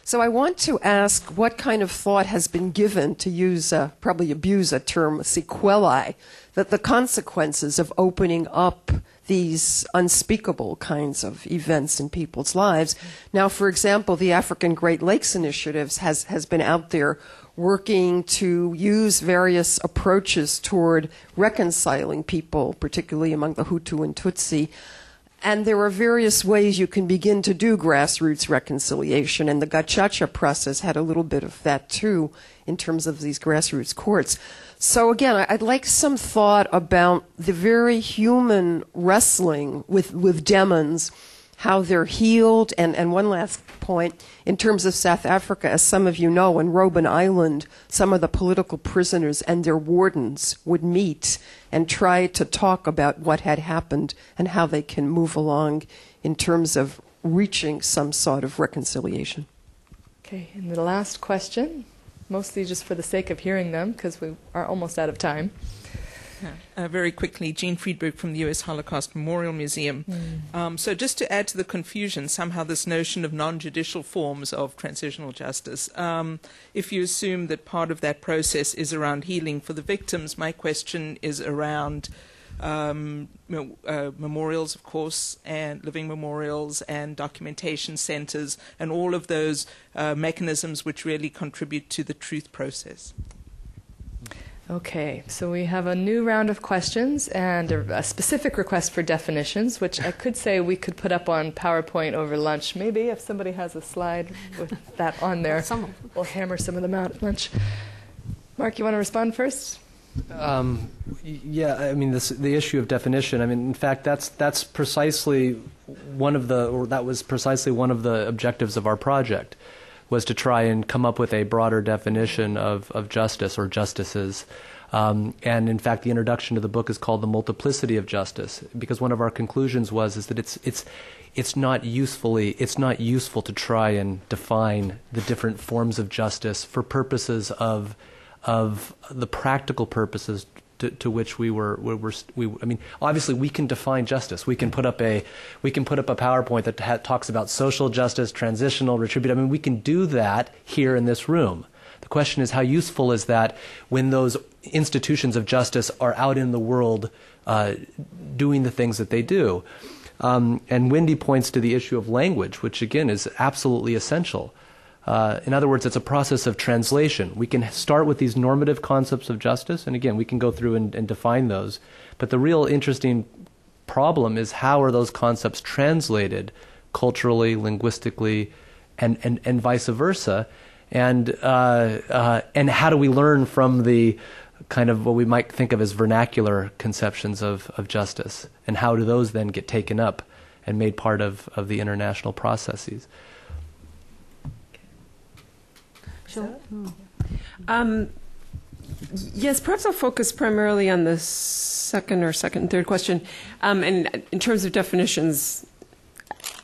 So I want to ask what kind of thought has been given, to use, probably abuse a term, sequelae, that the consequences of opening up these unspeakable kinds of events in people's lives. Now, for example, the African Great Lakes Initiatives has been out there working to use various approaches toward reconciling people, particularly among the Hutu and Tutsi. And there are various ways you can begin to do grassroots reconciliation, and the Gacaca process had a little bit of that too in terms of these grassroots courts. So again, I'd like some thought about the very human wrestling with demons, how they're healed, and one last point, in terms of South Africa, as some of you know, in Robben Island, some of the political prisoners and their wardens would meet and try to talk about what had happened and how they can move along in terms of reaching some sort of reconciliation. Okay, and the last question, mostly just for the sake of hearing them, because we are almost out of time. Very quickly, Jean Friedberg from the U.S. Holocaust Memorial Museum. So just to add to the confusion, somehow this notion of non-judicial forms of transitional justice, if you assume that part of that process is around healing for the victims, my question is around memorials, of course, and living memorials and documentation centers and all of those mechanisms which really contribute to the truth process. Okay, so we have a new round of questions and a specific request for definitions, which I could say we could put up on PowerPoint over lunch. Maybe if somebody has a slide with that on there, we'll hammer some of them out at lunch. Mark, you want to respond first? Yeah, I mean, the issue of definition. I mean, in fact, that's precisely that was precisely one of the objectives of our project, was to try and come up with a broader definition of justice or justices. And in fact, the introduction to the book is called The Multiplicity of Justice, because one of our conclusions is that it's not useful to try and define the different forms of justice for purposes of the practical purposes to which we I mean, obviously we can define justice. We can put up a PowerPoint that talks about social justice, transitional, retributive. I mean, we can do that here in this room. The question is, how useful is that when those institutions of justice are out in the world doing the things that they do? And Wendy points to the issue of language, which again is absolutely essential. In other words, it's a process of translation. We can start with these normative concepts of justice, and again, we can go through and define those. But the real interesting problem is, how are those concepts translated culturally, linguistically, and vice versa? And how do we learn from the kind of what we might think of as vernacular conceptions of justice? And how do those then get taken up and made part of the international processes? Sure. Yes, perhaps I'll focus primarily on the second and third question. And in terms of definitions,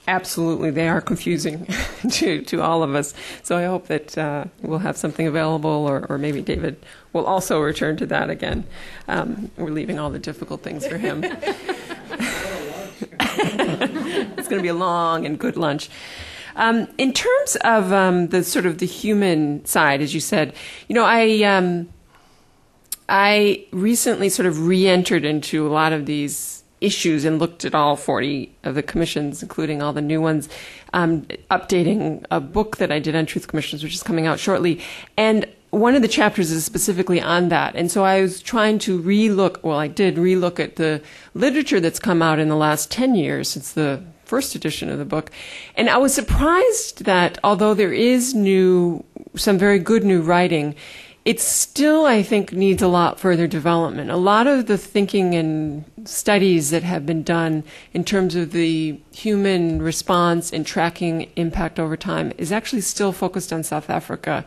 absolutely, they are confusing to all of us. So I hope that we'll have something available, or maybe David will also return to that again. We're leaving all the difficult things for him. It's going to be a long and good lunch. In terms of the sort of the human side, as you said, I recently sort of re-entered into a lot of these issues and looked at all 40 of the commissions, including all the new ones, updating a book that I did on truth commissions, which is coming out shortly. And one of the chapters is specifically on that. And so I was trying to I did re-look at the literature that's come out in the last 10 years since the first edition of the book. And I was surprised that although there is some very good new writing, it still, I think, needs a lot further development. A lot of the thinking and studies that have been done in terms of the human response and tracking impact over time is actually still focused on South Africa.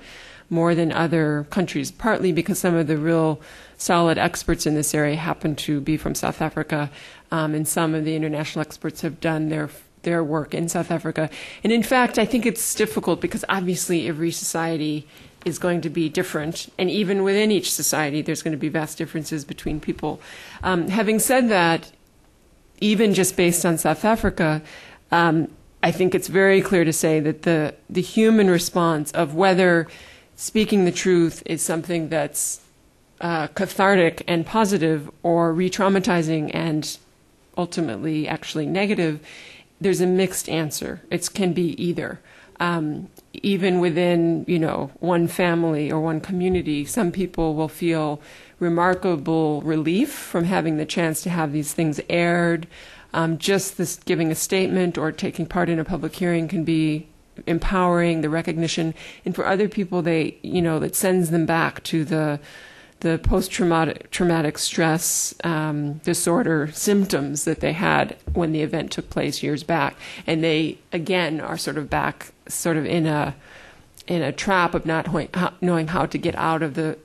more than other countries, partly because some of the real solid experts in this area happen to be from South Africa, and some of the international experts have done their work in South Africa. And in fact, I think it's difficult because obviously every society is going to be different, and even within each society there's going to be vast differences between people. Having said that, even just based on South Africa, I think it's very clear to say that the human response of whether speaking the truth is something that's cathartic and positive or re-traumatizing and ultimately actually negative, there's a mixed answer. It can be either. Even within, one family or one community, some people will feel remarkable relief from having the chance to have these things aired. Just this giving a statement or taking part in a public hearing can be empowering, the recognition. And for other people, that sends them back to the post-traumatic stress disorder symptoms that they had when the event took place years back. And they, again, are sort of back in a trap of not knowing how to get out of the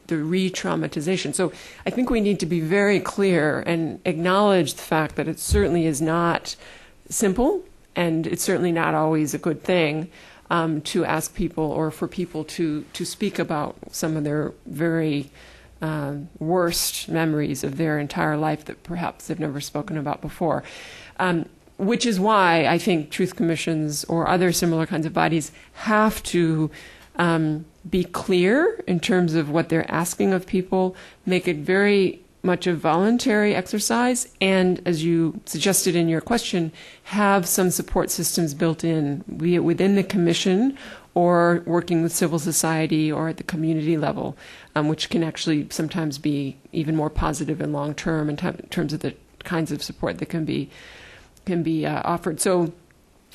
re-traumatization. So I think we need to be very clear and acknowledge the fact that it certainly is not simple, and it's certainly not always a good thing to ask people or for people to speak about some of their very worst memories of their entire life that perhaps they've never spoken about before. Which is why I think truth commissions or other similar kinds of bodies have to be clear in terms of what they're asking of people, make it very much a voluntary exercise, and, as you suggested in your question, have some support systems built in, be it within the commission or working with civil society or at the community level, which can actually sometimes be even more positive and long-term in terms of the kinds of support that can be offered. So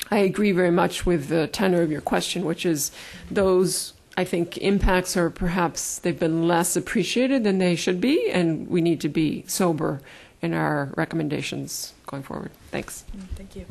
I agree very much with the tenor of your question, which is those, I think, impacts are perhaps they've been less appreciated than they should be, and we need to be sober in our recommendations going forward. Thanks. Thank you.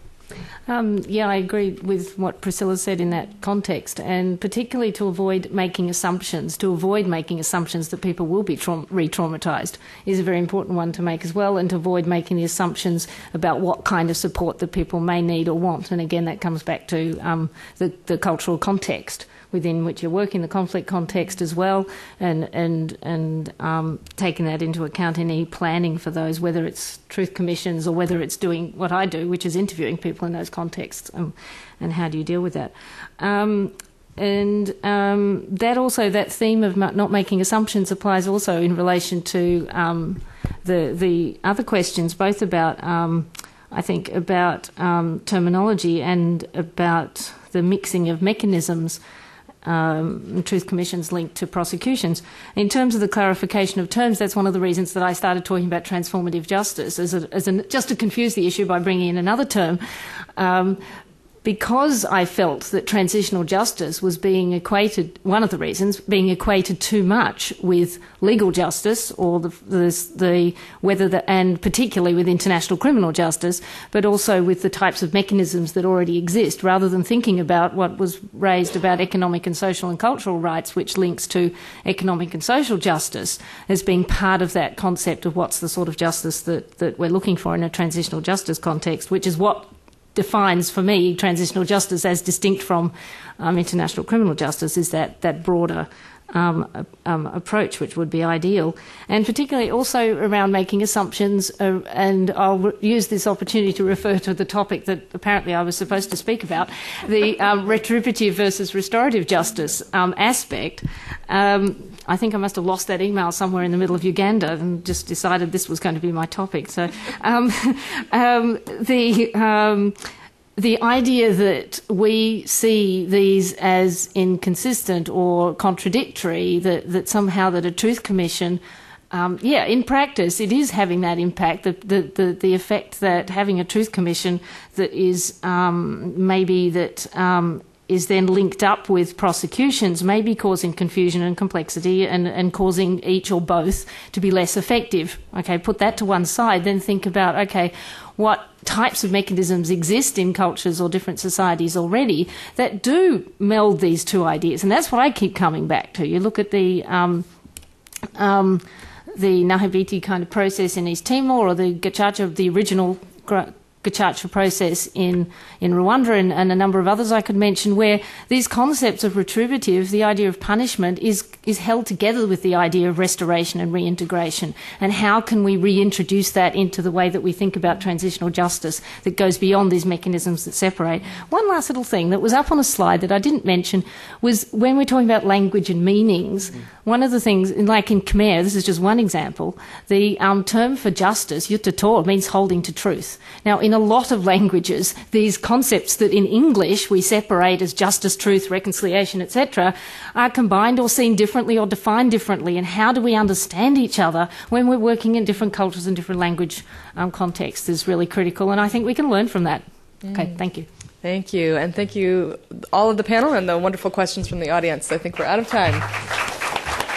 Yeah, I agree with what Priscilla said in that context, and particularly to avoid making assumptions that people will be re-traumatized is a very important one to make as well, and to avoid making the assumptions about what kind of support that people may need or want. And again, that comes back to the cultural context within which you're working, the conflict context as well, and taking that into account in any planning for those, whether it's truth commissions or whether it's doing what I do, which is interviewing people in those contexts, and how do you deal with that. That theme of not making assumptions applies also in relation to the other questions, both about, I think, about terminology and about the mixing of mechanisms. Truth commissions linked to prosecutions. In terms of the clarification of terms, that's one of the reasons that I started talking about transformative justice just to confuse the issue by bringing in another term. Because I felt that transitional justice was being equated, one of the reasons, being equated too much with legal justice, or and particularly with international criminal justice, but also with the types of mechanisms that already exist, rather than thinking about what was raised about economic and social and cultural rights, which links to economic and social justice as being part of that concept of what's the sort of justice that we're looking for in a transitional justice context, which is what defines for me transitional justice as distinct from international criminal justice, is that broader approach, which would be ideal, and particularly also around making assumptions. And I'll use this opportunity to refer to the topic that apparently I was supposed to speak about, the retributive versus restorative justice aspect. I think I must have lost that email somewhere in the middle of Uganda and just decided this was going to be my topic. So the idea that we see these as inconsistent or contradictory, that somehow that a truth commission, in practice it is having that impact, the effect that having a truth commission that is maybe that is then linked up with prosecutions may be causing confusion and complexity and causing each or both to be less effective. Okay, put that to one side, then think about, okay, what types of mechanisms exist in cultures or different societies already that do meld these two ideas. And that's what I keep coming back to. You look at the Nahabiti kind of process in East Timor, or the Gacaca, the original Gacaca process in Rwanda, and a number of others I could mention, where these concepts of retributive, the idea of punishment, is held together with the idea of restoration and reintegration. And how can we reintroduce that into the way that we think about transitional justice that goes beyond these mechanisms that separate? One last little thing that was up on a slide that I didn't mention was when we're talking about language and meanings, one of the things, like in Khmer, this is just one example, the term for justice, yutator, means holding to truth. Now, in a lot of languages, these concepts that in English we separate as justice, truth, reconciliation, etc., are combined or seen differently or defined differently. And how do we understand each other when we're working in different cultures and different language contexts is really critical. And I think we can learn from that. Okay, thank you. Thank you. And thank you, all of the panel, and the wonderful questions from the audience. I think we're out of time.